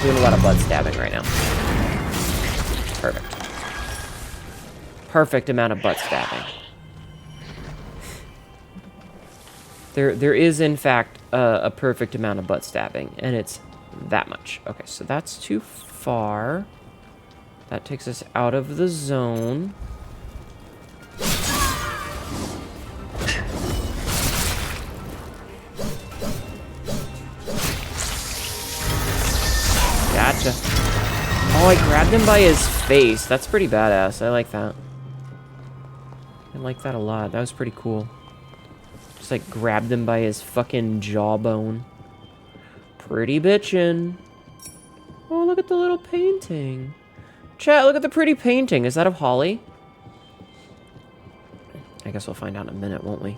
Doing a lot of butt stabbing right now. Perfect. Perfect amount of butt stabbing. There is, in fact, a perfect amount of butt stabbing, and it's that much. Okay, so that's too far. That takes us out of the zone. Gotcha. Oh, I grabbed him by his face. That's pretty badass. I like that. I like that a lot. That was pretty cool. Just like grabbed him by his fucking jawbone. Pretty bitchin'. Oh, look at the little painting. Chat, look at the pretty painting. Is that of Holly? I guess we'll find out in a minute, won't we?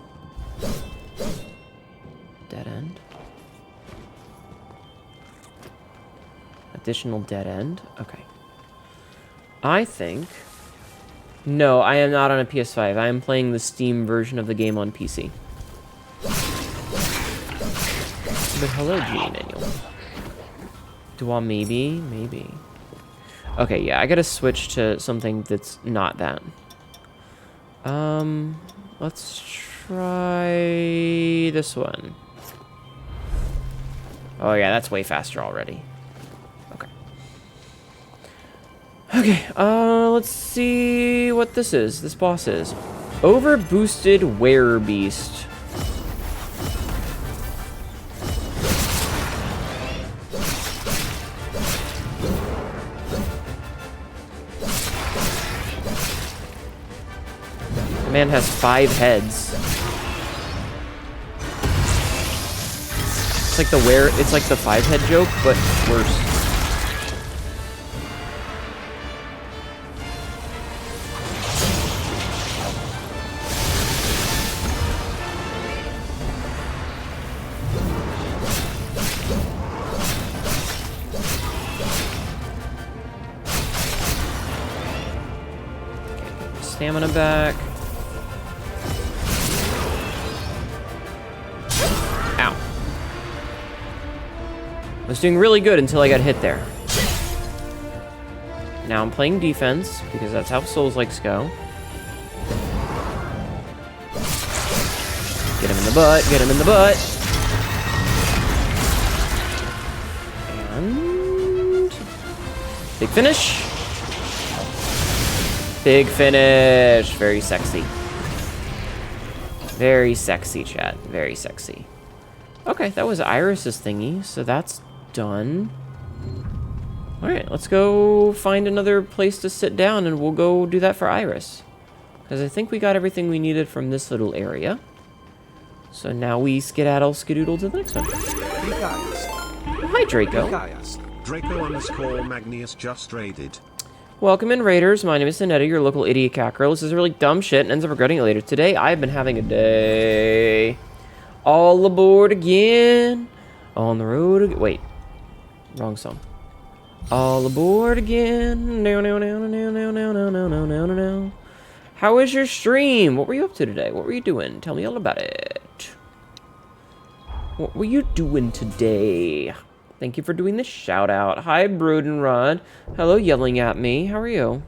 Dead end. Additional dead end. Okay. I think... No, I am not on a PS5. I am playing the Steam version of the game on PC. But hello, Genie Manual. Do I maybe? Maybe. Okay, yeah, I gotta switch to something that's not that. Let's try this one. Oh yeah, that's way faster already. Okay. Okay, let's see what this is. This boss is. Overboosted Werebeast. The man has 5 heads. It's like it's like the 5-head joke, but worse. Okay, stamina back. I was doing really good until I got hit there. Now I'm playing defense, because that's how Souls-likes go. Get him in the butt, get him in the butt. And... big finish. Big finish. Very sexy. Very sexy, chat. Very sexy. Okay, that was Iris's thingy, so that's done. Alright, let's go find another place to sit down and we'll go do that for Iris. Because I think we got everything we needed from this little area. So now we skedaddle skadoodle to the next one. Oh, hi, Draco. Draco_Magnius just raided. Welcome in, Raiders. My name is Hnetu, your local idiot cat girl. This is really dumb shit and ends up regretting it later. Today, I've been having a day. All aboard again. On the road again. Wait. Wrong song. All aboard again. No, no, no, no, no, no, no, no, no, no, no, no. How was your stream? What were you up to today? What were you doing? Tell me all about it. What were you doing today? Thank you for doing the shout out. Hi, Brodenrod. Hello, yelling at me. How are you?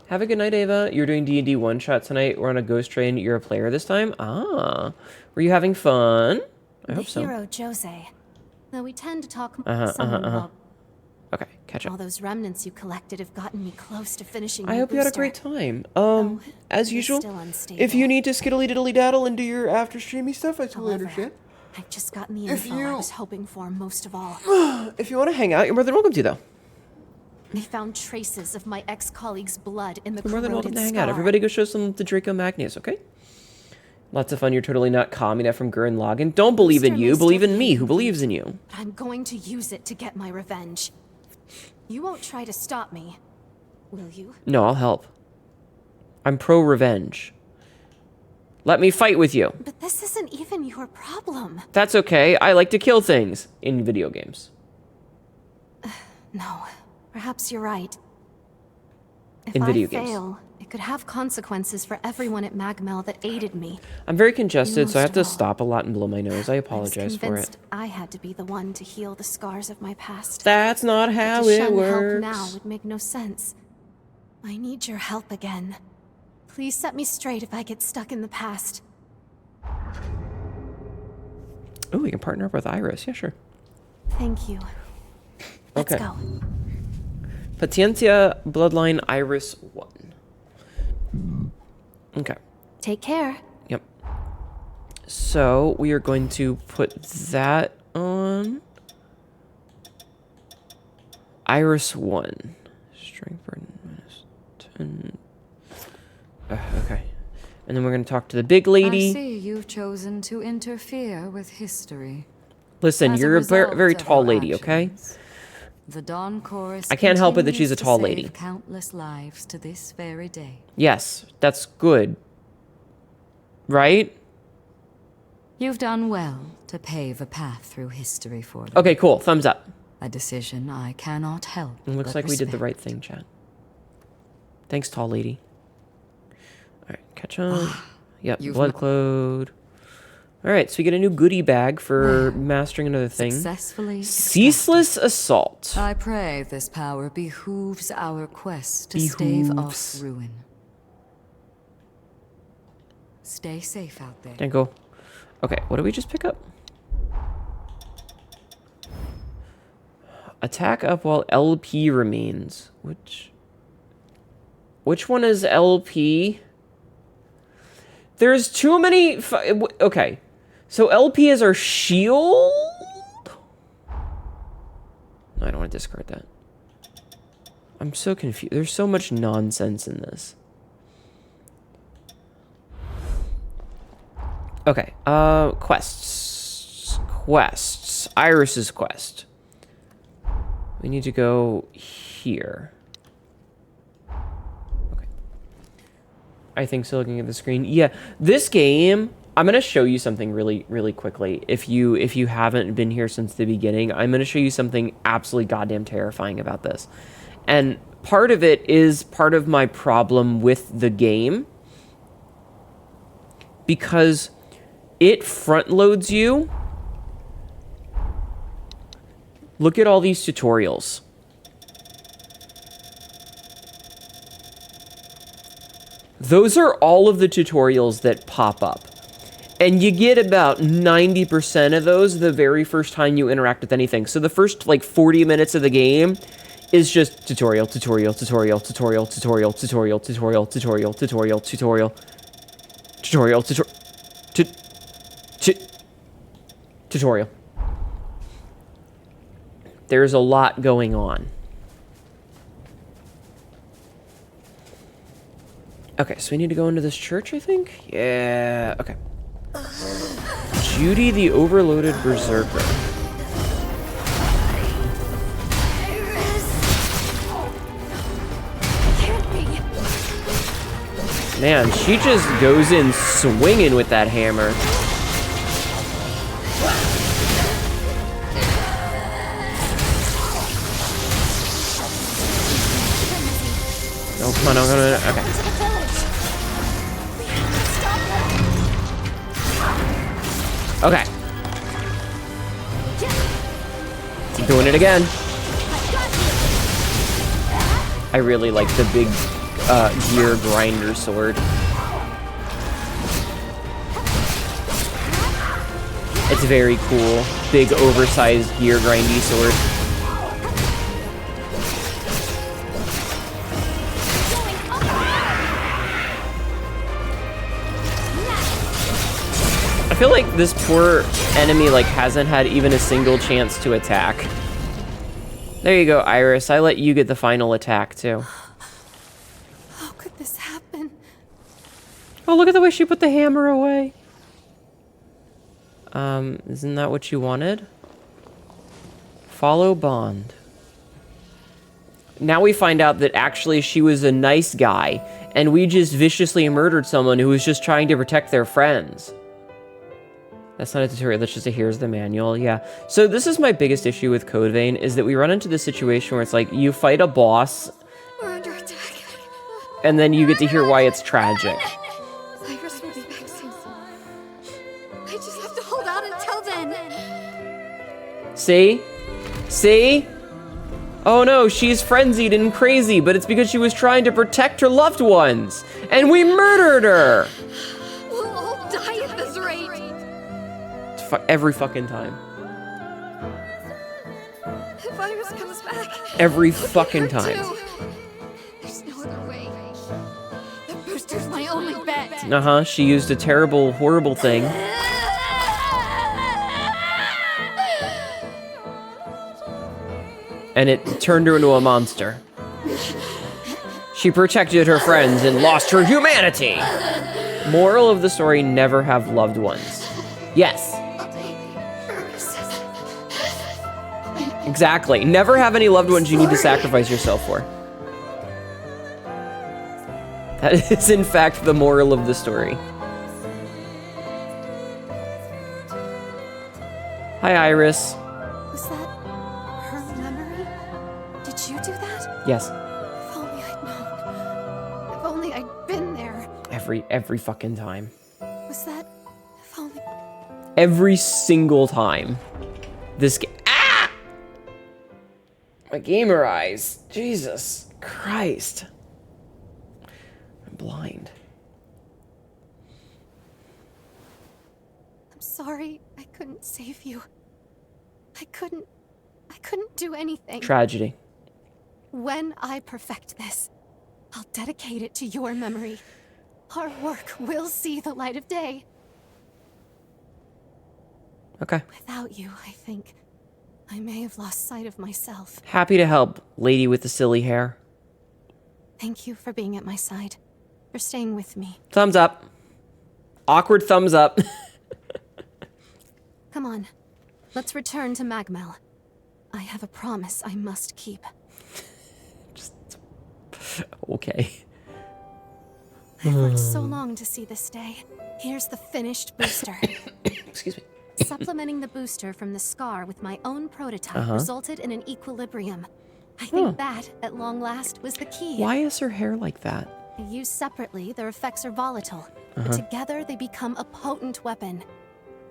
Have a good night, Ava. You're doing D&D one-shot tonight. We're on a ghost train. You're a player this time? Ah. Were you having fun? I hope so. The hero, Jose. Though we tend to talk about... Okay, catch up. All those remnants you collected have gotten me close to finishing I hope you had a great time. As usual, still unstable. if you need to skiddly diddly daddle and do your after streamy stuff, I totally understand. I've just gotten the info I was hoping for most of all. If you want to hang out, you're more than welcome to, though. They found traces of my ex-colleague's blood in the You're more than welcome corroded to hang scar. out. Everybody go show some to Draco Magnus, okay? Lots of fun. You're totally not calming that from Gurren Lagann. Don't believe in you. Believe in me, who believes in you. But I'm going to use it to get my revenge. You won't try to stop me, will you? No, I'll help. I'm pro-revenge. Let me fight with you. But this isn't even your problem. That's okay. I like to kill things in video games. No, perhaps you're right. If In video I games. fail, it could have consequences for everyone at Magmel that aided me. I'm very congested, so I have to Most of all, stop a lot and blow my nose. I I apologize was for convinced it. I had to be the one to heal the scars of my past. That's not how To it shun help works. now would make no sense. I need your help again. Please set me straight if I get stuck in the past. Oh, we can partner up with Iris. Yeah, sure. Thank you. Let's Okay. go. Paciencia Bloodline Iris 1. Okay. Take care. Yep. So we are going to put that on Iris 1. Strength burden -10. Okay. And then we're going to talk to the big lady. I see you've chosen to interfere with history. Listen, As a you're a result very of tall our lady, okay? actions, The Dawn Chorus I can't help it that she's a continues to tall save lady. Countless lives to this very day. Yes, that's good. Right? You've done well to pave a path through history for them. Okay, cool. Thumbs up. A decision I cannot help. It looks but like we did the respect. right thing, chat. Thanks, tall lady. Alright, catch on. Yep, You've blood not- clode. Alright, so we get a new goodie bag for mastering another thing. Successfully Ceaseless Assault. I pray this power behooves our quest to stave Behooves. off ruin. Stay safe out there. Can't go. Okay, what did we just pick up? Attack up while LP remains. Which one is LP? There's too many... Okay. So LP is our shield? No, I don't want to discard that. I'm so confused. There's so much nonsense in this. Okay. Quests. Iris's quest. We need to go here. Okay. I think so, looking at the screen. Yeah, this game, I'm going to show you something really, really quickly. If you haven't been here since the beginning, I'm going to show you something absolutely goddamn terrifying about this. And part of it is part of my problem with the game. Because it front loads you. Look at all these tutorials. Those are all of the tutorials that pop up. And you get about 90% of those the very first time you interact with anything. So the first, like, 40 minutes of the game is just tutorial, tutorial, tutorial, tutorial, tutorial, tutorial, tutorial, tutorial, tutorial, tutorial, tutorial, tutorial. There's a lot going on. Okay, so we need to go into this church, I think? Yeah, okay. Judy the Overloaded Berserker. Man, she just goes in swinging with that hammer. Oh, come on, no. Okay. Okay. I'm doing it again. I really like the big gear grinder sword. It's very cool. Big oversized gear grindy sword. I feel like this poor enemy, like, hasn't had even a single chance to attack. There you go, Iris. I let you get the final attack, too. How could this happen? Oh, look at the way she put the hammer away. Isn't that what you wanted? Follow Bond. Now we find out that actually she was a nice guy, and we just viciously murdered someone who was just trying to protect their friends. That's not a tutorial, that's just a here's the manual, yeah. So this is my biggest issue with Code Vein, is that we run into this situation where it's like, you fight a boss, We're under attack. and then you get to hear why it's tragic. Iris will be back soon. I just have to hold out until then. See? See? Oh no, she's frenzied and crazy, but it's because she was trying to protect her loved ones, and we murdered her! We'll all die at this rate. Every fucking time. If Iris comes back, Every fucking time. there's no other way. The booster's my only bet. Uh-huh, she used a terrible, horrible thing. And it turned her into a monster. She protected her friends and lost her humanity. Moral of the story, never have loved ones. Yes. Exactly. Never have any loved ones you need to sacrifice yourself for. That is, in fact, the moral of the story. Hi, Iris. Was that her memory? Did you do that? Yes. If only I'd known. If only I'd been there. Every fucking time. Was that... If only... Every single time. This game... Ah! My gamer eyes. Jesus Christ. I'm blind. I'm sorry I couldn't save you. I couldn't do anything. Tragedy. When I perfect this, I'll dedicate it to your memory. Our work will see the light of day. Okay. Without you, I think I may have lost sight of myself. Happy to help, lady with the silly hair. Thank you for being at my side, for staying with me. Thumbs up. Awkward thumbs up. Come on, let's return to Magmel. I have a promise I must keep. Okay. I've worked so long to see this day. Here's the finished booster. Excuse me. Supplementing the booster from the scar with my own prototype resulted in an equilibrium. I think that, at long last, was the key. Why is her hair like that? Used separately, their effects are volatile. But together, they become a potent weapon.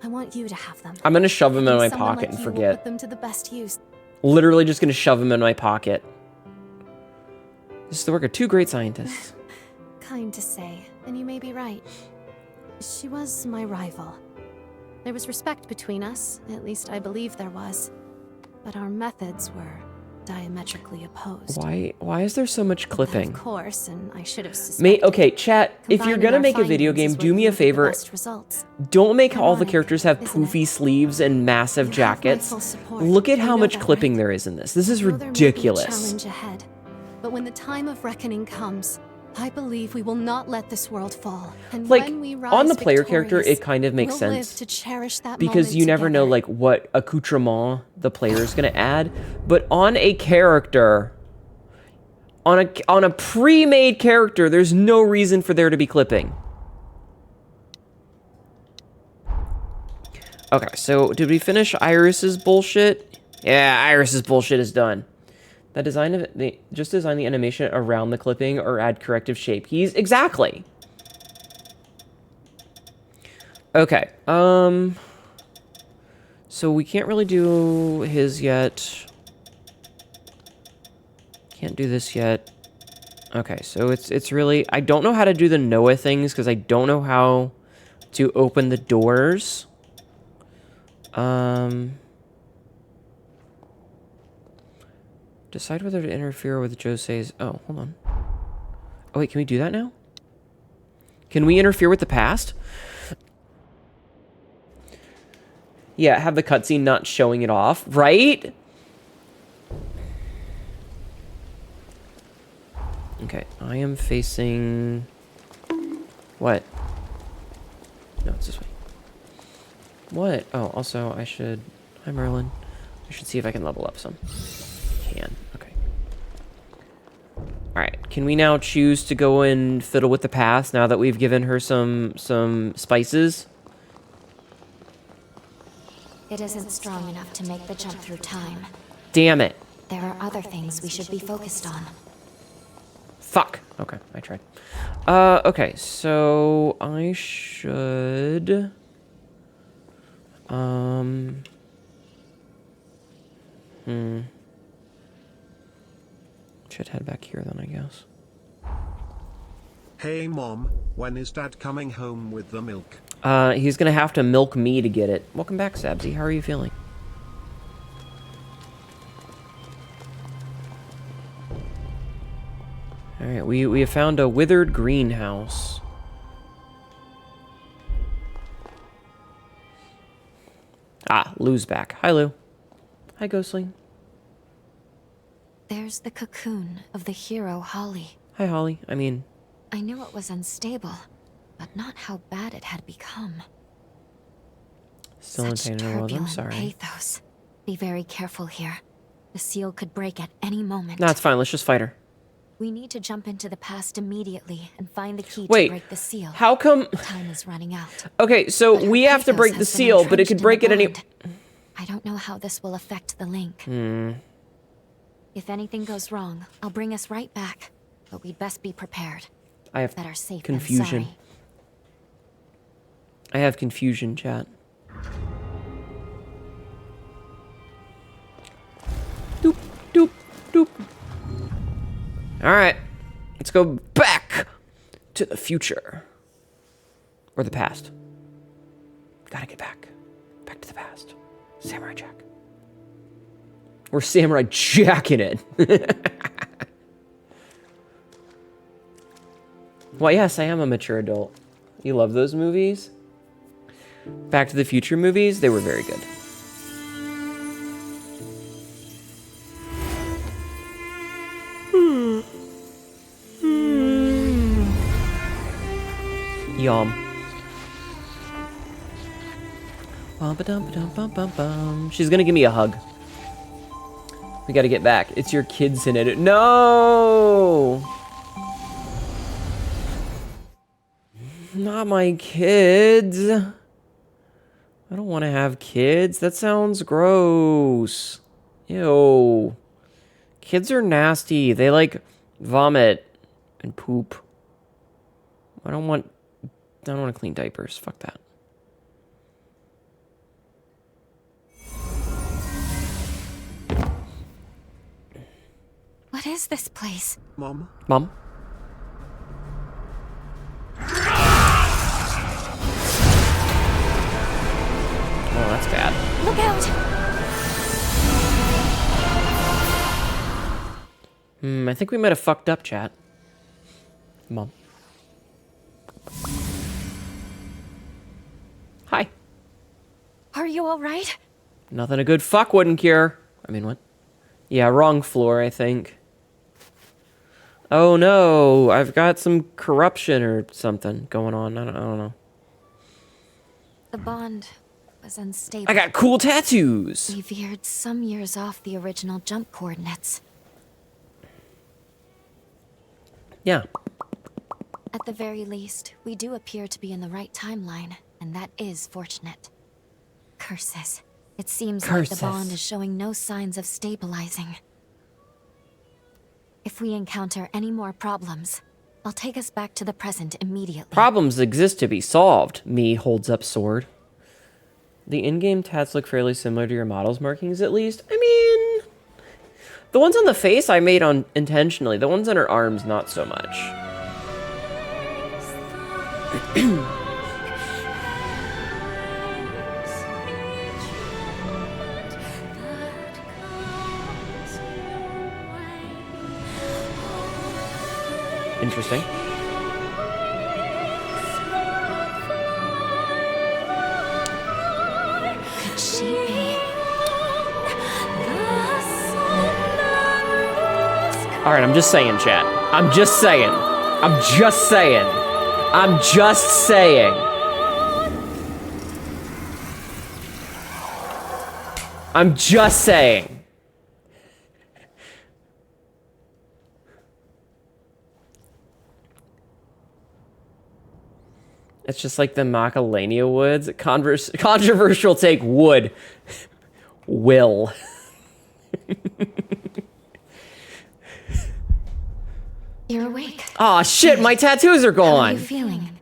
I want you to have them. I'm gonna shove them in my Someone pocket like and you will forget. Put them to the best use. Literally just gonna shove them in my pocket. This is the work of two great scientists. Kind to say, and you may be right. She was my rival. There was respect between us, at least I believe there was. But our methods were diametrically opposed. Why is there so much clipping? Of course, and I should have suspected. Okay, chat, if you're Combining gonna our make a video findings game, is do what me a yielded the favor. best results. Don't make all the Ironic, characters have isn't it? poofy sleeves and massive You have my jackets. full support. Look at You how know much that, clipping right? there is in this. This is I know there may be a ridiculous. challenge ahead, but when the time of reckoning comes, I believe we will not let this world fall. And Like, when we rise on the player character, victorious, it kind of makes we'll sense. live to cherish that Because moment you never know, together. like, what accoutrement the player is gonna add. But on a character, on a pre-made character, there's no reason for there to be clipping. Okay, so did we finish Iris's bullshit? Yeah, Iris's bullshit is done. That design of just design the animation around the clipping or add corrective shape. Exactly. Okay. So we can't really do his yet. Can't do this yet. Okay, so it's really, I don't know how to do the Noah things because I don't know how to open the doors. Decide whether to interfere with Jose's... Oh, hold on. Oh, wait, can we do that now? Can we interfere with the past? Yeah, have the cutscene not showing it off, right? Okay, I am facing... What? No, it's this way. What? Oh, also, I should... Hi, Merlin. I should see if I can level up some. Can. Okay. Alright, can we now choose to go and fiddle with the past now that we've given her some spices? It isn't strong enough to make the jump through time. Damn it. There are other things we should be focused on. Fuck. Okay, I tried. Okay, so I should... Should head back here then, I guess. Hey Mom, when is Dad coming home with the milk? He's gonna have to milk me to get it. Welcome back, Sabzi. How are you feeling? Alright, we have found a withered greenhouse. Ah, Lou's back. Hi, Lou. Hi, Ghostling. There's the cocoon of the hero, Holly. Hi, Holly. I mean... I knew it was unstable, but not how bad it had become. Still in pain in the world. I'm sorry. Pathos. Be very careful here. The seal could break at any moment. No, it's fine. Let's just fight her. We need to jump into the past immediately and find the key Wait, to break the seal. How come... Time is running out. Okay, so But we her have to pathos break the has been seal, but it could entrenched break in at the any... bond. I don't know how this will affect the link. Hmm. If anything goes wrong, I'll bring us right back. But we'd best be prepared. I have Better safe confusion. than sorry. I have confusion, chat. Doop, doop, doop. Alright. Let's go back to the future. Or the past. Gotta get back. Back to the past. Samurai Jack. We're Samurai Jacking it. Well, yes, I am a mature adult. You love those movies? Back to the Future movies? They were very good. Yum. She's gonna give me a hug. We gotta get back. It's your kids in it. No! Not my kids. I don't want to have kids. That sounds gross. Ew. Kids are nasty. They like vomit and poop. I don't want to clean diapers. Fuck that. What is this place? Mom? Mom? Oh, that's bad. Look out! I think we might have fucked up, chat. Mom. Hi. Are you alright? Nothing a good fuck wouldn't cure. I mean, what? Yeah, wrong floor, I think. Oh no, I've got some corruption or something going on. I don't know. The bond was unstable. I got cool tattoos. We veered some years off the original jump coordinates. Yeah. At the very least, we do appear to be in the right timeline, and that is fortunate. Curses. It seems like the bond is showing no signs of stabilizing. If we encounter any more problems, I'll take us back to the present immediately. Problems exist to be solved. Me holds up sword. The in-game tats look fairly similar to your model's markings, at least. I mean, the ones on the face I made on intentionally. The ones on her arms, not so much. Interesting. Alright, I'm just saying, chat. I'm just saying. I'm just saying. I'm just saying. I'm just saying. It's just like the Macalania Woods. Controversial take, wood. Will. You're awake. Aw, shit, my tattoos are How gone. are you feeling?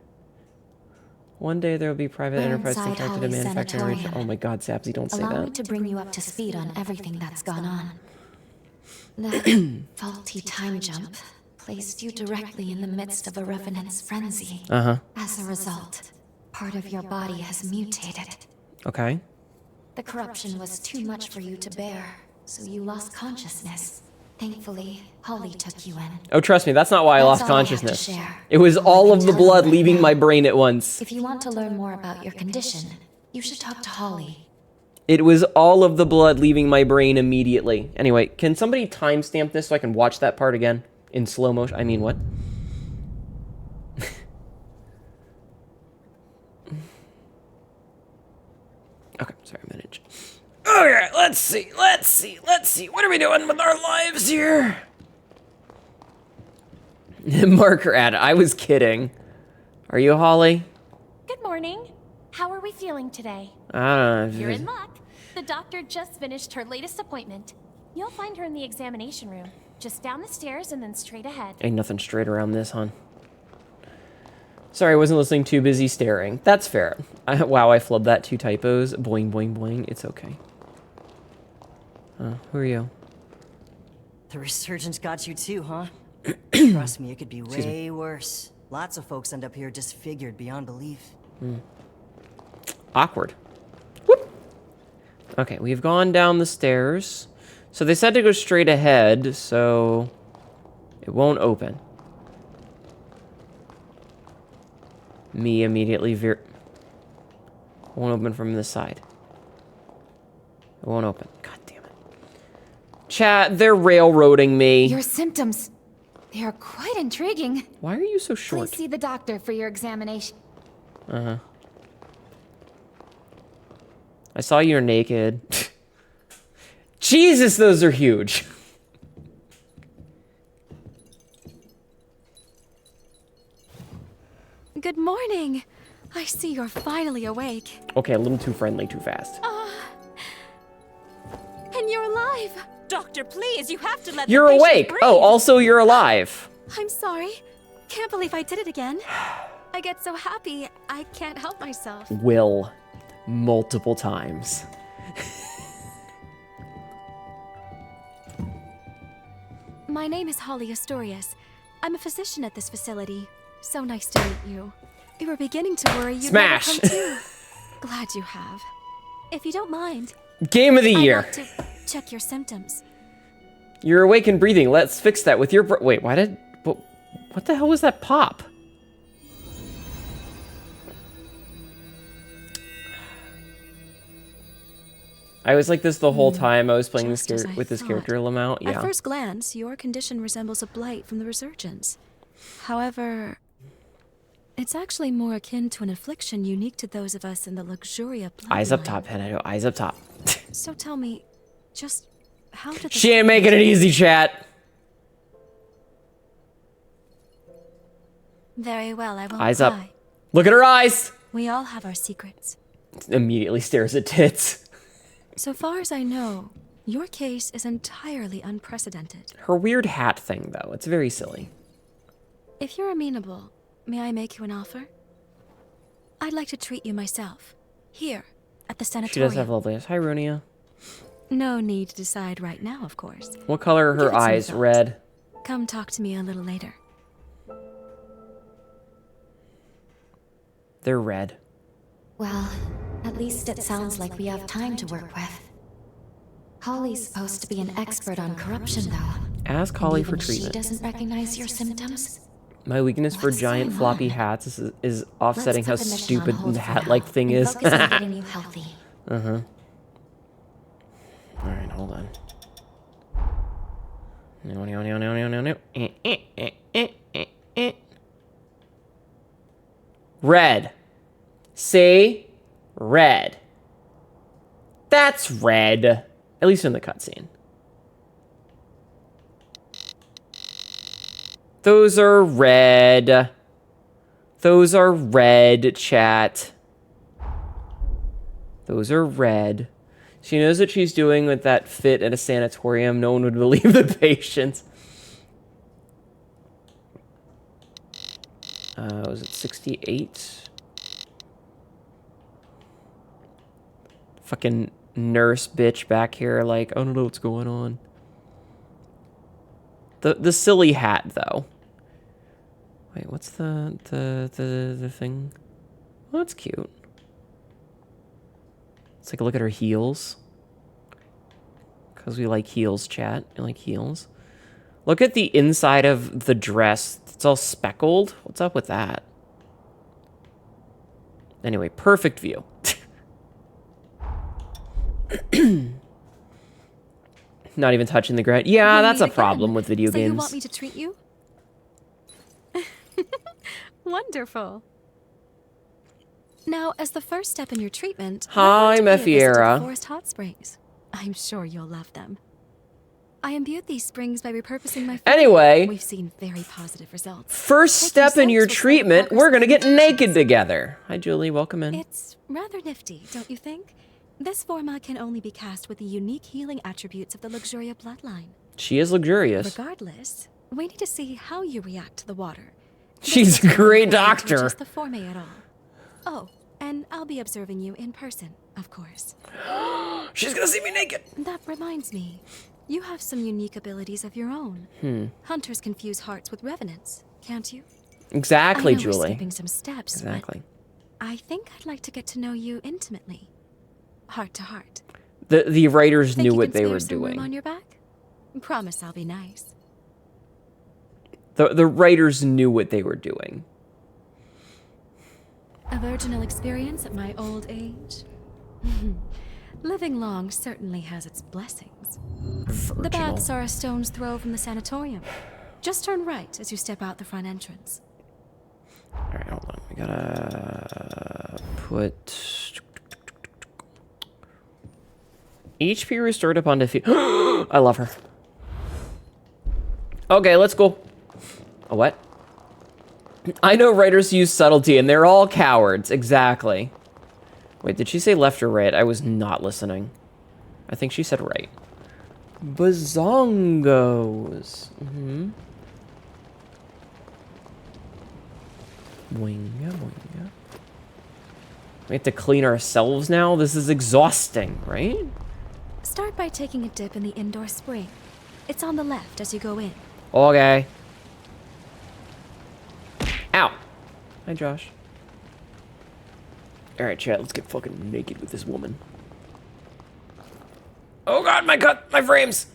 One day there will be private We're enterprise inside contracted to Holly's manufacture. sanatorium. Oh my god, Sapsy, don't say Allow me that. to bring you up to speed on everything that's gone on. That faulty time jump placed you directly in the midst of a revenant's frenzy. Uh-huh. As a result, part of your body has mutated. Okay. The corruption was too much for you to bear, so you lost consciousness. Thankfully, Holly took you in. Oh, trust me, that's not why I That's lost all I have to consciousness. share. It was all of the Tell you blood right leaving now. my brain at once. If you want to learn more about your condition, you should talk to Holly. It was all of the blood leaving my brain immediately. Anyway, can somebody timestamp this so I can watch that part again? In slow motion? I mean, what? Okay, sorry, I'm gonna... Okay, let's see. What are we doing with our lives here? Marker ad. I was kidding. Are you Holly? Good morning. How are we feeling today? I don't know. You're in luck. The doctor just finished her latest appointment. You'll find her in the examination room. Just down the stairs and then straight ahead. Ain't nothing straight around this, hon. Sorry, I wasn't listening, too busy staring. That's fair. Wow, I flubbed that. 2 typos. Boing, boing, boing. It's okay. Who are you? The resurgence got you too, huh? Trust me, it could be way worse. Lots of folks end up here disfigured beyond belief. Awkward. Whoop. Okay, we've gone down the stairs. So they said to go straight ahead, so it won't open. Me immediately won't open from this side. It won't open. God damn it. Chat, they're railroading me. Your symptoms, they are quite intriguing. Why are you so short? Please see the doctor for your examination. Uh-huh. I saw you're naked. Jesus, those are huge. Good morning. I see you're finally awake. Okay, a little too friendly, too fast. And you're alive. Doctor, please, you have to let You're the patient awake. breathe. Oh, also you're alive. I'm sorry. Can't believe I did it again. I get so happy, I can't help myself. Will. Multiple times. My name is Holly Astorius. I'm a physician at this facility. So nice to meet you. We were beginning to worry you'd Smash. never come to. Glad you have. If you don't mind, Game of the I'd year. like to check your symptoms. You're awake and breathing. Let's fix that with your... Wait, why did... What the hell was that pop? I was like this the whole time I was playing this Just as I with this thought. character, Lamau. Yeah. At first glance, your condition resembles a blight from the resurgence. However, it's actually more akin to an affliction unique to those of us in the Luxuria bloodline. Eyes up top, Hnetu. Eyes up top. So tell me, just how did this She ain't making it easy, chat. Very well, I won't Eyes up. lie. Look at her eyes. We all have our secrets. Immediately stares at tits. So far as I know, your case is entirely unprecedented. Her weird hat thing, though. It's very silly. If you're amenable, may I make you an offer? I'd like to treat you myself. Here, at the She sanatorium. does have lovely eyes. Hi, Runia. No need to decide right now, of course. What color are Give her it some eyes? thought. Red. Come talk to me a little later. They're red. Well, at least it sounds like we have time to work with. Holly's supposed to be an expert on corruption, though. Ask And Holly even for she treatment. doesn't recognize your symptoms. My weakness for What's giant going floppy on? hats is offsetting how Let's put the mission on stupid hold the for hat-like now thing and is. focus on getting you healthy. Uh-huh. Alright, hold on. No. Red. See? Red. That's red. At least in the cutscene. Those are red. Those are red, chat. Those are red. She knows what she's doing with that fit at a sanatorium. No one would believe the patients. Was it 68? Fucking nurse bitch back here, like, I don't know what's going on. The silly hat, though. Wait, what's the thing? Oh, that's cute. Let's take a look at her heels. Because we like heels, chat. We like heels. Look at the inside of the dress. It's all speckled. What's up with that? Anyway, perfect view. Not even touching the ground. Yeah, that's a problem with video games. You want me to treat you? Wonderful. Now, as the first step in your treatment, hi, Mefiera. Forest hot springs. I'm sure you'll love them. I imbued these springs by repurposing my food. Anyway, we've seen very positive results. First step in your treatment, we're gonna get naked together. Hi, Julie. Welcome in. It's rather nifty, don't you think? This forma can only be cast with the unique healing attributes of the Luxuria bloodline. She is luxurious. Regardless, we need to see how you react to the water. She's a great doctor. Just the forme at all. Oh, and I'll be observing you in person, of course. She's gonna see me naked. That reminds me, you have some unique abilities of your own. Hunters confuse hearts with revenants, can't you? Exactly, I know Julie. We're skipping some steps. Exactly. But I think I'd like to get to know you intimately, heart to heart. The writers Think knew you what can they spare were some room doing. on your back? Promise I'll be nice. The writers knew what they were doing. A virginal experience at my old age? Living long certainly has its blessings. The baths are a stone's throw from the sanatorium. Just turn right as you step out the front entrance. Alright, hold on. We gotta put... HP restored upon defeat. I love her. Okay, let's go. A what? I know writers use subtlety, and they're all cowards. Exactly. Wait, did she say left or right? I was not listening. I think she said right. Bazongos. Boinga, boinga. We have to clean ourselves now? This is exhausting, right? Start by taking a dip in the indoor spring. It's on the left as you go in. Okay. Ow. Hi, Josh. Alright, chat, let's get fucking naked with this woman. Oh god, my frames!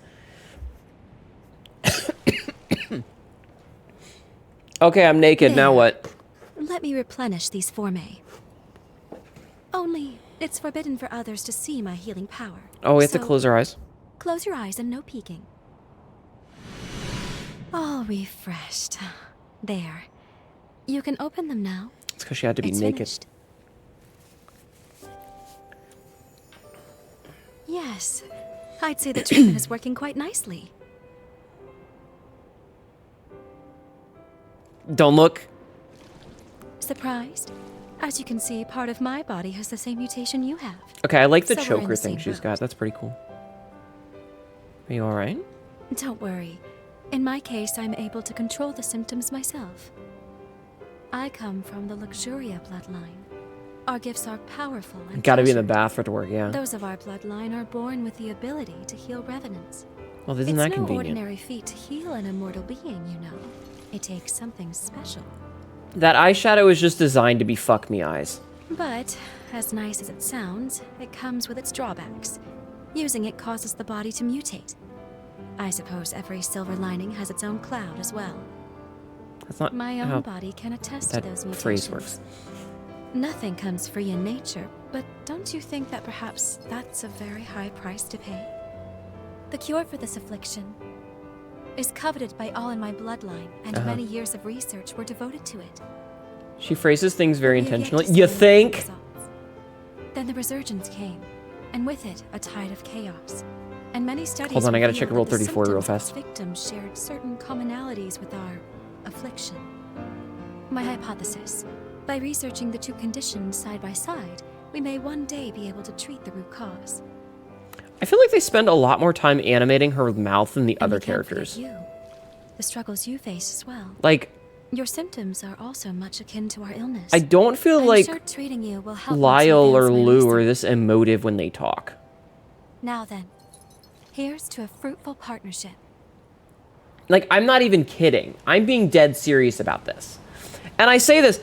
Okay, I'm naked, now what? Let me replenish these formae. Only, it's forbidden for others to see my healing power. Oh, we have to close our eyes? Close your eyes and no peeking. All refreshed. There. You can open them now. It's because she had to be naked. Finished. Yes. I'd say the treatment is working quite nicely. Don't look. Surprised? As you can see, part of my body has the same mutation you have. Okay, I like the So we're in choker the thing same she's boat. got. That's pretty cool. Are you alright? Don't worry. In my case, I'm able to control the symptoms myself. I come from the Luxuria bloodline. Our gifts are powerful and Gotta be in the treasured. bath for it to work, yeah. Those of our bloodline are born with the ability to heal revenants. Well, isn't It's that no convenient? ordinary feat to heal an immortal being, you know. It takes something special. That eyeshadow is just designed to be fuck me eyes. But, as nice as it sounds, it comes with its drawbacks. Using it causes the body to mutate. I suppose every silver lining has its own cloud as well. That's not My how own body can attest to that those mutations. phrase works. Nothing comes free in nature, but don't you think that perhaps that's a very high price to pay? The cure for this affliction, is coveted by all in my bloodline, and many years of research were devoted to it. She phrases things very We have yet intentionally. to You see think? results. Then the resurgence came, and with it, a tide of chaos. And many studies Hold on, I gotta check revealed Rule that the 34 real symptoms of fast. Victims shared certain commonalities with our affliction. My hypothesis: by researching the two conditions side by side, we may one day be able to treat the root cause. I feel like they spend a lot more time animating her mouth than the And other we can't forget characters. you, the struggles you face as well. Like, Your symptoms are also much akin to our illness. I don't feel I'm like sure treating you will help Lyle or advance my Lou research. are this emotive when they talk. Now then, here's to a fruitful partnership. Like, I'm not even kidding. I'm being dead serious about this. And I say this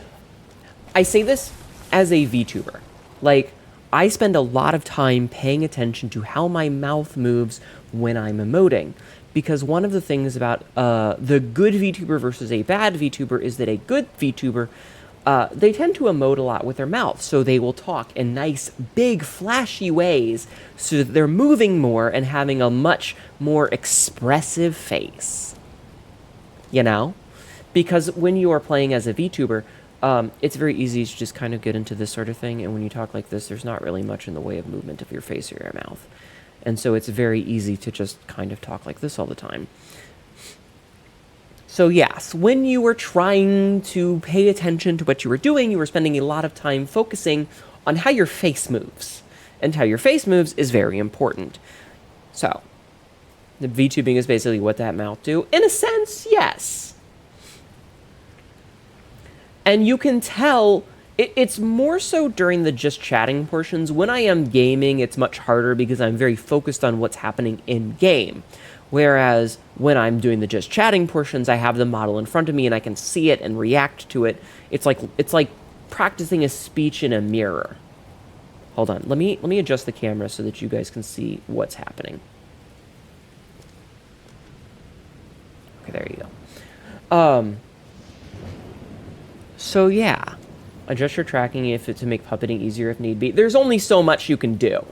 as a VTuber. Like, I spend a lot of time paying attention to how my mouth moves when I'm emoting. Because one of the things about the good VTuber versus a bad VTuber is that a good VTuber, they tend to emote a lot with their mouth. So they will talk in nice, big, flashy ways so that they're moving more and having a much more expressive face. You know? Because when you are playing as a VTuber, it's very easy to just kind of get into this sort of thing. And when you talk like this, there's not really much in the way of movement of your face or your mouth. And so it's very easy to just kind of talk like this all the time. So yes, when you were trying to pay attention to what you were doing, you were spending a lot of time focusing on how your face moves. And how your face moves is very important. So, the VTubing is basically what that mouth do. In a sense, yes. And you can tell, it's more so during the just chatting portions. When I am gaming, it's much harder because I'm very focused on what's happening in-game. Whereas when I'm doing the just chatting portions, I have the model in front of me and I can see it and react to it. It's like practicing a speech in a mirror. Hold on, let me adjust the camera so that you guys can see what's happening. Okay, there you go. So yeah, adjust your tracking if it's to make puppeting easier if need be. There's only so much you can do.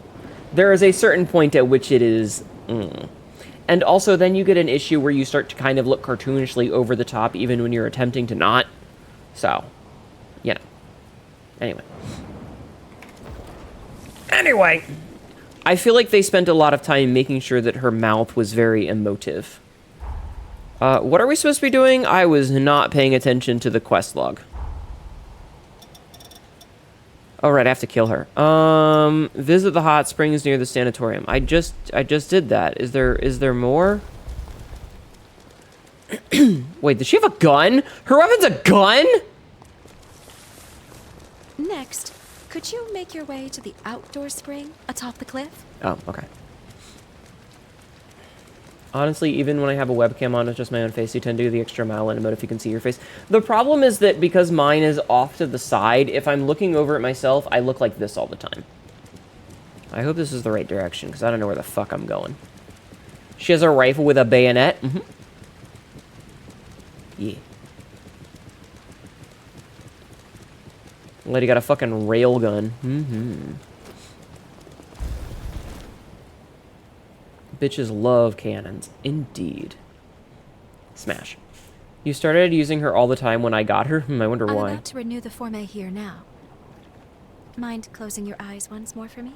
There is a certain point at which it is. And also then you get an issue where you start to kind of look cartoonishly over the top even when you're attempting to not. So, you know. Anyway, I feel like they spent a lot of time making sure that her mouth was very emotive. What are we supposed to be doing? I was not paying attention to the quest log. Oh, right, I have to kill her. Visit the hot springs near the sanatorium. I just did that. Is there more? Wait, does she have a gun? Her weapon's a gun? Next, could you make your way to the outdoor spring atop the cliff? Oh, okay. Honestly, even when I have a webcam on, it's just my own face. You tend to do the extra mile in mode if you can see your face. The problem is that because mine is off to the side, if I'm looking over at myself, I look like this all the time. I hope this is the right direction, because I don't know where the fuck I'm going. She has a rifle with a bayonet. Yeah. Lady got a fucking railgun. Bitches love cannons. Indeed. Smash. You started using her all the time when I got her? I wonder why. I'm about to renew the forme here now. Mind closing your eyes once more for me?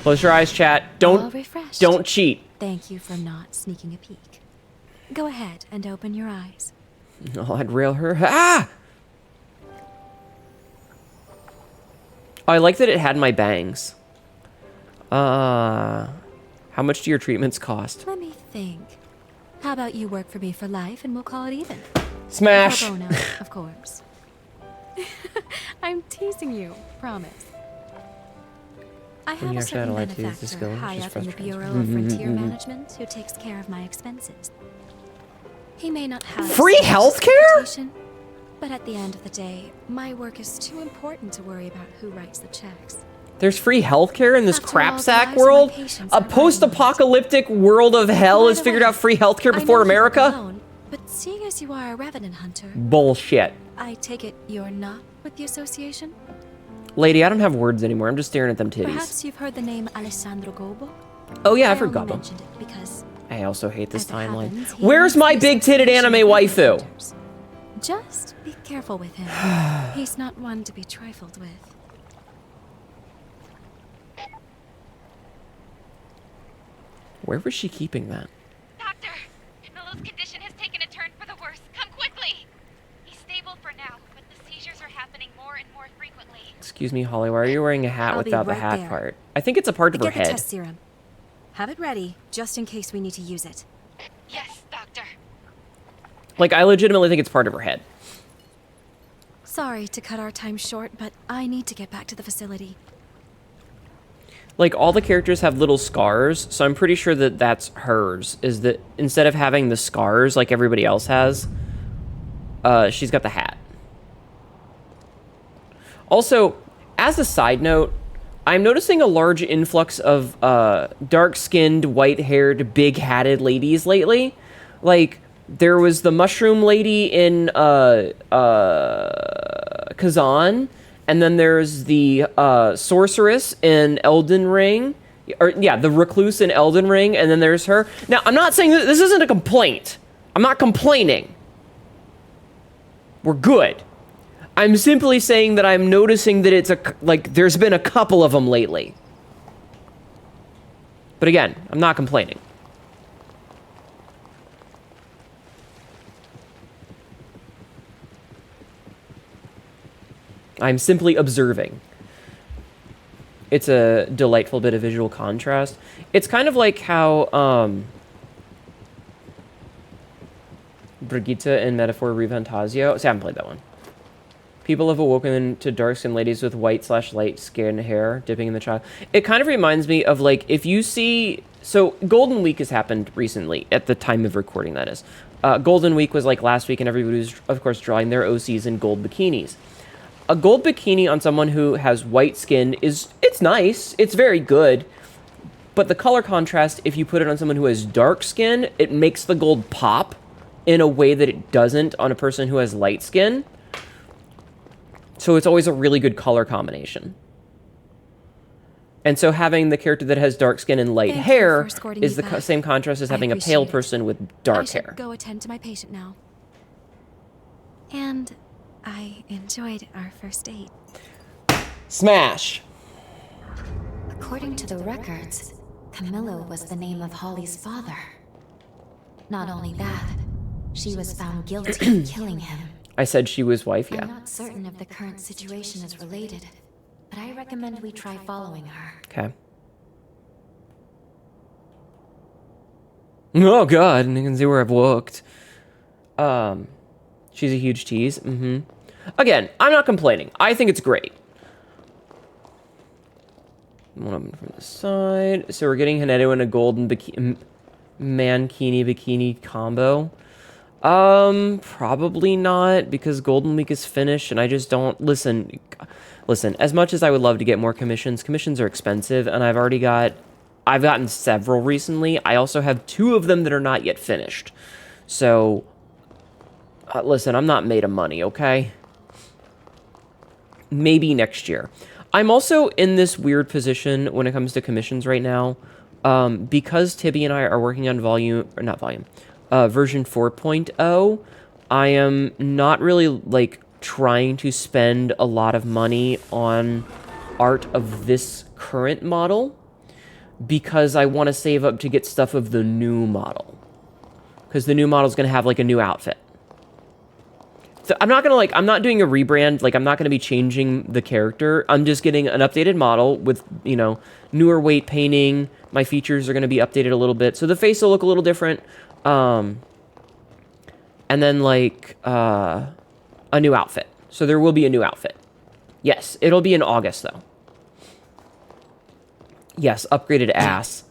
Close your eyes, chat. All refreshed. Don't cheat. Thank you for not sneaking a peek. Go ahead and open your eyes. Oh, I'd rail her. Ah! Oh, I like that it had my bangs. How much do your treatments cost? Let me think. How about you work for me for life and we'll call it even? Smash! Pro bono, of course. I'm teasing you, promise. I have a certain benefactor high up in the Bureau of Frontier Management who takes care of my expenses. He may not have free healthcare, but at the end of the day, my work is too important to worry about who writes the checks. There's free healthcare in this crapsack world? A post-apocalyptic world of hell has figured out free healthcare before America? Alone, but seeing as you are a revenant hunter... Bullshit. I take it you're not with the association? Lady, I don't have words anymore. I'm just staring at them titties. Perhaps you've heard the name Alessandro Gobo? Oh yeah, I've heard Gobo. I mentioned it because I also hate this timeline. Where's my big-titted anime waifu? Just be careful with him. He's not one to be trifled with. Where was she keeping that? Doctor, Milo's condition has taken a turn for the worse. Come quickly. He's stable for now, but the seizures are happening more and more frequently. Excuse me, Holly, why are you wearing a hat without the hat part? I think it's a part of her head. Get the test serum. Have it ready, just in case we need to use it. Yes, Doctor. Like, I legitimately think it's part of her head. Sorry to cut our time short, but I need to get back to the facility. Like, all the characters have little scars, so I'm pretty sure that that's hers. Is that instead of having the scars like everybody else has, she's got the hat. Also, as a side note, I'm noticing a large influx of dark-skinned, white-haired, big-hatted ladies lately. Like, there was the mushroom lady in Kazan, and then there's the sorceress in Elden Ring. Or, yeah, the recluse in Elden Ring, and then there's her. Now, I'm not saying that this isn't a complaint. I'm not complaining. We're good. I'm simply saying that I'm noticing that it's there's been a couple of them lately. But again, I'm not complaining. I'm simply observing. It's a delightful bit of visual contrast. It's kind of like how Brigitte in Metaphor Revantasio. See, I haven't played that one. People have awoken to dark-skinned ladies with white/light skin hair dipping in the child. It kind of reminds me of, like, if you see... So, Golden Week has happened recently, at the time of recording, that is. Golden Week was, like, last week, and everybody was, of course, drawing their OCs in gold bikinis. A gold bikini on someone who has white skin it's nice. It's very good. But the color contrast, if you put it on someone who has dark skin, it makes the gold pop in a way that it doesn't on a person who has light skin. So it's always a really good color combination. And so having the character that has dark skin and light hair is the same contrast as having a pale person with dark hair. Go attend to my patient now. And I enjoyed our first date. Smash! According to the records, Camillo was the name of Holly's father. Not only that, she was found guilty of killing him. I said she was wife, yeah. I'm not certain if the current situation is related, but I recommend we try following her. Okay. Oh god, and you can see where I've walked. She's a huge tease. Again, I'm not complaining. I think it's great. One of them from the side. So we're getting Hnetu in a golden mankini bikini combo. Probably not, because Golden Week is finished, and I just don't... Listen, as much as I would love to get more commissions are expensive, and I've gotten several recently. I also have 2 of them that are not yet finished. So, listen, I'm not made of money, okay? Maybe next year. I'm also in this weird position when it comes to commissions right now, because Tibby and I are working on version 4.0, I am not really, like, trying to spend a lot of money on art of this current model, because I want to save up to get stuff of the new model. Because the new model is going to have, like, a new outfit. So I'm not going to, like, I'm not doing a rebrand, like, I'm not going to be changing the character. I'm just getting an updated model with, you know, newer weight painting. My features are going to be updated a little bit, so the face will look a little different. And then, like, a new outfit. So there will be a new outfit. Yes, it'll be in August, though. Yes, upgraded ass.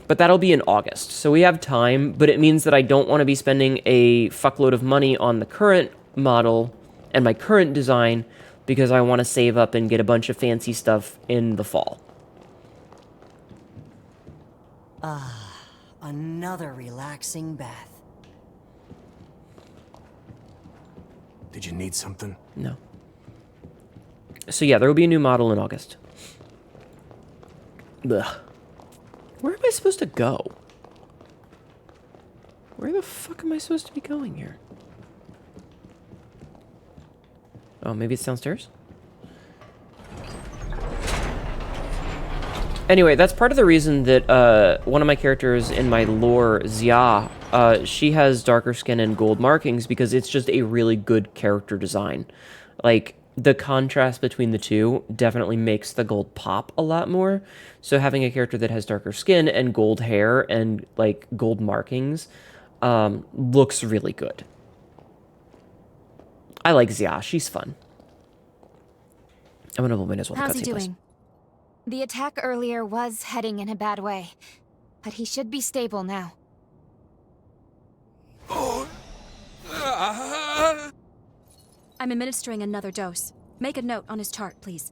But that'll be in August. So we have time, but it means that I don't want to be spending a fuckload of money on the current model and my current design, because I want to save up and get a bunch of fancy stuff in the fall. Another relaxing bath. Did you need something? No. So yeah, there will be a new model in August. Ugh. Where am I supposed to go? Where the fuck am I supposed to be going here? Oh, maybe it's downstairs? Anyway, that's part of the reason that one of my characters in my lore, Xia, she has darker skin and gold markings because it's just a really good character design. Like, the contrast between the two definitely makes the gold pop a lot more. So having a character that has darker skin and gold hair and, like, gold markings looks really good. I like Xia. She's fun. I'm gonna win as well. How's he doing? The attack earlier was heading in a bad way, but he should be stable now. I'm administering another dose. Make a note on his chart, please.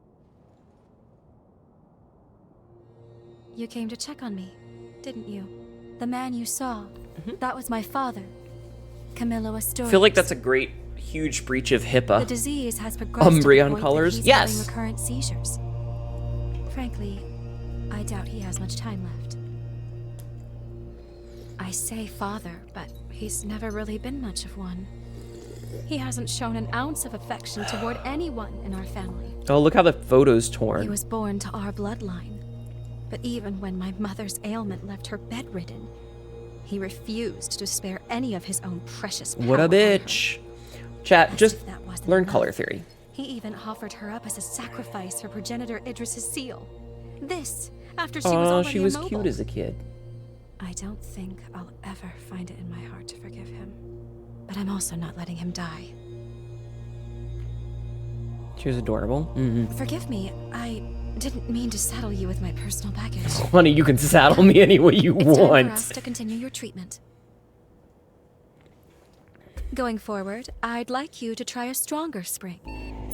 You came to check on me, didn't you? The man you saw, that was my father, Camillo Astorius. I feel like that's a great, huge breach of HIPAA. The disease has progressed to the Umbreon point colors, that he's yes. having recurrent seizures. Frankly, I doubt he has much time left. I say father, but he's never really been much of one. He hasn't shown an ounce of affection toward anyone in our family. Oh, look how the photo's torn. He was born to our bloodline. But even when my mother's ailment left her bedridden, he refused to spare any of his own precious power. What a bitch. Chat, just learn enough. color theory. He even offered her up as a sacrifice for progenitor Idris's seal. This, after she was Oh, already she was immobile. cute as a kid. I don't think I'll ever find it in my heart to forgive him. But I'm also not letting him die. She was adorable. Forgive me, I didn't mean to saddle you with my personal baggage. Honey, you can saddle me any way you It's time want. for us to continue your treatment. Going forward, I'd like you to try a stronger spring.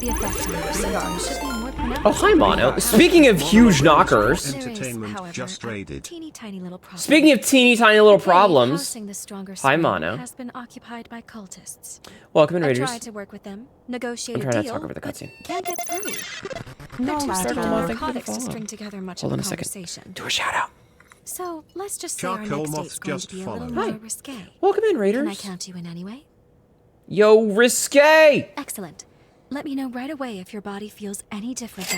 The effect on your symptoms should be more pronounced. Oh, hi, Mono. Speaking of huge knockers. Entertainment just raided. Teeny tiny little problem. Speaking of teeny tiny little The cave problems. housing the stronger Hi, spring Mono. has been occupied by cultists. Welcome in, I Raiders. tried to work with them, negotiate I'm trying a not deal, to talk over the but cutscene. can't get through. No, They're too lad, skilled no. in Thank you for narcotics to following. string together much Hold of on a a second. conversation. Do a shout out. So let's just say our Charcoal next moth date's going just to be a followed. little Hi. more risque. Welcome in, Raiders. Can I count you in anyway? Yo, risque! Excellent. Let me know right away if your body feels any different.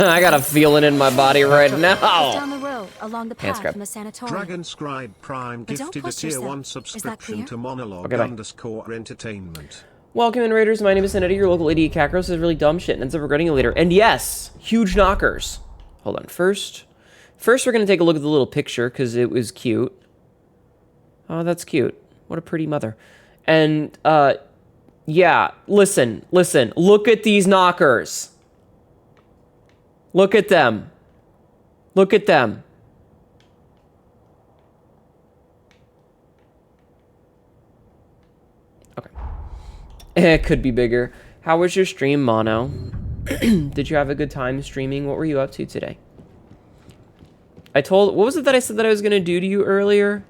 I got a feeling in my body right Down now. the road, along the Hands path grab. from the sanatorium. Dragon Scribe Prime But don't gifted a push tier yourself. 1 Is that subscription clear? to Monologue Okay, bye. _ entertainment. Welcome in, Raiders. My name is Hnetu, your local idiot Kakros says really dumb shit and ends up regretting it later. And yes, huge knockers. Hold on. First we're going to take a look at the little picture because it was cute. Oh, that's cute. What a pretty mother. And, yeah, listen. Look at these knockers. Look at them. Look at them. Okay. It could be bigger. How was your stream, Mono? Did you have a good time streaming? What were you up to today? What was it that I said that I was going to do to you earlier?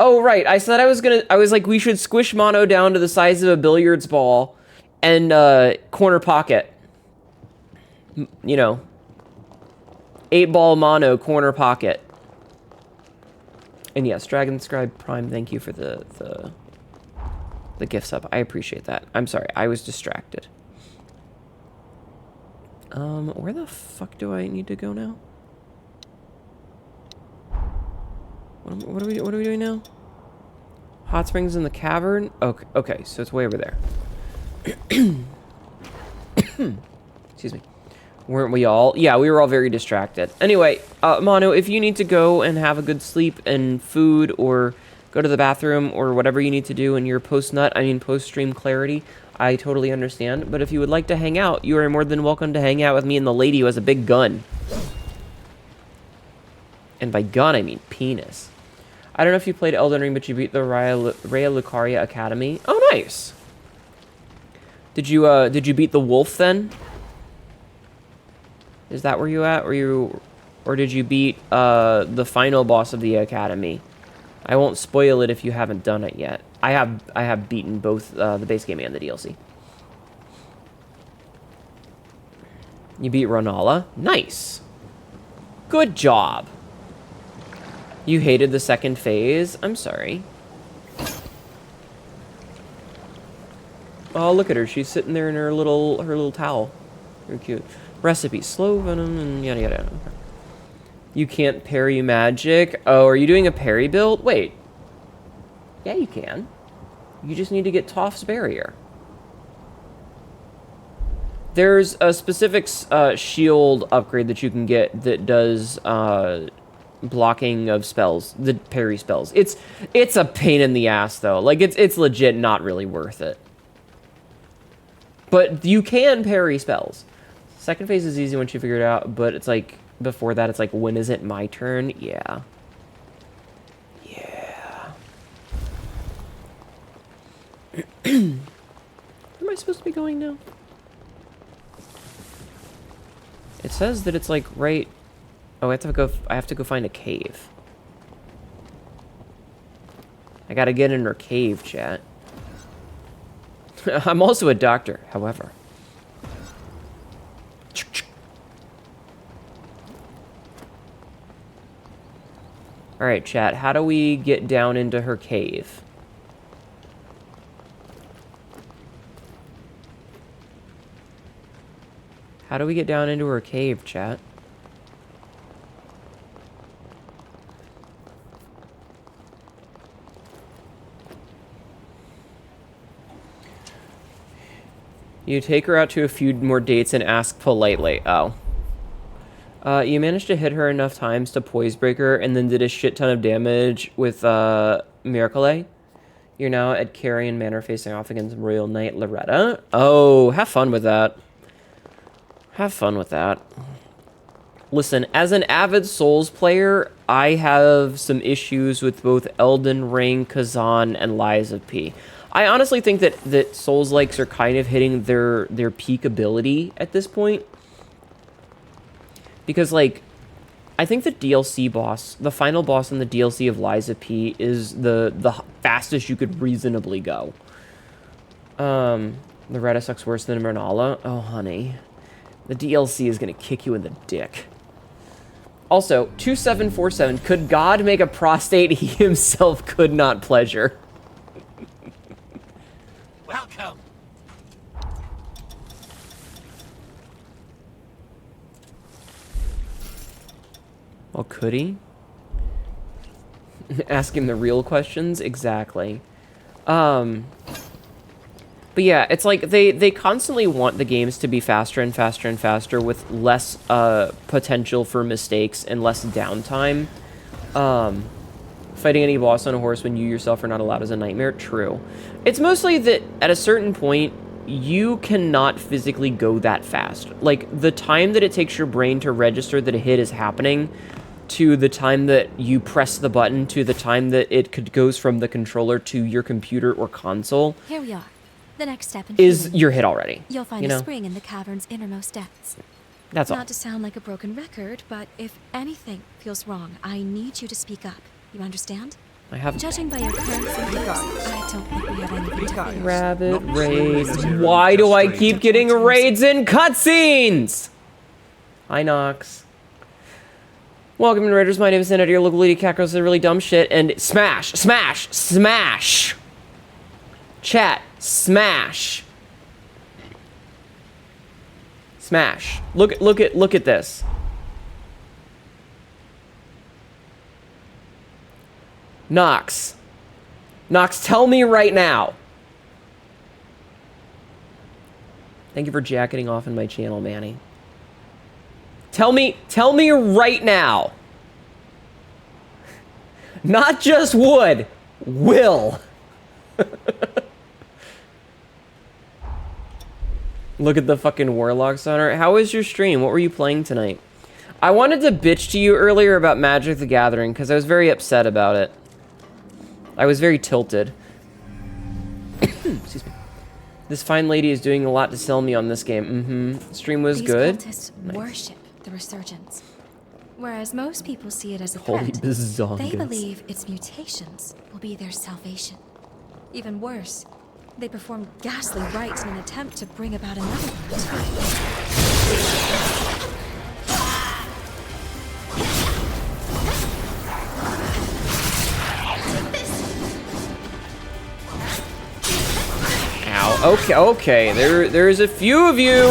Oh, right. I said I was like, we should squish Mono down to the size of a billiards ball and, corner pocket. You know. 8-ball Mono, corner pocket. And yes, Dragon Scribe Prime, thank you for the gift sub. I appreciate that. I'm sorry, I was distracted. Where the fuck do I need to go now? What are we doing now? Hot springs in the cavern? Okay, so it's way over there. Excuse me. Weren't we all? Yeah, we were all very distracted. Anyway, Mono, if you need to go and have a good sleep and food or go to the bathroom or whatever you need to do in your post-stream clarity, I totally understand. But if you would like to hang out, you are more than welcome to hang out with me and the lady who has a big gun. And by gun, I mean penis. I don't know if you played Elden Ring, but you beat the Raya Lucaria Academy. Oh, nice. Did you beat the wolf then? Is that where you at? Or did you beat the final boss of the academy? I won't spoil it if you haven't done it yet. I have beaten both the base game and the DLC. You beat Ronala? Nice. Good job. You hated the second phase? I'm sorry. Oh, look at her. She's sitting there in her little towel. Very cute. Recipe: slow venom and yada yada. Okay. You can't parry magic. Oh, are you doing a parry build? Wait. Yeah, you can. You just need to get Toph's barrier. There's a specific shield upgrade that you can get that does blocking of spells, the parry spells. It's a pain in the ass though. Like it's legit not really worth it. But you can parry spells. Second phase is easy once you figure it out, but it's like before that it's like, when is it my turn? Yeah. Yeah. Where am I supposed to be going now? It says that it's like right. Oh, I have to go find a cave. I gotta get in her cave, chat. I'm also a doctor, however. Alright, chat, how do we get down into her cave? How do we get down into her cave, chat? You take her out to a few more dates and ask politely. Oh. You managed to hit her enough times to poise break her and then did a shit ton of damage with Miracle. You're now at Carrion Manor facing off against Royal Knight Loretta. Oh, have fun with that. Have fun with that. Listen, as an avid Souls player, I have some issues with both Elden Ring, Kazan, and Lies of P. I honestly think that Souls-likes are kind of hitting their peak ability at this point. Because, like, I think the DLC boss, the final boss in the DLC of Lies of P is the fastest you could reasonably go. Loretta sucks worse than Mernala. Oh, honey. The DLC is going to kick you in the dick. Also, 2747, could God make a prostate he himself could not pleasure? Welcome. Well, could he? Ask him the real questions? Exactly. But yeah, it's like they constantly want the games to be faster and faster and faster with less potential for mistakes and less downtime. Fighting any boss on a horse when you yourself are not allowed is a nightmare. True. It's mostly that at a certain point, you cannot physically go that fast. Like, the time that it takes your brain to register that a hit is happening to the time that you press the button to the time that it goes from the controller to your computer or console. Here we are. The next step in Is healing. your hit already. You'll find a spring in the cavern's innermost depths. That's all. Not to sound like a broken record, but if anything feels wrong, I need you to speak up. You understand? I have. Judging by your current symptoms, I don't think we have anything to fear. Rabbit raids. Why do I keep getting raids in cutscenes? Hi, Nox. Welcome to Raiders. My name is Hnetu. Your local lady cat girl says really dumb shit and smash, smash, smash. Chat, smash. Smash. Look at this. Nox, tell me right now. Thank you for jacketing off in my channel, Manny. Tell me right now. Not just would, will. Look at the fucking Warlocks on her. How was your stream? What were you playing tonight? I wanted to bitch to you earlier about Magic the Gathering because I was very upset about it. I was very tilted. Excuse me. This fine lady is doing a lot to sell me on this game. Stream was good. These cultists worship the resurgence. Whereas most people see it as a Holy threat, bazongas. they believe its mutations will be their salvation. Even worse, they perform ghastly rites in an attempt to bring about another one. Okay. There's a few of you.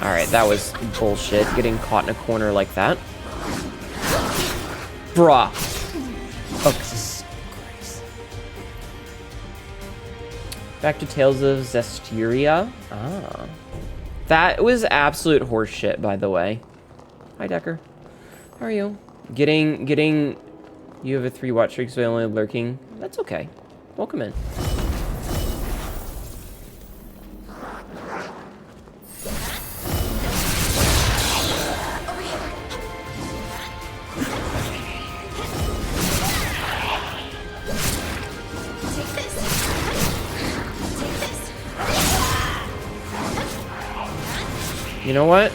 All right, that was bullshit. Getting caught in a corner like that. Bruh. Okay. Back to Tales of Zestiria. Ah. That was absolute horseshit, by the way. Hi, Decker. How are you? Getting... You have a 3 watch streak, so only lurking. That's okay. Welcome in. You know what?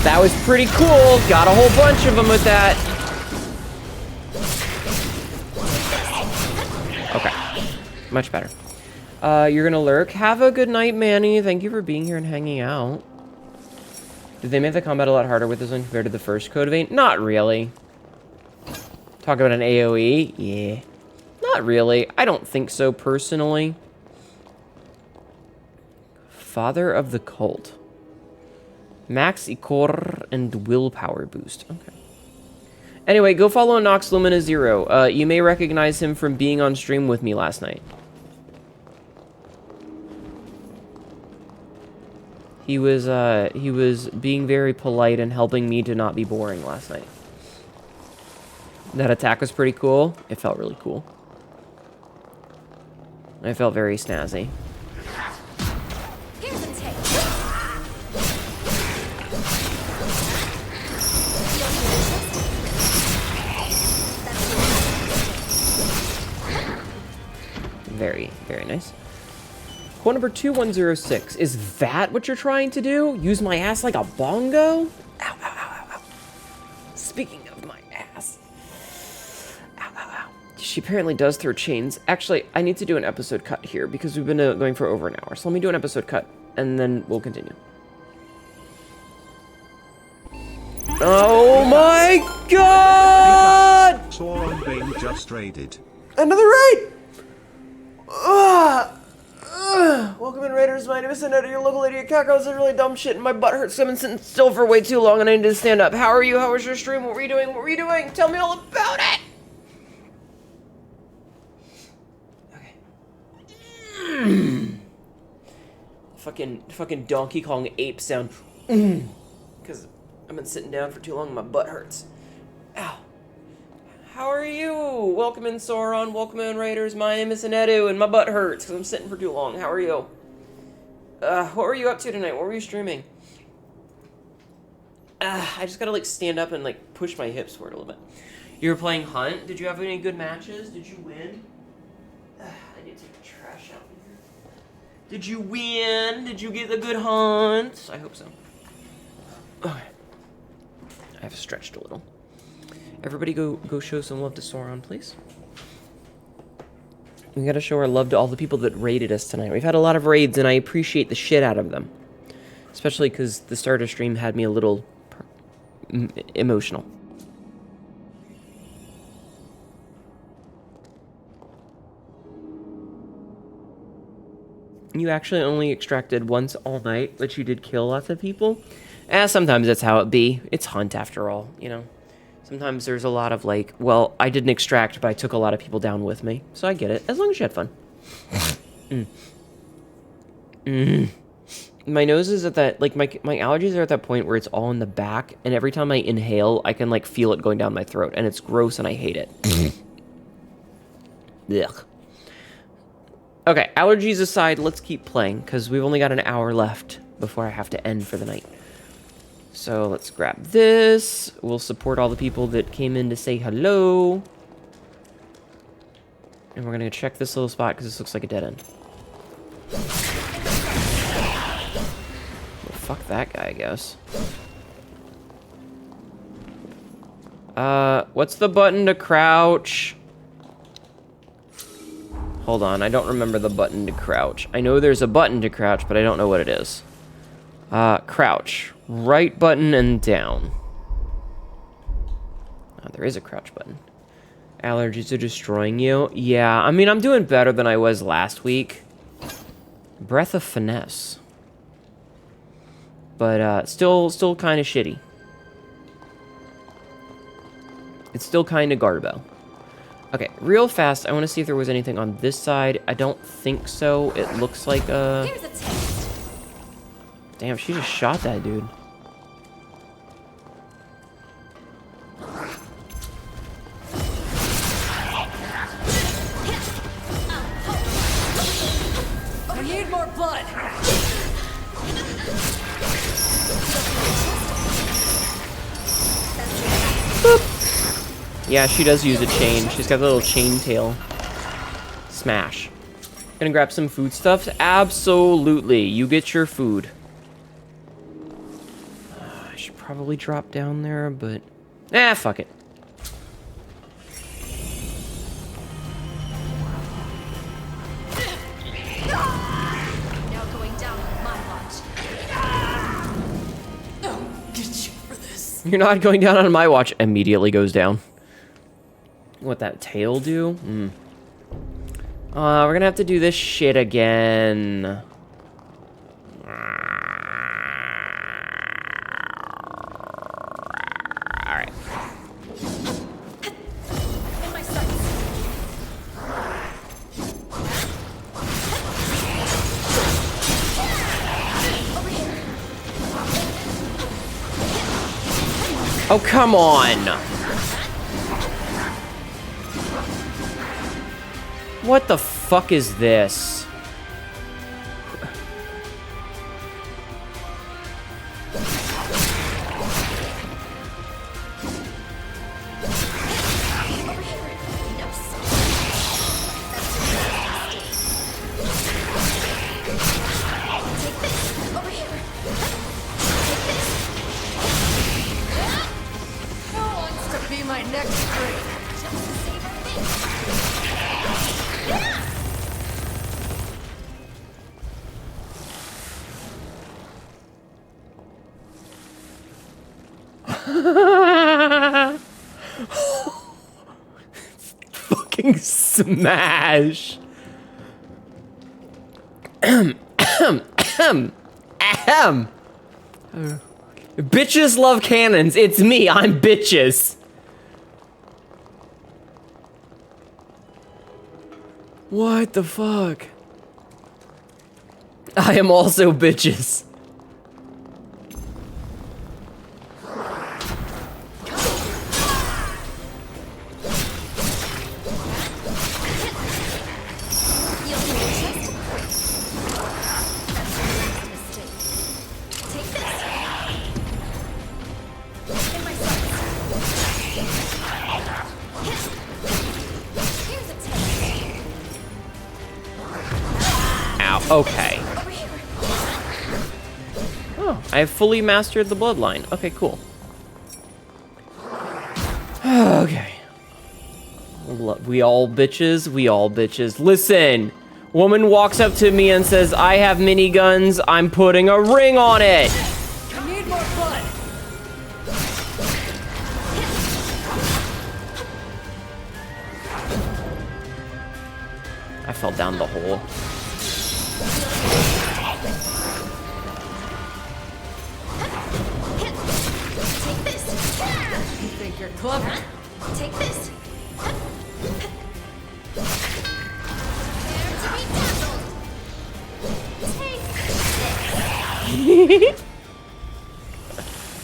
That was pretty cool. Got a whole bunch of them with that. Okay. Much better. You're gonna lurk. Have a good night, Manny. Thank you for being here and hanging out. Did they make the combat a lot harder with this one compared to the first Code Vein? Not really. Talk about an AoE? Yeah. Not really. I don't think so, personally. Father of the Cult. Max Ikor and Willpower Boost. Okay. Anyway, go follow Nox Lumina 0. You may recognize him from being on stream with me last night. He was being very polite and helping me to not be boring last night. That attack was pretty cool. It felt really cool. I felt very snazzy. Here's a take. Very, very nice. Quote number 2106. Is that what you're trying to do? Use my ass like a bongo? Ow, ow, ow, ow, ow. Speaking of my ass. Ow, ow, ow. She apparently does throw chains. Actually, I need to do an episode cut here because we've been going for over an hour. So let me do an episode cut and then we'll continue. Oh my god! Sauron Bane just raided. Another raid! Welcome in, Raiders. My name is Hnetu, your local idiot cackle. This is really dumb shit, and my butt hurts. I've been sitting still for way too long, and I need to stand up. How are you? How was your stream? What were you doing? What were you doing? Tell me all about it! Okay. Fucking Donkey Kong ape sound. Because I've been sitting down for too long, and my butt hurts. Ow. How are you? Welcome in, Sauron. Welcome in, Raiders. My name is Hnetu, and my butt hurts because I'm sitting for too long. How are you? What were you up to tonight? What were you streaming? I just gotta, like, stand up and, like, push my hips forward a little bit. You were playing Hunt? Did you have any good matches? Did you win? I need to take the trash out here. Did you win? Did you get the good hunt? I hope so. Okay. I've stretched a little. Everybody go show some love to Sauron, please. We gotta show our love to all the people that raided us tonight. We've had a lot of raids, and I appreciate the shit out of them. Especially because the starter stream had me a little emotional. You actually only extracted once all night, but you did kill lots of people? Sometimes that's how it be. It's Hunt after all, you know? Sometimes there's a lot of, like, well, I didn't extract, but I took a lot of people down with me. So I get it, as long as you had fun. My nose is at that, like, my allergies are at that point where it's all in the back, and every time I inhale, I can, like, feel it going down my throat, and it's gross, and I hate it. Ugh. Okay, allergies aside, let's keep playing, because we've only got an hour left before I have to end for the night. So let's grab this. We'll support all the people that came in to say hello. And we're going to check this little spot because this looks like a dead end. Well, fuck that guy, I guess. What's the button to crouch? Hold on, I don't remember the button to crouch. I know there's a button to crouch, but I don't know what it is. Crouch. Right button and down. Oh, there is a crouch button. Allergies are destroying you. Yeah, I mean, I'm doing better than I was last week. Breath of Finesse. But, still kind of shitty. It's still kind of garbo. Okay, real fast, I want to see if there was anything on this side. I don't think so. It looks like a... Here's a taste. Damn, she just shot that dude. I need more blood. Boop. Yeah, she does use a chain. She's got the little chain tail. Smash. Gonna grab some foodstuffs? Absolutely. You get your food. I should probably drop down there, but... fuck it. Now going down on my watch. Oh, get you for this. You're not going down on my watch. Immediately goes down. What that tail do? We're gonna have to do this shit again. Alright. In my sights. Over here. Oh, come on! What the fuck is this? Fucking smash. Bitches love cannons. It's me. I'm bitches. What the fuck? I am also bitches. Okay. Oh, I have fully mastered the bloodline. Okay, cool. Okay. We all bitches. We all bitches. Listen. Woman walks up to me and says, I have miniguns. I'm putting a ring on it. I need more blood. I fell down the hole. You think you're clever? Take this.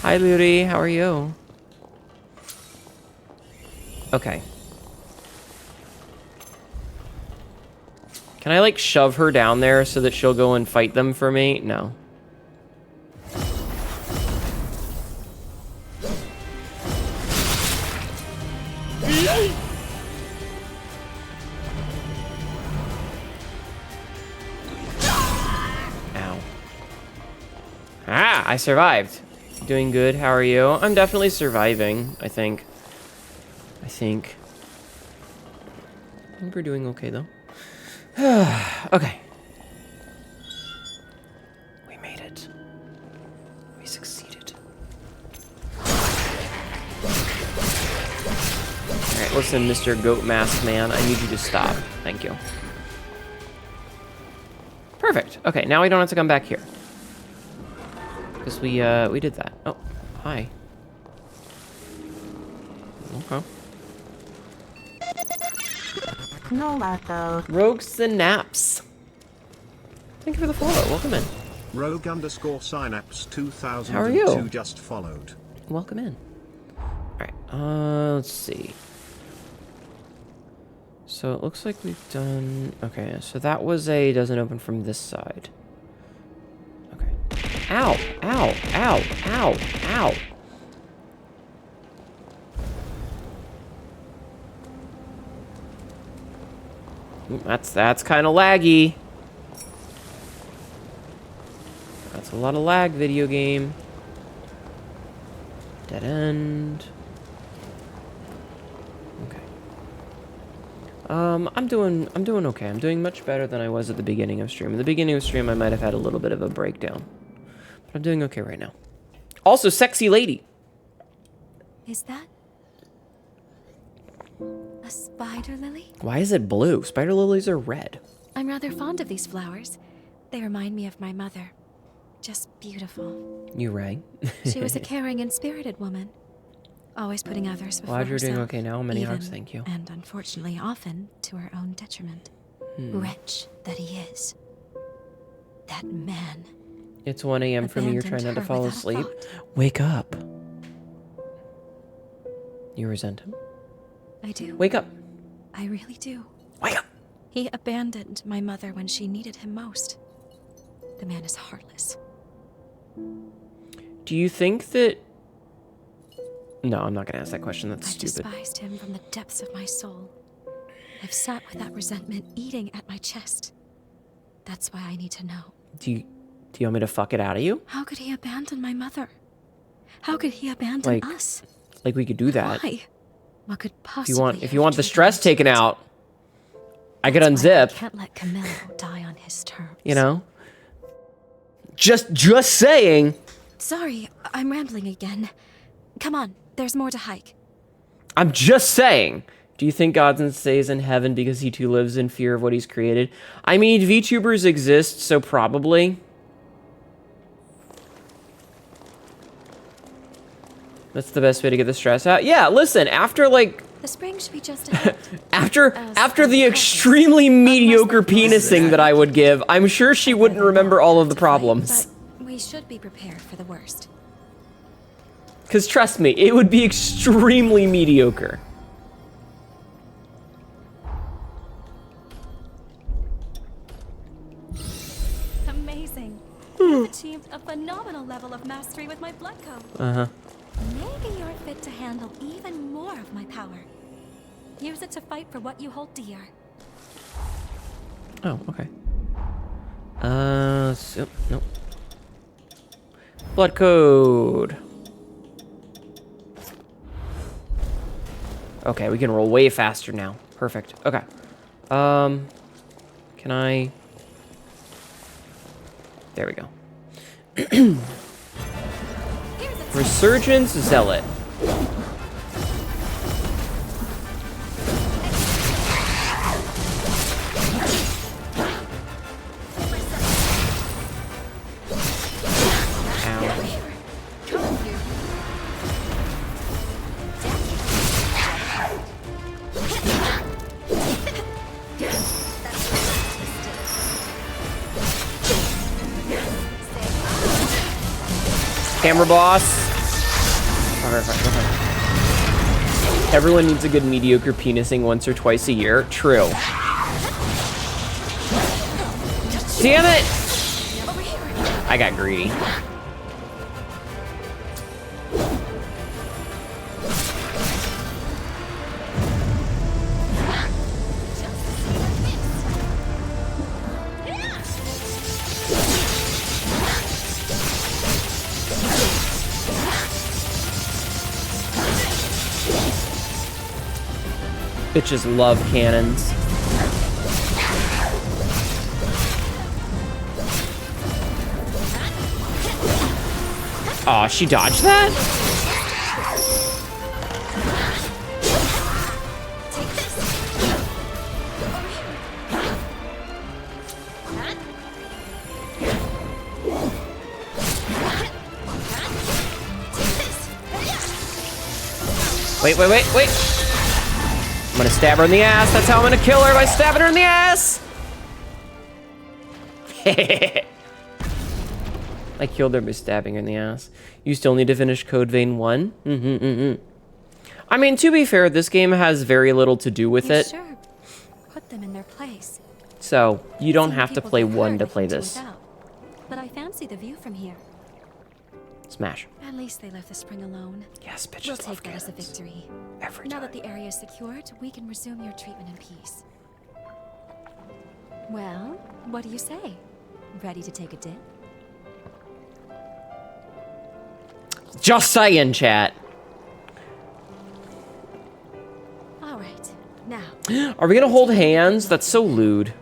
Hi, Luri. How are you? Okay. Can I, like, shove her down there so that she'll go and fight them for me? No. Ow. Ah, I survived. Doing good. How are you? I'm definitely surviving, I think. I think we're doing okay, though. Okay. We made it. We succeeded. Listen, Mr. Goat Mask Man, I need you to stop. Thank you. Perfect. Okay, now we don't have to come back here. Because we did that. Oh, hi. Okay. No, Marco. Rogue Synapse. Thank you for the follow. Welcome in. Rogue _ Synapse 2002 How are you? just followed. Welcome in. Alright, let's see. So it looks like we've done... Okay, so that was a... doesn't open from this side. Okay. Ow! Ow! Ow! Ow! Ow! That's kind of laggy. That's a lot of lag, video game. Dead end. Okay. I'm doing okay. I'm doing much better than I was at the beginning of stream. At the beginning of stream, I might have had a little bit of a breakdown. But I'm doing okay right now. Also, sexy lady. Is that a spider lily? Why is it blue? Spider lilies are red. I'm rather fond of these flowers. They remind me of my mother. Just beautiful. You rang. She was a caring and spirited woman. Always putting others before Glad you're doing herself, okay now. Many even, hugs, thank you. And unfortunately, often to her own detriment. Wretch that he is. That man. It's 1 a.m. for me. You're trying not to fall asleep. Wake up. You resent him? I do. Wake up. I really do. Wake up. He abandoned my mother when she needed him most. The man is heartless. Do you think that... No, I'm not going to ask that question. That's stupid. I despised him from the depths of my soul. I've sat with that resentment eating at my chest. That's why I need to know. Do you want me to fuck it out of you? How could he abandon my mother? How could he abandon us? Like we could do that. Why? What could possibly If you want the stress taken out, I could unzip. I can't let Camillo die on his terms. You know? Just saying. Sorry, I'm rambling again. Come on, there's more to hike. I'm just saying. Do you think God stays in heaven because he too lives in fear of what he's created? I mean, VTubers exist, so probably. That's the best way to get the stress out. Yeah, listen, after like... The spring should be just ahead. after the extremely mediocre penising that I would give, I'm sure she wouldn't remember all of the problems. But we should be prepared for the worst. Because trust me, it would be extremely mediocre. Amazing. You've achieved a phenomenal level of mastery with my blood code. Uh-huh. Maybe you're fit to handle even more of my power. Use it to fight for what you hold dear. Oh, okay. Nope. Blood code. Okay, we can roll way faster now. Perfect. Okay. Can I... There we go. Resurgence Zealot. Camera boss. Okay. Everyone needs a good mediocre penising once or twice a year. True. Damn it! I got greedy. Bitches love cannons. Aw, she dodged that? Wait. I'm gonna stab her in the ass. That's how I'm gonna kill her, by stabbing her in the ass. I killed her by stabbing her in the ass. You still need to finish Code Vein 1? I mean, to be fair, this game has very little to do with it. Sure. Put them in their place. So, you don't have to play 1 to play this. But I fancy the view from here. Smash. At least they left the spring alone. Yes, bitches We'll love take that as a cannons. victory. Every Now time. that the area is secured, we can resume your treatment in peace. Well, what do you say? Ready to take a dip? Just saying, chat. All right. Now. Are we gonna hold hands? That's so lewd.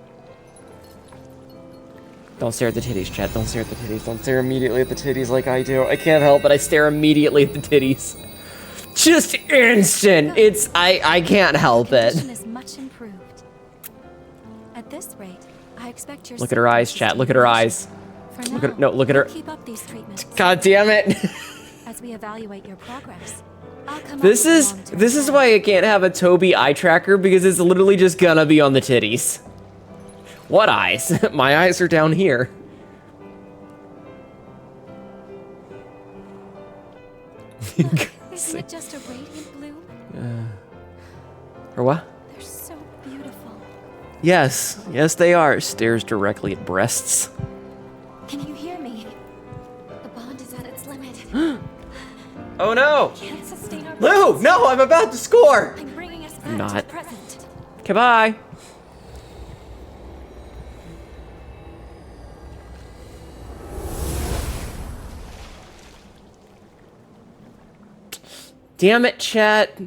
Don't stare at the titties, chat. Don't stare at the titties. Don't stare immediately at the titties like I do. I can't help it. I stare immediately at the titties. Just instant. It's I can't help it. Condition is much improved. At this rate, I expect your Look at her eyes, chat. Look at her eyes. For Look now, at look at her. keep up these treatments. God damn it. As we evaluate your progress, I'll come This up with is long-term this is why I can't have a Toby eye tracker, because it's literally just gonna be on the titties. What eyes? My eyes are down here. Look, isn't it just a radiant bloom? Or what? They're so beautiful. Yes, yes they are. Stares directly at breasts. Can you hear me? The bond is at its limit. Oh no! Can't sustain our Lou, no, I'm about to score! I'm bringing us back I'm to not. the present. Okay, bye. Damn it, chat.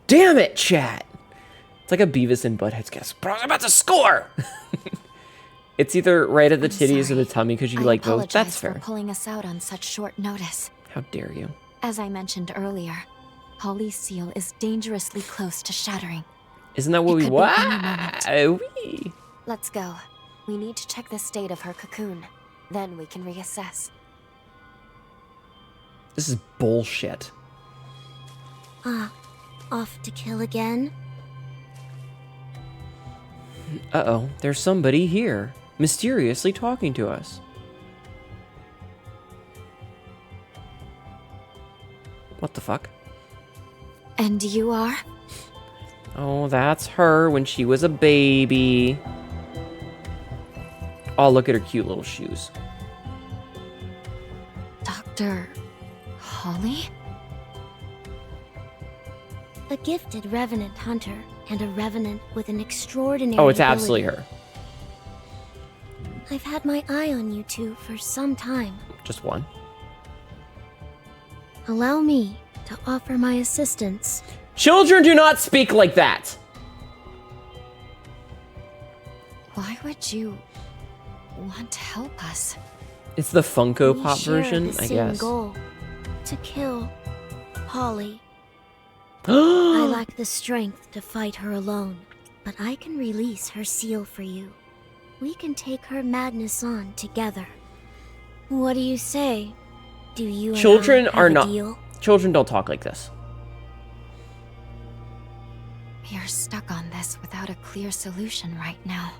Damn it, chat. It's like a Beavis and Butthead sketch. Bro, I'm about to score! It's either right at the titties or the tummy because you like both. That's for fair. pulling us out on such short notice. How dare you? As I mentioned earlier, Holly's seal is dangerously close to shattering. Isn't that what we Could be want? any moment. Let's go. We need to check the state of her cocoon. Then we can reassess. This is bullshit. Off to kill again? Uh-oh, there's somebody here, mysteriously talking to us. What the fuck? And you are? Oh, that's her when she was a baby. Oh, look at her cute little shoes. Dr. Holly? A gifted revenant hunter, and a revenant with an extraordinary Oh, it's absolutely ability. her. I've had my eye on you two for some time. Just one. Allow me to offer my assistance. Children do not speak like that! Why would you want to help us? It's the Funko We Pop share version, the I same guess. goal, to kill Holly. I lack the strength to fight her alone, but I can release her seal for you. We can take her madness on together. What do you say? Do you and Children I have are a not. deal? Children don't talk like this. You're stuck on this without a clear solution right now.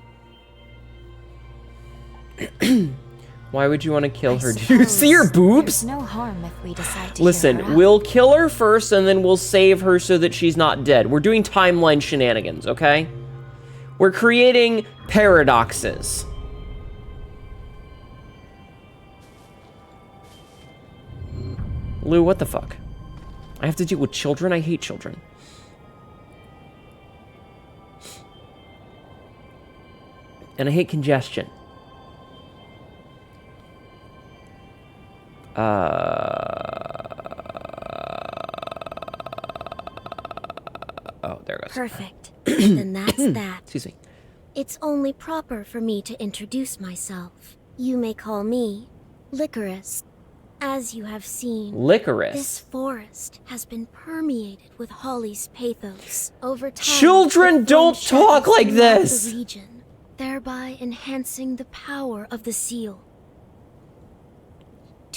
Why would you want to kill her? Do you see her boobs? There's no harm if we decide to Listen, hear her out. we'll kill her first and then we'll save her so that she's not dead. We're doing timeline shenanigans, okay? We're creating paradoxes. Lou, what the fuck? I have to deal with children? I hate children. And I hate congestion. Oh, there it goes. Perfect. Then that's that. Excuse me. It's only proper for me to introduce myself. You may call me Licorice. As you have seen, Licorice? This forest has been permeated with Holly's pathos. Over time, Children it don't formed talk shadows like throughout this. The region, thereby enhancing the power of the seal.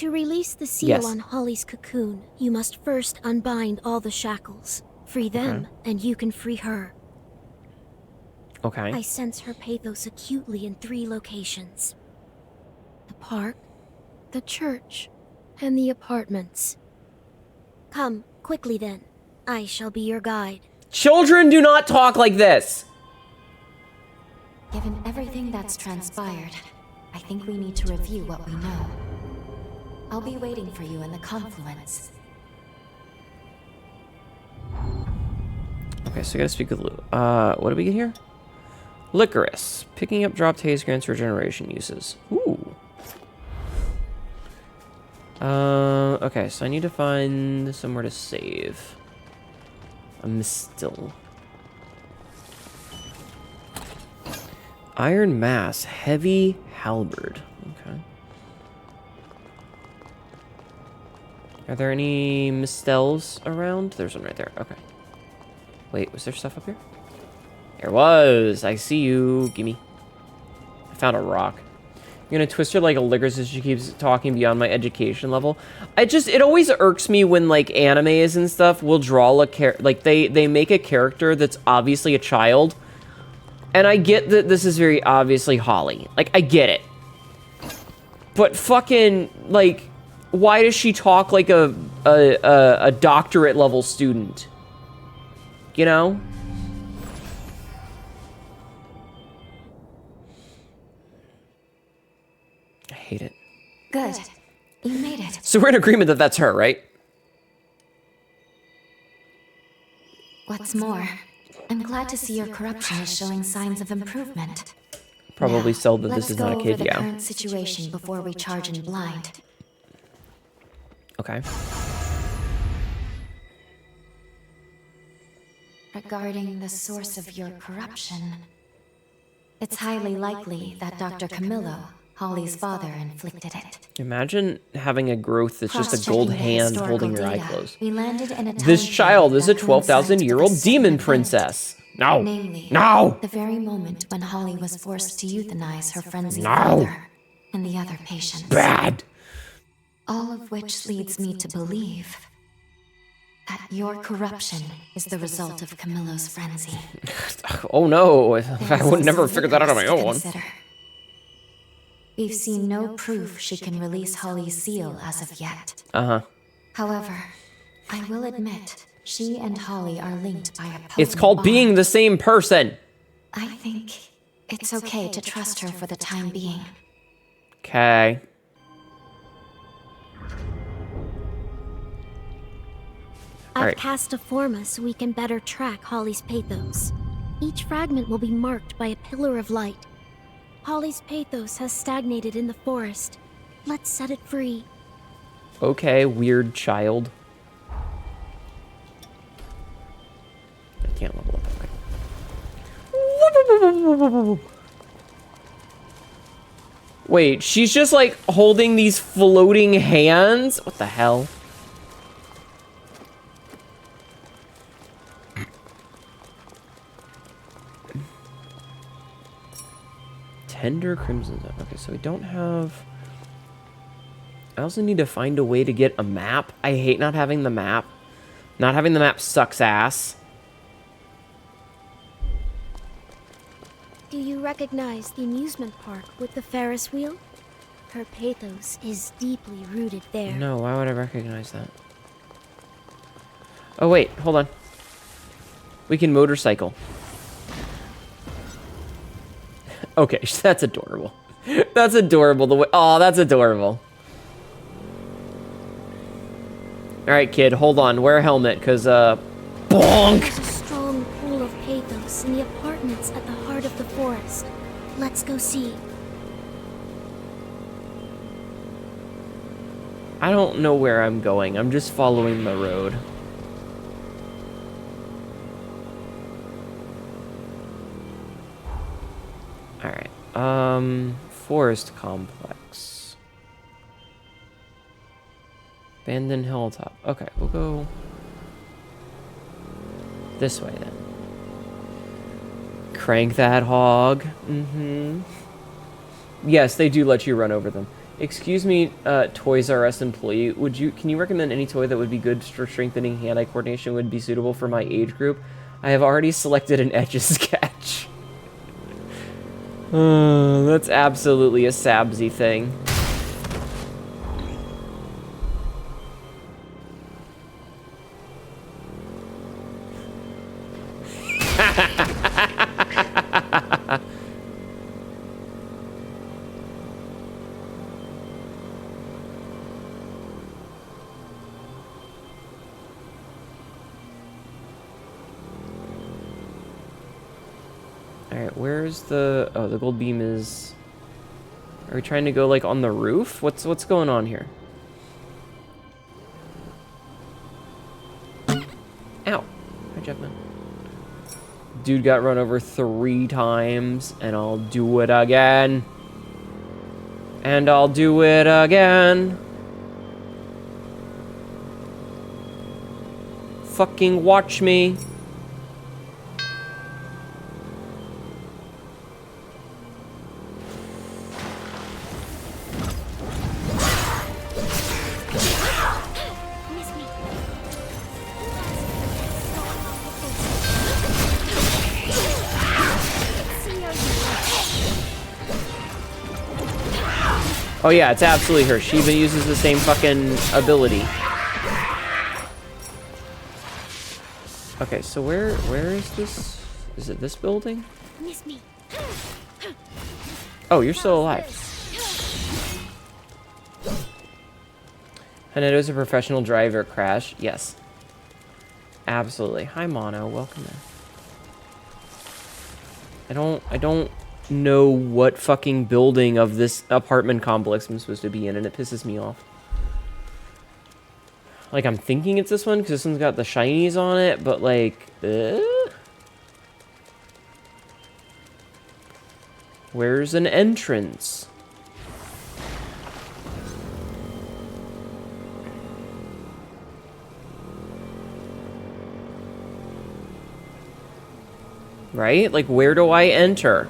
To release the seal Yes. on Holly's cocoon, you must first unbind all the shackles. Free them, and you can free her. Okay. I sense her pathos acutely in 3 locations. The park, the church, and the apartments. Come, quickly then. I shall be your guide. Children do not talk like this! Given everything that's transpired, I think we need to review what we know. I'll be waiting for you in the confluence. Okay, so I gotta speak with Lou. What do we get here? Licorice. Picking up dropped haze grants regeneration uses. Ooh. Okay, so I need to find somewhere to save. I'm still. Iron mass, heavy halberd. Okay. Are there any mistels around? There's one right there. Okay. Wait, was there stuff up here? There was. I see you. Gimme. I found a rock. You're gonna twist her like a licorice as she keeps talking beyond my education level. It always irks me when like animes and stuff will draw they make a character that's obviously a child. And I get that this is very obviously Holly. Like, I get it. But fucking, like, why does she talk like a doctorate level student? You know? I hate it. Good. You made it. So we're in agreement that that's her, right? What's more, I'm glad to see your corruption is showing signs of improvement. Probably Now, sell that this is not a kid, let's go over the yeah. current situation before we charge in blind. Okay. Regarding the source of your corruption, it's highly likely that Dr. Camillo, Holly's father, inflicted it. Imagine having a growth that's just a gold hand holding your eye closed. We landed in a This time child is a that coincides with 12,000-year-old a certain demon event. princess. No. Namely, No. the very moment when Holly was forced to euthanize her frenzied No. father and the other patients. Bad. All of which leads me to believe that your corruption is the result of Camillo's frenzy. Oh no. I There's would never also figure that out on my this to own. consider. We've seen no proof she can release Holly's seal as of yet. Uh-huh. However, I will admit, she and Holly are linked by a potent It's called bond. being the same person. I think it's okay to trust her for the time being. Okay. I've cast a forma so we can better track Holly's pathos. Each fragment will be marked by a pillar of light. Holly's pathos has stagnated in the forest. Let's set it free. Okay, weird child. I can't level up. Okay. Wait, she's just like holding these floating hands? What the hell? Tender crimson zone. Okay, so we don't have... I also need to find a way to get a map. I hate not having the map. Not having the map sucks ass. Do you recognize the amusement park with the Ferris wheel? Her pathos is deeply rooted there. No, why would I recognize that? Oh wait, hold on. We can motorcycle. Okay, that's adorable. That's adorable. The way, oh, that's adorable. All right, kid, hold on. Wear a helmet, cause bonk. There's a strong pool of pathos in the apartments at the heart of the forest. Let's go see. I don't know where I'm going. I'm just following the road. All right. Forest complex. Abandoned hilltop. Okay, we'll go this way then. Crank that hog. Mm-hmm. Yes, they do let you run over them. Excuse me, Toys R Us employee. Can you recommend any toy that would be good for strengthening hand-eye coordination, would be suitable for my age group? I have already selected an Etch-a-Sketch. That's absolutely a Sabsy thing. Alright, where's the... Oh, the gold beam is... Are we trying to go, like, on the roof? What's going on here? Ow. Hi, Jeffman. Dude got run over 3 times, and I'll do it again. And I'll do it again. Fucking watch me. Oh yeah, it's absolutely her. She even uses the same fucking ability. Okay, so where is this? Is it this building? Miss me. Oh, you're still alive. Hnetu's a professional driver. Crash. Yes. Absolutely. Hi, Mono. Welcome in. I don't know what fucking building of this apartment complex I'm supposed to be in, and it pisses me off. Like, I'm thinking it's this one, because this one's got the shinies on it, but, like, where's an entrance? Right? Like, where do I enter?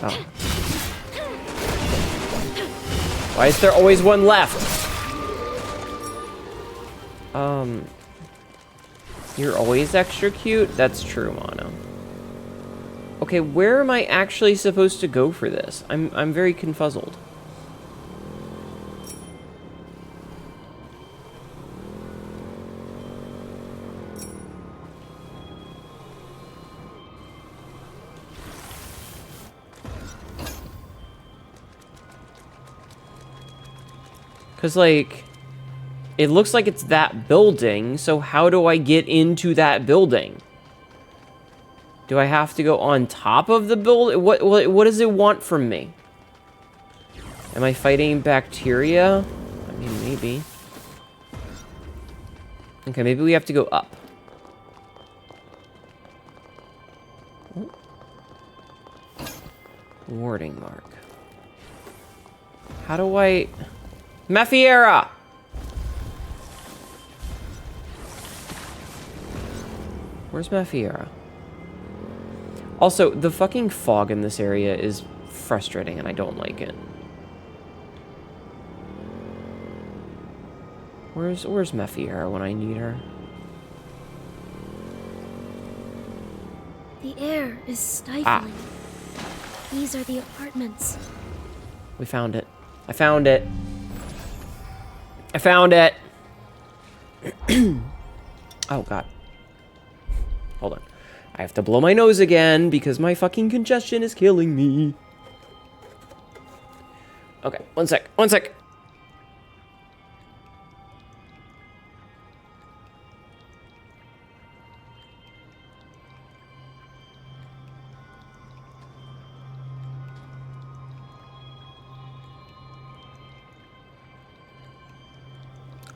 Oh. Why is there always one left? You're always extra cute? That's true, Mono. Okay, where am I actually supposed to go for this? I'm very confuzzled. Because, like, it looks like it's that building, so how do I get into that building? Do I have to go on top of the building? What does it want from me? Am I fighting bacteria? I mean, maybe. Okay, maybe we have to go up. Warding mark. How do I... Mephiera! Where's Mephiera? Also, the fucking fog in this area is frustrating and I don't like it. Where's Mephiera when I need her? The air is stifling. These are the apartments. We found it. I found it. I found it. Oh, God. Hold on. I have to blow my nose again because my fucking congestion is killing me. Okay, one sec. One sec.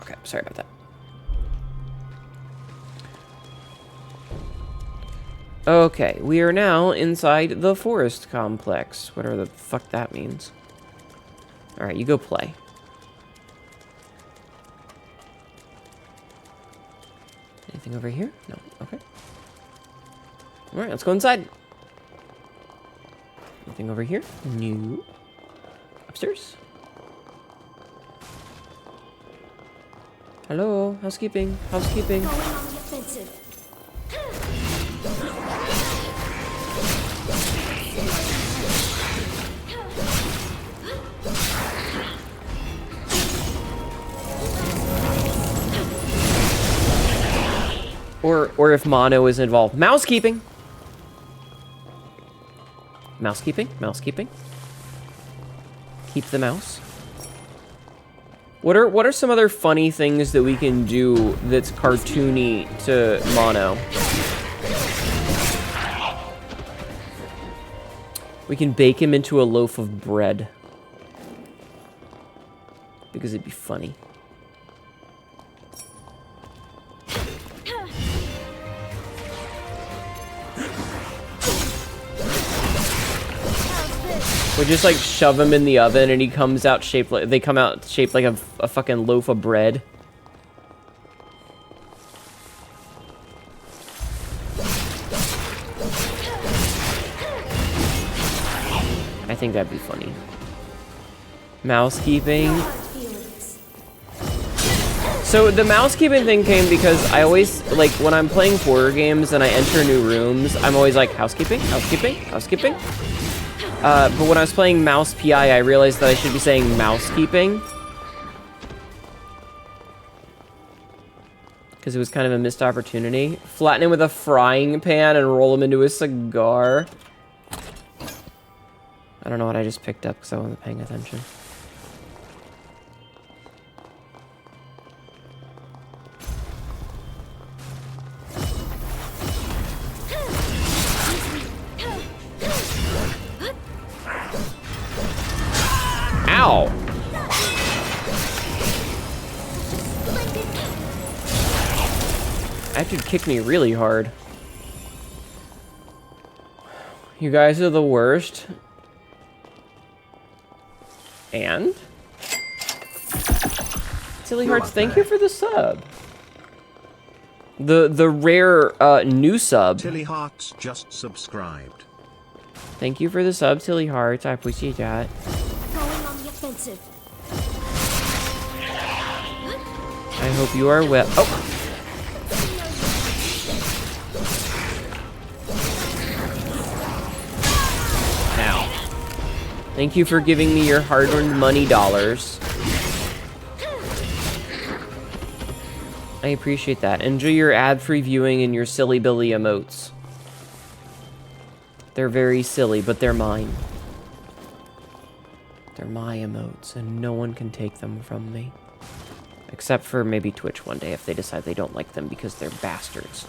Okay, sorry about that. Okay, we are now inside the forest complex. Whatever the fuck that means. Alright, you go play. Anything over here? No. Okay. Alright, let's go inside. Anything over here? No. Upstairs? Hello, housekeeping, housekeeping. Going on the offensive. Or if mono is involved. Mousekeeping. Mousekeeping, mousekeeping. Keep the mouse. What are some other funny things that we can do that's cartoony to mono? We can bake him into a loaf of bread. Because it'd be funny. We just like shove him in the oven and he comes out shaped like, they come out shaped like a fucking loaf of bread. I think that'd be funny. Mousekeeping. So the mousekeeping thing came because I always, like, when I'm playing horror games and I enter new rooms, I'm always like, housekeeping, housekeeping, housekeeping. But when I was playing Mouse PI, I realized that I should be saying mousekeeping. Because it was kind of a missed opportunity. Flatten him with a frying pan and roll him into a cigar. I don't know what I just picked up because I wasn't paying attention. Ow! That dude kicked me really hard. You guys are the worst. And? Silly Hearts, thank you for the sub. The rare new sub. Tilly Hearts just subscribed. Thank you for the sub, Tilly Hearts. I appreciate that. Going on the offensive. I hope you are well. Oh! Now. Thank you for giving me your hard-earned money dollars. I appreciate that. Enjoy your ad-free viewing and your silly Billy emotes. They're very silly, but they're mine. They're my emotes, and no one can take them from me. Except for maybe Twitch one day, if they decide they don't like them because they're bastards.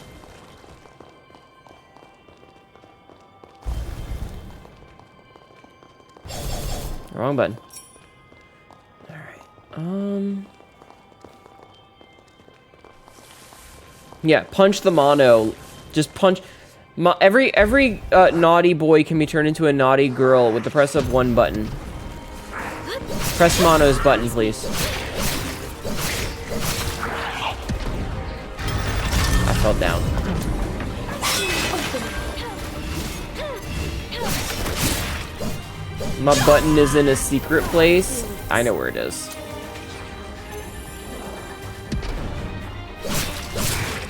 Wrong button. Alright. Yeah, punch the mono. Just punch... Every naughty boy can be turned into a naughty girl with the press of one button. Press mono's button, please. I fell down. My button is in a secret place. I know where it is.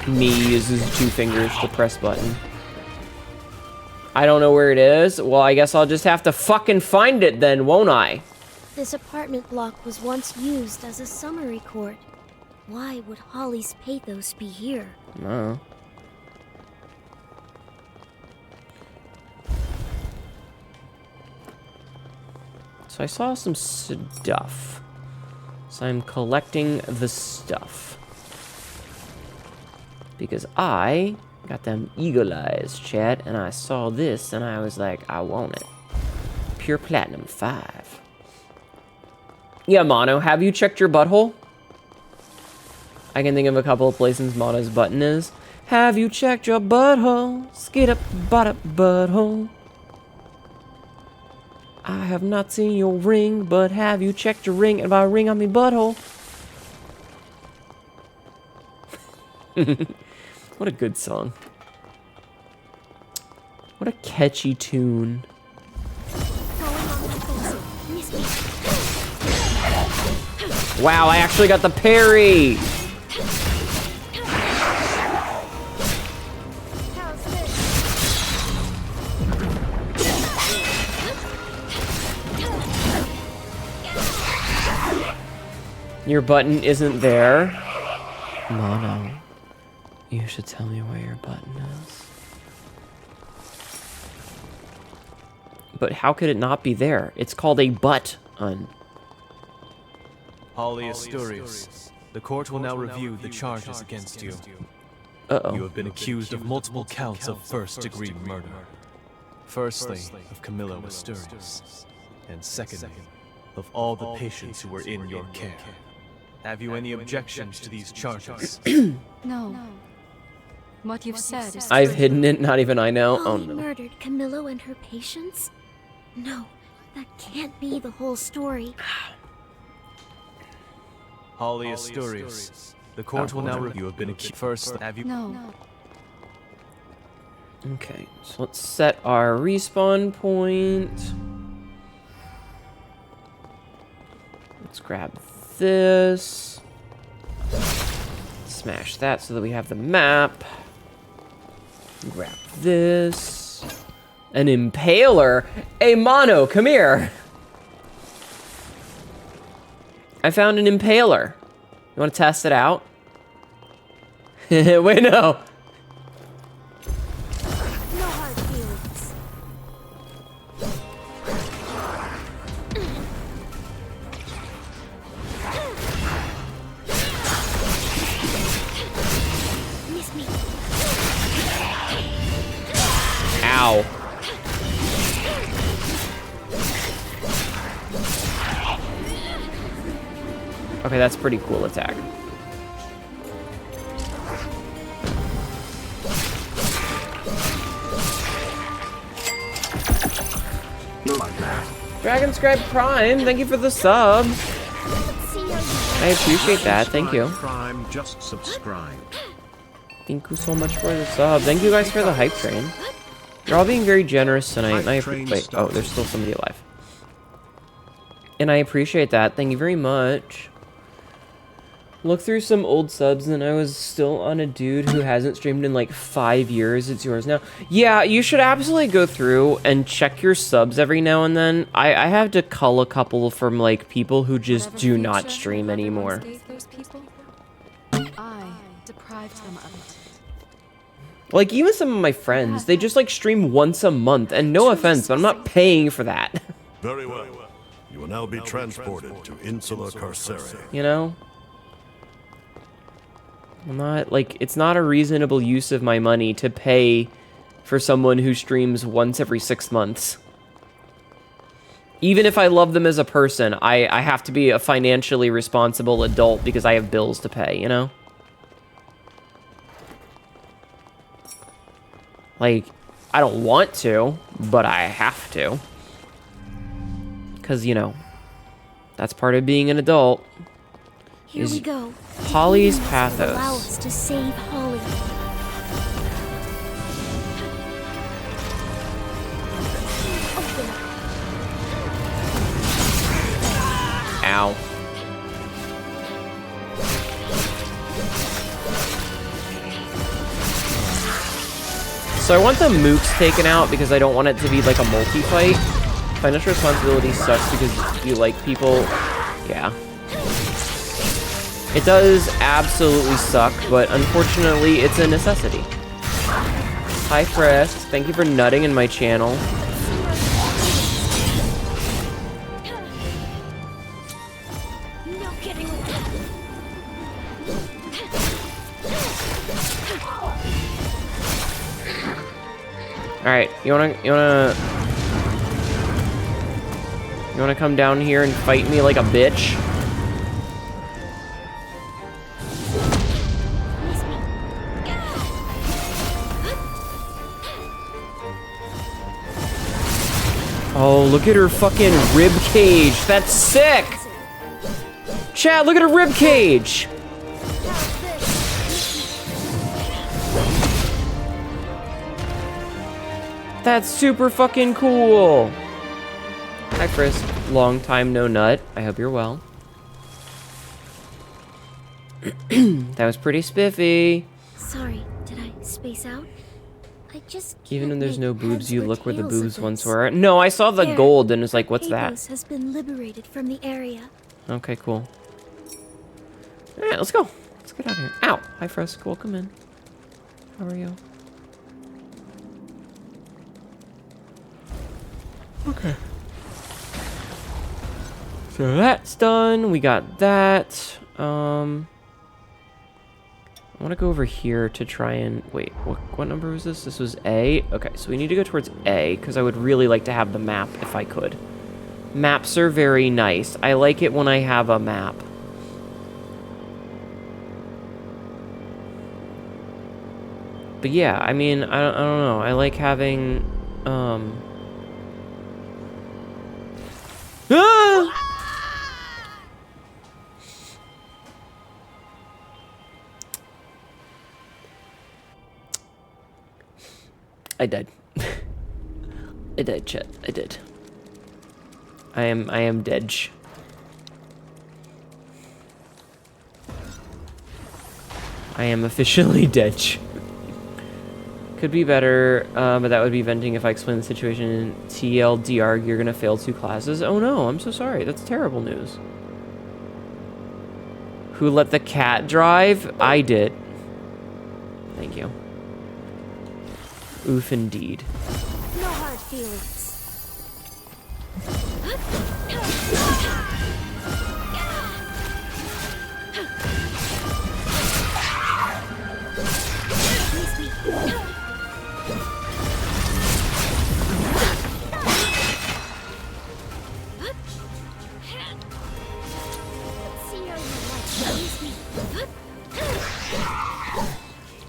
Me uses 2 fingers to press button. I don't know where it is. Well, I guess I'll just have to fucking find it then, won't I? This apartment block was once used as a summary court. Why would Holly's pathos be here? No. So I saw some stuff. So I'm collecting the stuff. Because I got them eagle eyes, chat, and I saw this and I was like, I want it. Pure Platinum 5. Yeah, Mono, have you checked your butthole? I can think of a couple of places Mono's button is. Have you checked your butthole? Skid up, butt up, butthole. I have not seen your ring, but have you checked your ring? And by ring, I mean butthole. What a good song. What a catchy tune. Wow, I actually got the parry! Your button isn't there. Mono, you should tell me where your button is. But how could it not be there? It's called a butt-un. Holly Asturias, the court will now review the charges against you. Uh-oh. You have been accused of multiple counts of first-degree murder. Firstly, of Camilo Asturias, and secondly, of all the patients who were in your care. Have you any objections to these charges? No. What you've said is I've hidden it, not even I know. Oh Holly no. murdered Camilo and her patients? No, that can't be the whole story. Holly Asturias, the court will now review. You have been accused. First, have you? No. Okay, so let's set our respawn point. Let's grab this. Smash that so that we have the map. Grab this. An impaler? Hey, Mono, come here. I found an impaler. You want to test it out? Wait, no. No hard feelings. Miss me. Ow. Okay, that's a pretty cool attack. Dragon Scribe Prime, thank you for the sub. I appreciate that, thank you. Prime just subscribed. Thank you so much for the sub. Thank you guys for the hype train. You're all being very generous tonight. And wait, oh, there's still somebody alive. And I appreciate that. Thank you very much. Look through some old subs, and I was still on a dude who hasn't streamed in like 5 years. It's yours now. Yeah, you should absolutely go through and check your subs every now and then. I have to cull a couple from like people who just do not stream anymore. I deprived them of it. Like even some of my friends, they just like stream once a month, and no offense, but I'm not paying for that. Very well. You will now be transported to Insula Carceria. You know? I'm not, like, it's not a reasonable use of my money to pay for someone who streams once every 6 months. Even if I love them as a person, I have to be a financially responsible adult because I have bills to pay, you know? Like, I don't want to, but I have to. Because, you know, that's part of being an adult. Here we go. Holly's Allow pathos. us to save Holly. Ow. So I want the mooks taken out because I don't want it to be like a multi-fight. Financial responsibility sucks because you like people. Yeah. It does absolutely suck, but unfortunately, it's a necessity. Hi, Frest. Thank you for nutting in my channel. No kidding. All right, you wanna come down here and fight me like a bitch? Oh, look at her fucking rib cage. That's sick. Chad, look at her rib cage. That's super fucking cool. Hi, Frisk. Long time no nut. I hope you're well. That was pretty spiffy. Sorry, did I space out? I just Even when there's no boobs, heads you or look where the tails boobs of once this. were. No, I saw the There. gold and was like, what's that? Hades has been liberated from the area. Okay, cool. Alright, let's go. Let's get out of here. Ow! Hi, Frisk. Welcome in. How are you? Okay. So that's done. We got that. I want to go over here to try and... Wait, what number was this? This was A? Okay, so we need to go towards A, because I would really like to have the map if I could. Maps are very nice. I like it when I have a map. But yeah, I mean, I don't know. I like having... Ah! I died. I died, chat. I did. I am dead. I am officially dead. Could be better, but that would be venting if I explain the situation in TLDR. You're gonna fail 2 classes. Oh no, I'm so sorry. That's terrible news. Who let the cat drive? I did. Thank you. Oof, indeed. No hard feelings.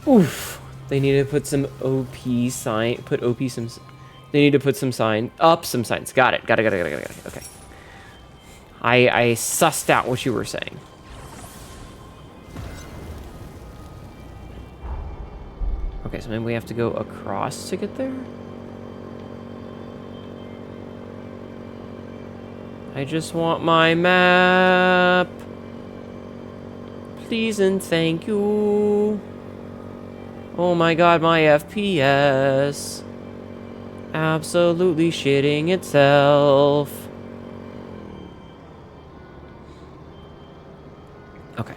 Oof. They need to put some OP sign. Put OP some. They need to put some sign. Up some signs. Got it. Got it. Okay. I sussed out what you were saying. Okay, so maybe we have to go across to get there? I just want my map. Please and thank you. Oh my god, my FPS. Absolutely shitting itself. Okay.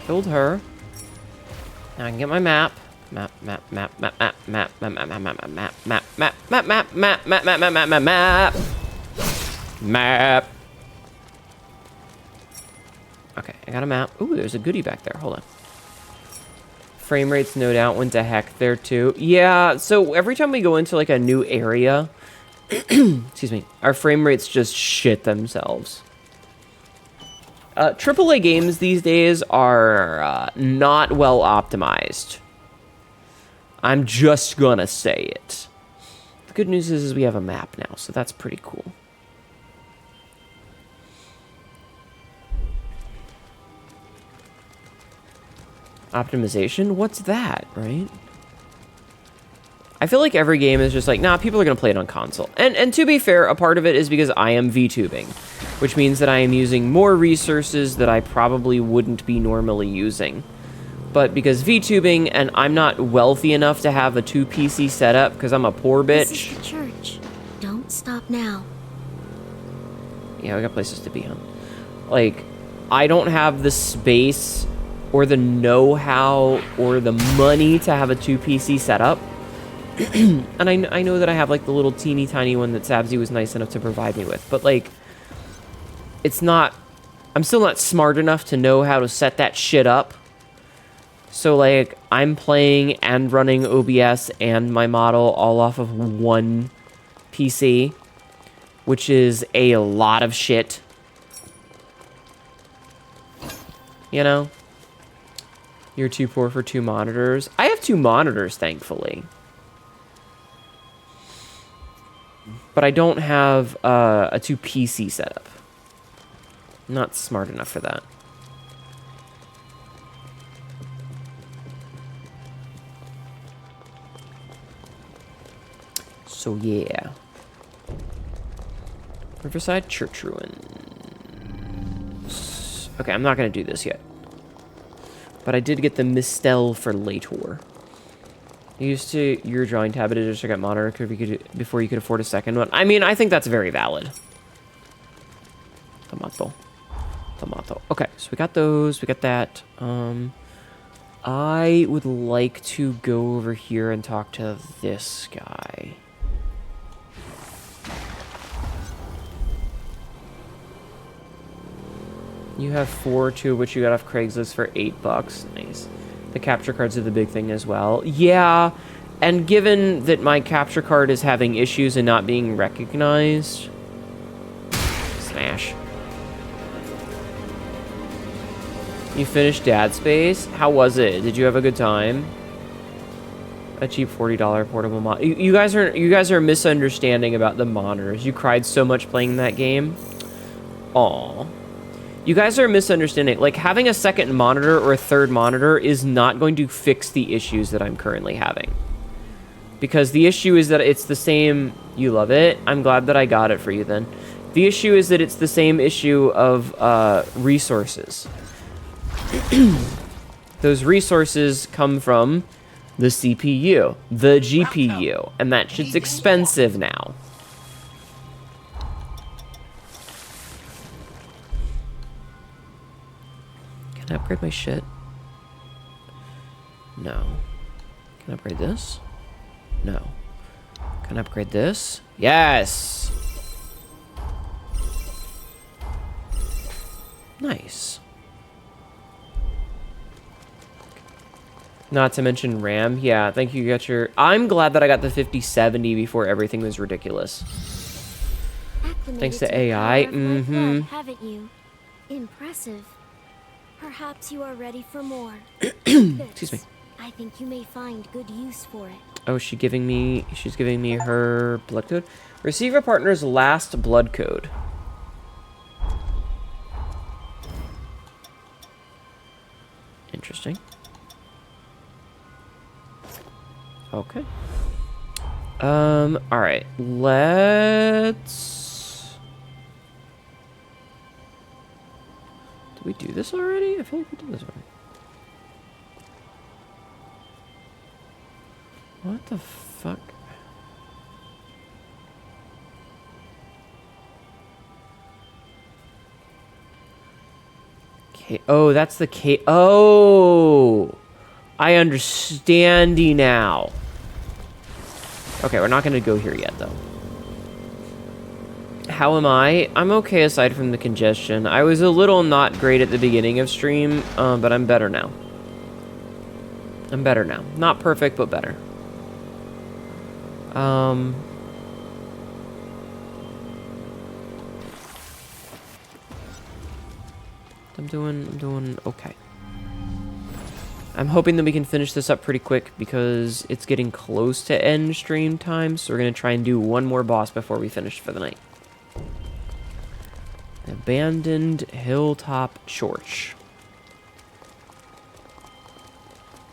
Killed her. Now I can get my map. Map. Okay, I got a map. Ooh, there's a goodie back there. Hold on. Frame rates no doubt went to heck there too. Yeah, so every time we go into like a new area, excuse me, our frame rates just shit themselves. AAA games these days are not well optimized. I'm just gonna say it. The good news is we have a map now, so that's pretty cool. Optimization? What's that, right? I feel like every game is just like, nah, people are gonna play it on console. And to be fair, a part of it is because I am VTubing, which means that I am using more resources that I probably wouldn't be normally using. But because VTubing, and I'm not wealthy enough to have a 2 PC setup because I'm a poor bitch. This is the church. Don't stop now. Yeah, we got places to be on. Like, I don't have the space or the know-how or the money to have a 2 PC setup. And I know that I have like the little teeny tiny one that Sabzi was nice enough to provide me with, but like, it's not, I'm still not smart enough to know how to set that shit up. So like, I'm playing and running OBS and my model all off of one PC, which is a lot of shit. You know? You're too poor for 2 monitors. I have 2 monitors, thankfully. But I don't have a 2 PC setup. I'm not smart enough for that. So yeah. Riverside Church Ruins. Okay, I'm not gonna do this yet. But I did get the Mistel for Lator. Used to your drawing tab editor to get monitor before you could afford a second one. I mean, I think that's very valid. Tomato. Okay, so we got those. We got that. I would like to go over here and talk to this guy. You have 4, 2 of which you got off Craigslist for $8. Nice. The capture cards are the big thing as well. Yeah, and given that my capture card is having issues and not being recognized... Smash. You finished Dad Space? How was it? Did you have a good time? A cheap $40 portable monitor. You guys are misunderstanding about the monitors. You cried so much playing that game. Aww. You guys are misunderstanding. Like, having a second monitor or a third monitor is not going to fix the issues that I'm currently having. Because the issue is that it's the same... You love it? I'm glad that I got it for you then. The issue is that it's the same issue of resources. Those resources come from the CPU, the GPU, and that shit's expensive now. Can I upgrade my shit? No. Can I upgrade this? No. Can I upgrade this? Yes! Nice. Not to mention RAM. Yeah, thank you. You got your... I'm glad that I got the 5070 before everything was ridiculous. Thanks to AI. Mm-hmm. Haven't you? Impressive. Perhaps you are ready for more. Excuse me. I think you may find good use for it. Oh, she's giving me her blood code. Receive your partner's last blood code. Interesting. Okay. All right. Let's... Did we do this already? I feel like we did this already. What the fuck? Okay. Oh, that's the K. Oh, I understand-y now. Okay, we're not gonna go here yet, though. How am I? I'm okay aside from the congestion. I was a little not great at the beginning of stream, but I'm better now. I'm better now. Not perfect, but better. I'm doing okay. I'm hoping that we can finish this up pretty quick because it's getting close to end stream time, so we're gonna try and do one more boss before we finish for the night. Abandoned Hilltop Church.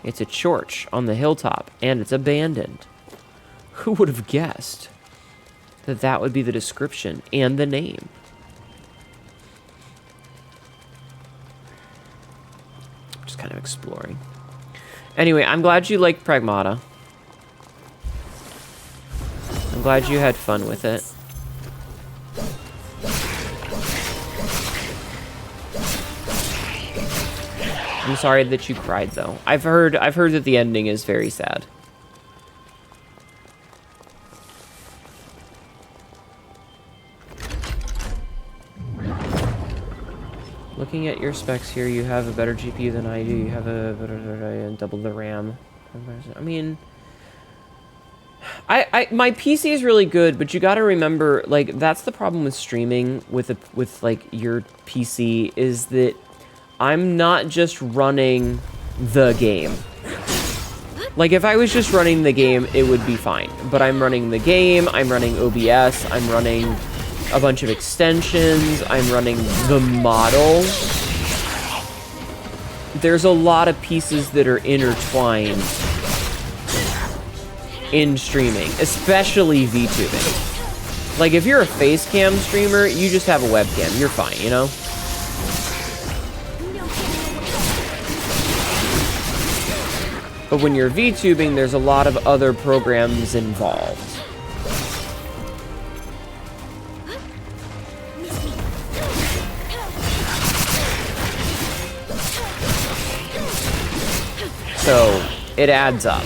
It's a church on the hilltop, and it's abandoned. Who would have guessed that that would be the description and the name? Just kind of exploring. Anyway, I'm glad you liked Pragmata. I'm glad you had fun with it. I'm sorry that you cried, though. I've heard that the ending is very sad. Looking at your specs here, you have a better GPU than I do. You have double the RAM. I mean, my PC is really good, but you got to remember, like, that's the problem with streaming with like your PC is that I'm not just running the game. Like, if I was just running the game, it would be fine. But I'm running the game, I'm running OBS, I'm running a bunch of extensions, I'm running the model. There's a lot of pieces that are intertwined in streaming, especially VTubing. Like, if you're a face cam streamer, you just have a webcam, you're fine, you know? But when you're VTubing, there's a lot of other programs involved. So, it adds up.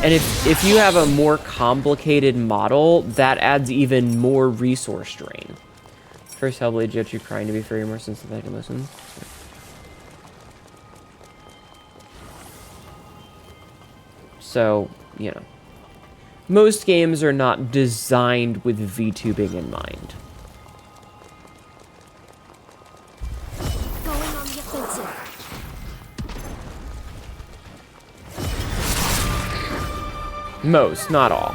And if you have a more complicated model, that adds even more resource drain. First Hellblade, Jet, you crying to be fair, more sympathetic and listen. So, you know, most games are not designed with VTubing in mind. Going on the offensive. Most, not all.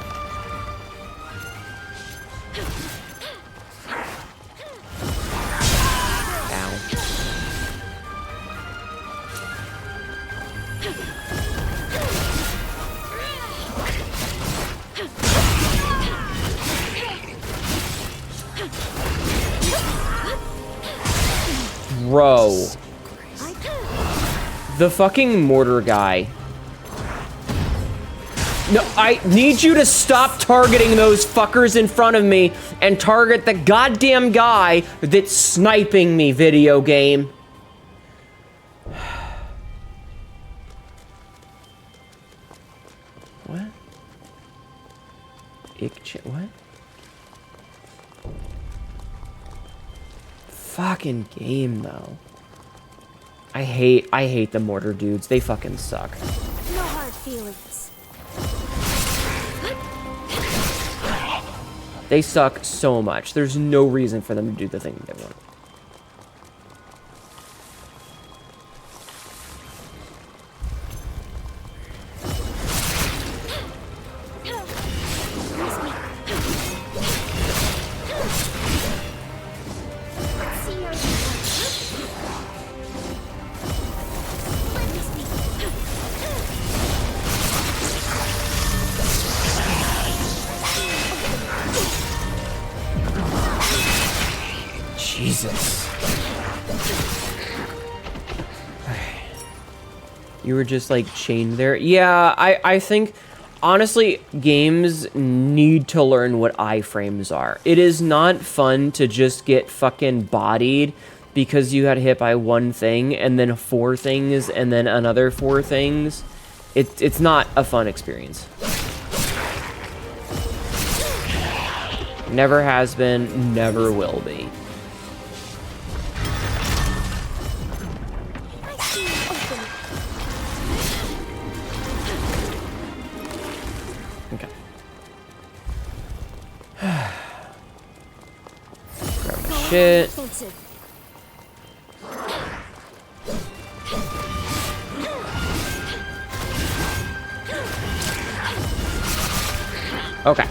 Bro. The fucking mortar guy. No, I need you to stop targeting those fuckers in front of me and target the goddamn guy that's sniping me, video game. What? What? Fucking game, though. I hate the mortar dudes. They fucking suck. No hard feelings. They suck so much. There's no reason for them to do the thing they want. Jesus. You were just like chained there. Yeah, I think honestly games need to learn what iframes are. It is not fun to just get fucking bodied because you got hit by one thing and then 4 things and then another 4 things. It's not a fun experience. Never has been, never will be. Okay. Grab my shit. Okay.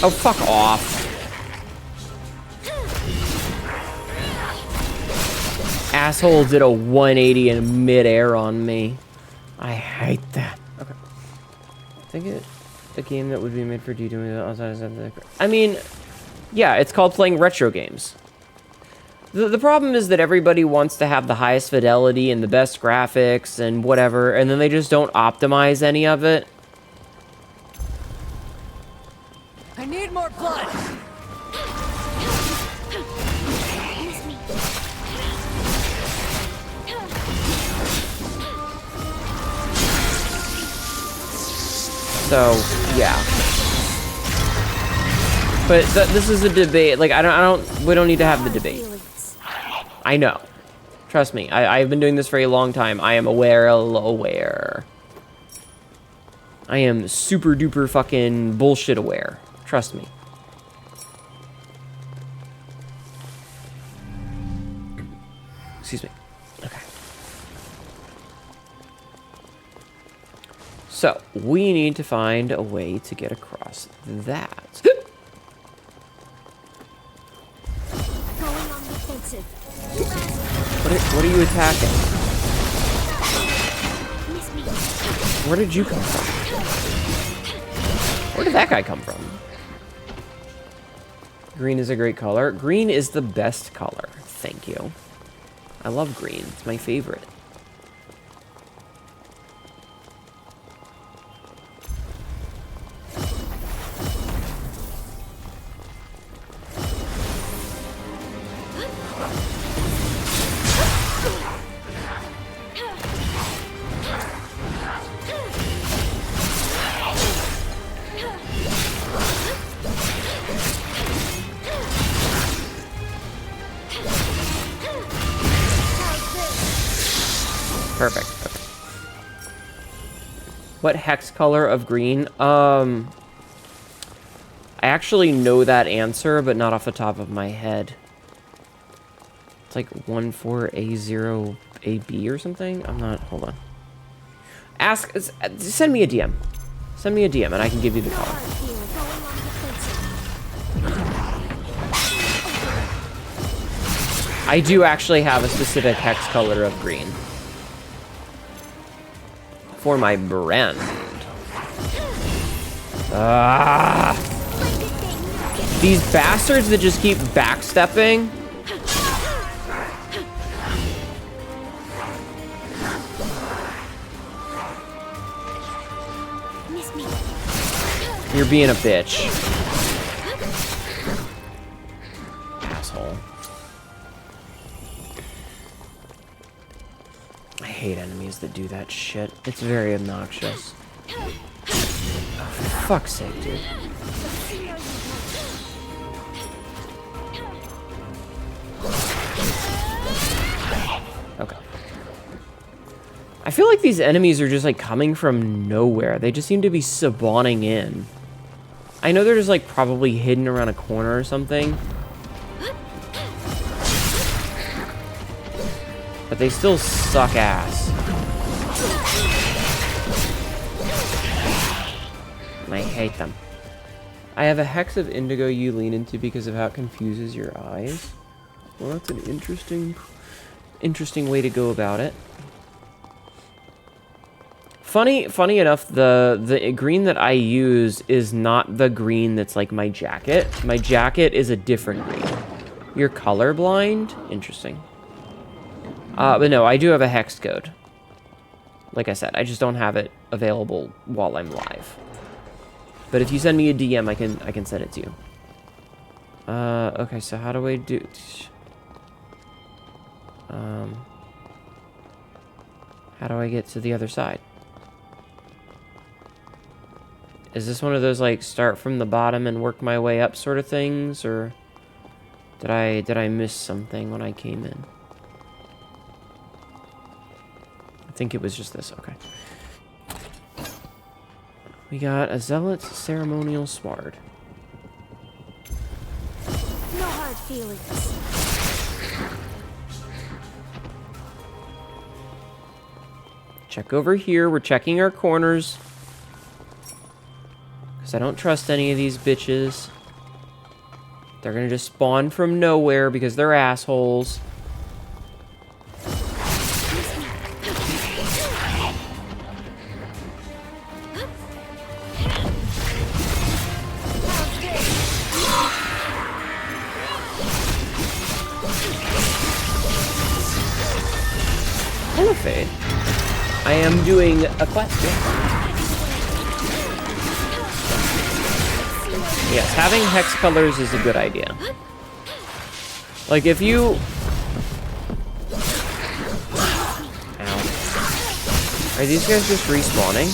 Oh, fuck off. Asshole did a 180 in midair on me. I hate that. Okay. I think a game that would be made for doing outside of the... I mean, yeah, it's called playing retro games. The problem is that everybody wants to have the highest fidelity and the best graphics and whatever, and then they just don't optimize any of it. I need more blood! So, yeah. But this is a debate. Like, we don't need to have the debate. I know. Trust me, I've been doing this for a long time. I am aware. I am super duper fucking bullshit aware. Trust me. Excuse me. Okay. So, we need to find a way to get across that. What are you attacking? Where did you come from? Where did that guy come from? Green is a great color. Green is the best color. Thank you. I love green. It's my favorite. Perfect. Okay. What hex color of green? I actually know that answer, but not off the top of my head. It's like 14A0AB or something? I'm not... Hold on. Send me a DM. Send me a DM and I can give you the color. I do actually have a specific hex color of green. For my brand. Ah! These bastards that just keep backstepping. You're being a bitch. Asshole. I hate enemies that do that shit. It's very obnoxious. Oh, for fuck's sake, dude. Okay. I feel like these enemies are just like coming from nowhere. They just seem to be spawning in. I know they're just like probably hidden around a corner or something. But they still suck ass. And I hate them. I have a hex of indigo you lean into because of how it confuses your eyes. Well, that's an interesting way to go about it. Funny enough, the green that I use is not the green that's like my jacket. My jacket is a different green. You're colorblind? Interesting. But no, I do have a hex code. Like I said, I just don't have it available while I'm live. But if you send me a DM, I can send it to you. Okay, so how do I do... how do I get to the other side? Is this one of those, like, start from the bottom and work my way up sort of things? Or did I miss something when I came in? I think it was just this. Okay. We got a Zealot's Ceremonial Sword. No hard feelings. Check over here. We're checking our corners. Because I don't trust any of these bitches. They're gonna just spawn from nowhere because they're assholes. Hello, Fade. I am doing a quest. Yes, having hex colors is a good idea. Like, if you... Ow. Are these guys just respawning?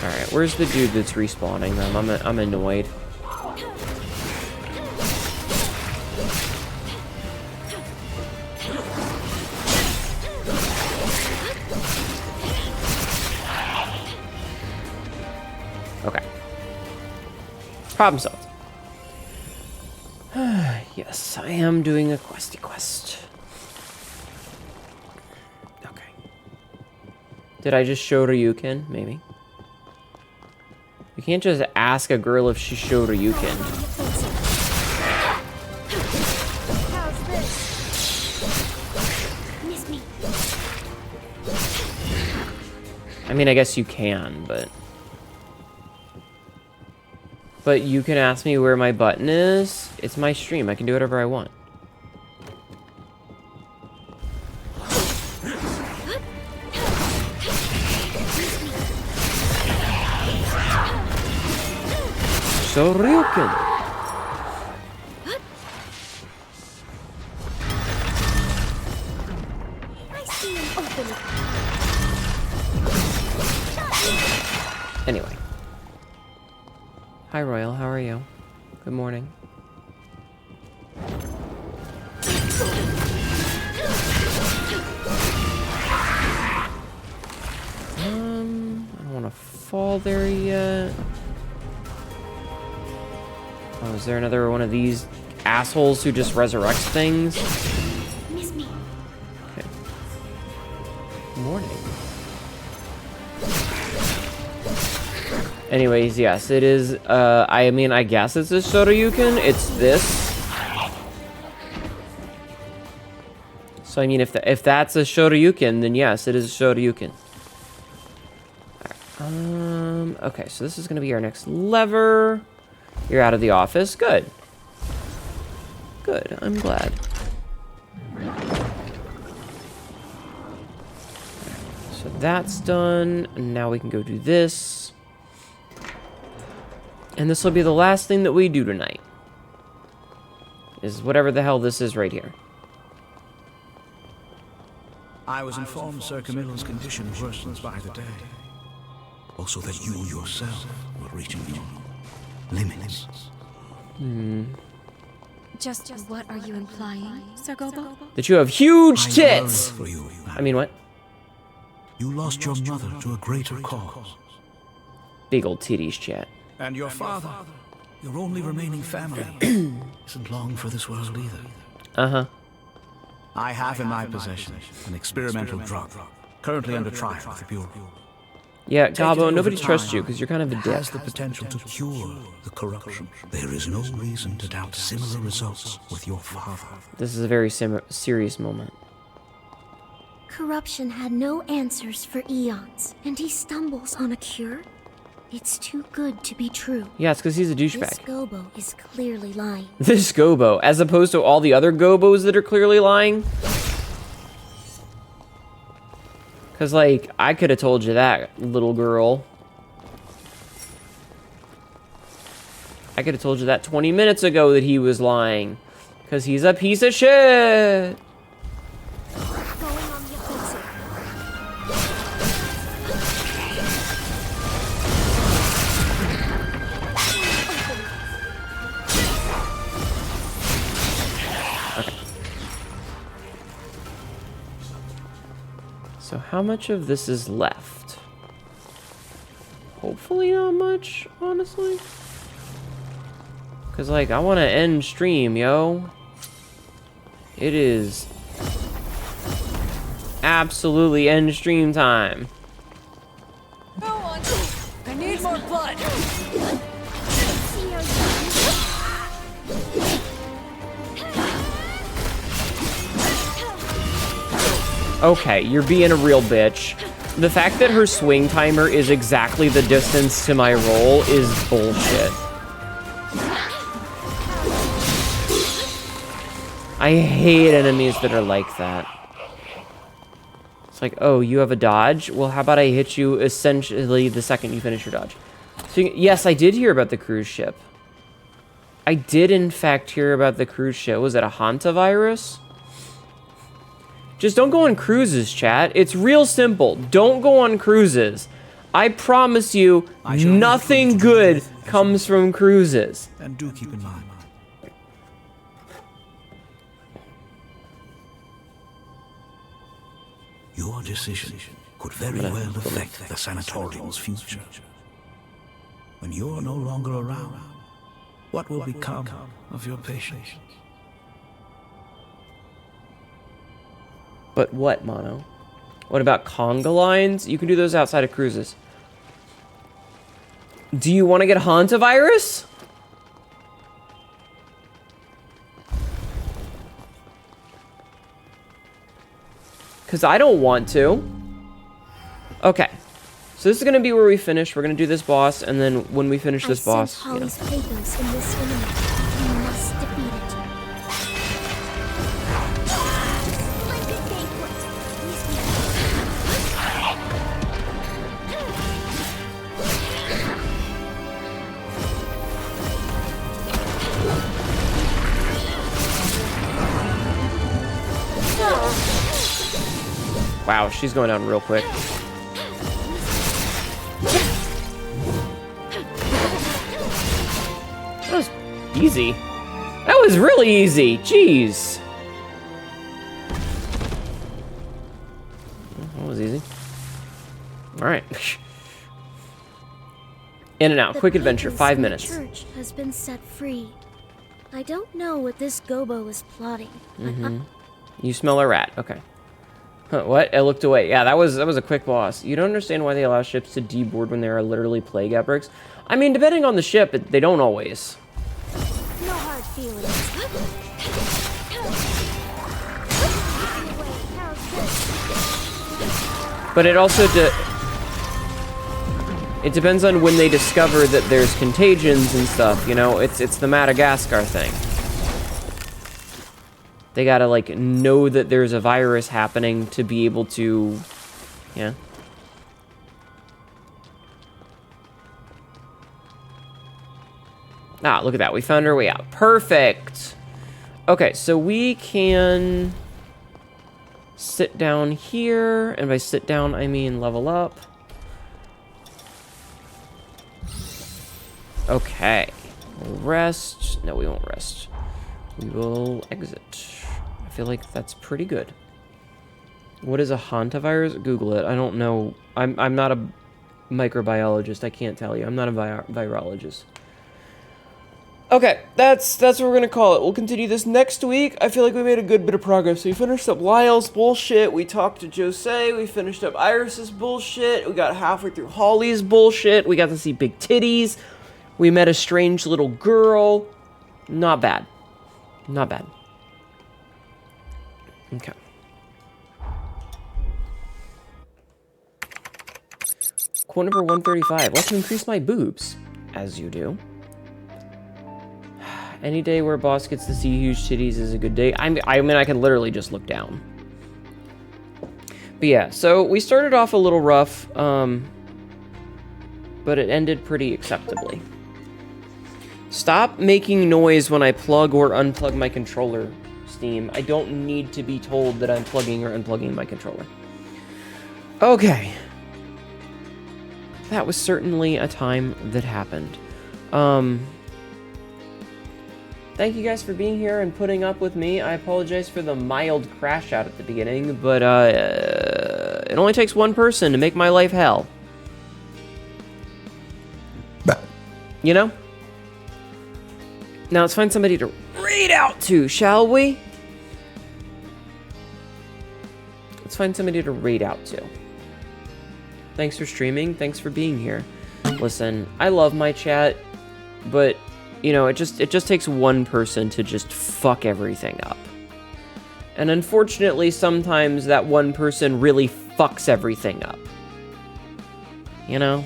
Alright, where's the dude that's respawning them? I'm annoyed. Okay. Problem solved. Yes, I am doing a questy quest. Okay. Did I just show Ryukin? Maybe. You can't just ask a girl if she showed Ryukin. How's this? Miss me. I mean, I guess you can, but you can ask me where my button is. It's my stream. I can do whatever I want. So Ryukin. I see him open. Anyway. Hi, Royal. How are you? Good morning. I don't want to fall there yet. Oh, is there another one of these assholes who just resurrects things? Miss me. Okay. Morning. Anyways, yes, it is, I mean, I guess it's a Shoryuken. It's this. So, I mean, if that's a Shoryuken, then yes, it is a Shoryuken. Alright, okay, so this is going to be our next lever. You're out of the office. Good. Good, I'm glad. So that's done. And now we can go do this. And this will be the last thing that we do tonight. Is whatever the hell this is right here. I was informed Sir Camilla's condition worsens by the day. Also that you yourself were reaching your limits. Just what are you implying, Sir Gobo? That you have huge tits! I mean, what? You lost your mother to a greater cause. Big old titties, chat. And your father, your only remaining family, isn't long for this world either. Uh-huh. I have in my possession an experimental drug, currently under trial with the Bureau. Yeah, Gabo, nobody trusts you because you're kind of a dick. It has the potential to cure the corruption. There is no reason to doubt similar results with your father. This is a very serious moment. Corruption had no answers for eons, and he stumbles on a cure? It's too good to be true. Yeah, it's because he's a This douchebag. Gobo is clearly lying. This Gobo, as opposed to all the other Gobos that are clearly lying. Because, like, I could have told you that, little girl. I could have told you that 20 minutes ago that he was lying. Because he's a piece of shit. So how much of this is left? Hopefully not much, honestly. Because, like, I want to end stream, yo. It is absolutely end stream time. I need more blood. Okay, you're being a real bitch. The fact that her swing timer is exactly the distance to my roll is bullshit. I hate enemies that are like that. It's like, oh, you have a dodge? Well, how about I hit you essentially the second you finish your dodge? So, yes, I did hear about the cruise ship. I did, in fact, hear about the cruise ship. Was it a hantavirus? Just don't go on cruises, chat. It's real simple. Don't go on cruises. I promise you, nothing good comes from cruises. And do keep in mind, your decision could very well affect the sanatorium's future. When you're no longer around, what will become of your patients? But what, Mono? What about conga lines? You can do those outside of cruises. Do you want to get hantavirus? Because I don't want to. Okay. So this is going to be where we finish. We're going to do this boss, and then when we finish this boss... Holly's pathos in this imminent. You must defeat it. Wow, she's going down real quick. That was easy. That was really easy. Jeez. That was easy. Alright. In and out. Quick adventure. 5 minutes. The church has been set free. I don't know what this Gobo is plotting. You smell a rat. Okay. Huh, what? I looked away. Yeah, that was a quick boss. You don't understand why they allow ships to deboard when there are literally plague outbreaks? I mean, depending on the ship, they don't always. No hard feelings. But it also it depends on when they discover that there's contagions and stuff, you know? It's the Madagascar thing. They gotta, like, know that there's a virus happening to be able to... Yeah. Ah, look at that. We found our way out. Perfect! Okay, so we can... sit down here. And by sit down, I mean level up. Okay. We'll rest. No, we won't rest. We will exit. I feel like that's pretty good. What is a hantavirus? Google it. I don't know. I'm not a microbiologist. I can't tell you. I'm not a virologist. Okay, that's what we're gonna call it. We'll continue this next week. I feel like we made a good bit of progress. We finished up Lyle's bullshit. We talked to Jose. We finished up Iris's bullshit. We got halfway through Holly's bullshit. We got to see big titties. We met a strange little girl. Not bad. Not bad. Okay. Quote number 135. Let's increase my boobs. As you do. Any day where a boss gets to see huge titties is a good day. I mean, I can literally just look down. But yeah, so we started off a little rough, but it ended pretty acceptably. Stop making noise when I plug or unplug my controller, Steam. I don't need to be told that I'm plugging or unplugging my controller. Okay. That was certainly a time that happened. Thank you guys for being here and putting up with me. I apologize for the mild crash out at the beginning, but it only takes one person to make my life hell. You know? Now let's find somebody to raid out to, shall we? Let's find somebody to raid out to. Thanks for streaming. Thanks for being here. Listen, I love my chat, but you know, it just takes one person to just fuck everything up. And unfortunately, sometimes that one person really fucks everything up. You know?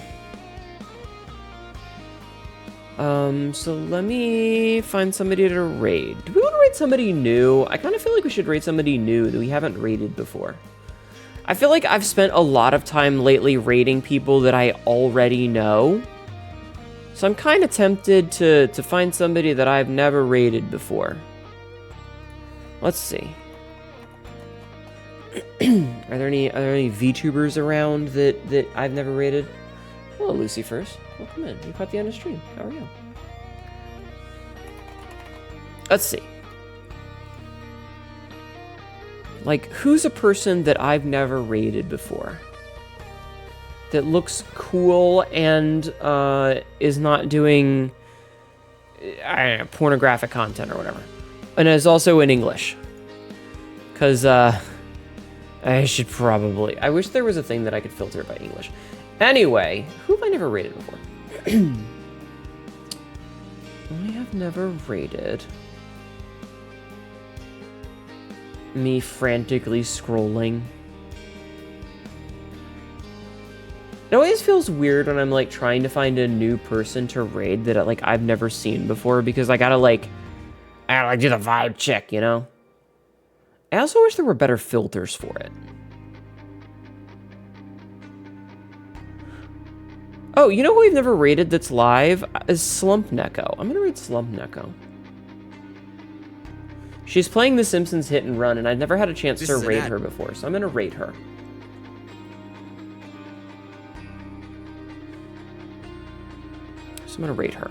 So let me find somebody to raid. Do we want to raid somebody new? I kind of feel like we should raid somebody new that we haven't raided before. I feel like I've spent a lot of time lately raiding people that I already know. So I'm kind of tempted to find somebody that I've never raided before. Let's see. Are there any VTubers around that I've never raided? Hello, Lucy first. Welcome in. You caught the end of stream. How are you? Let's see. Like, who's a person that I've never raided before? That looks cool and is not doing, I don't know, pornographic content or whatever. And is also in English. Because I should probably... I wish there was a thing that I could filter it by English. Anyway, who have I never raided before? I have never raided. Me frantically scrolling. It always feels weird when I'm like trying to find a new person to raid that like I've never seen before because I gotta do the vibe check, you know? I also wish there were better filters for it. Oh, you know who we've never raided that's live? Is Slump Neko. I'm gonna raid Slump Neko. She's playing The Simpsons Hit and Run, and I've never had a chance to raid her before, so I'm gonna raid her. So I'm gonna raid her.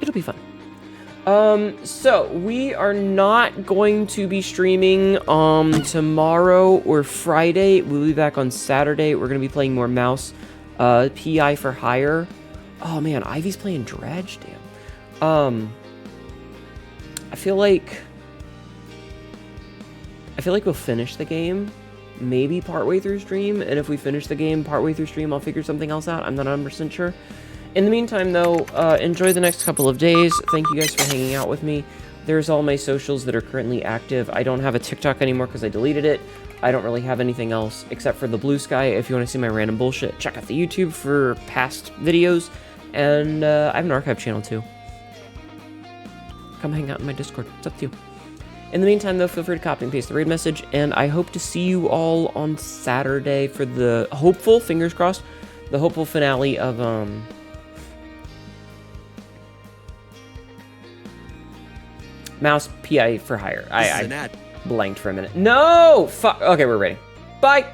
It'll be fun. So we are not going to be streaming tomorrow or Friday. We'll be back on Saturday. We're gonna be playing more Mouse. PI for Hire. Oh man, Ivy's playing Dredge. Damn. I feel like we'll finish the game, maybe partway through stream, and if we finish the game partway through stream, I'll figure something else out. I'm not 100% sure. In the meantime, though, enjoy the next couple of days. Thank you guys for hanging out with me. There's all my socials that are currently active. I don't have a TikTok anymore because I deleted it. I don't really have anything else except for the Blue Sky. If you want to see my random bullshit, check out the YouTube for past videos. And I have an archive channel, too. Come hang out in my Discord. It's up to you. In the meantime, though, feel free to copy and paste the raid message, and I hope to see you all on Saturday for the hopeful, fingers crossed, the hopeful finale of, Mouse PI for Hire. I blanked for a minute. No! Fuck. Okay, we're ready. Bye!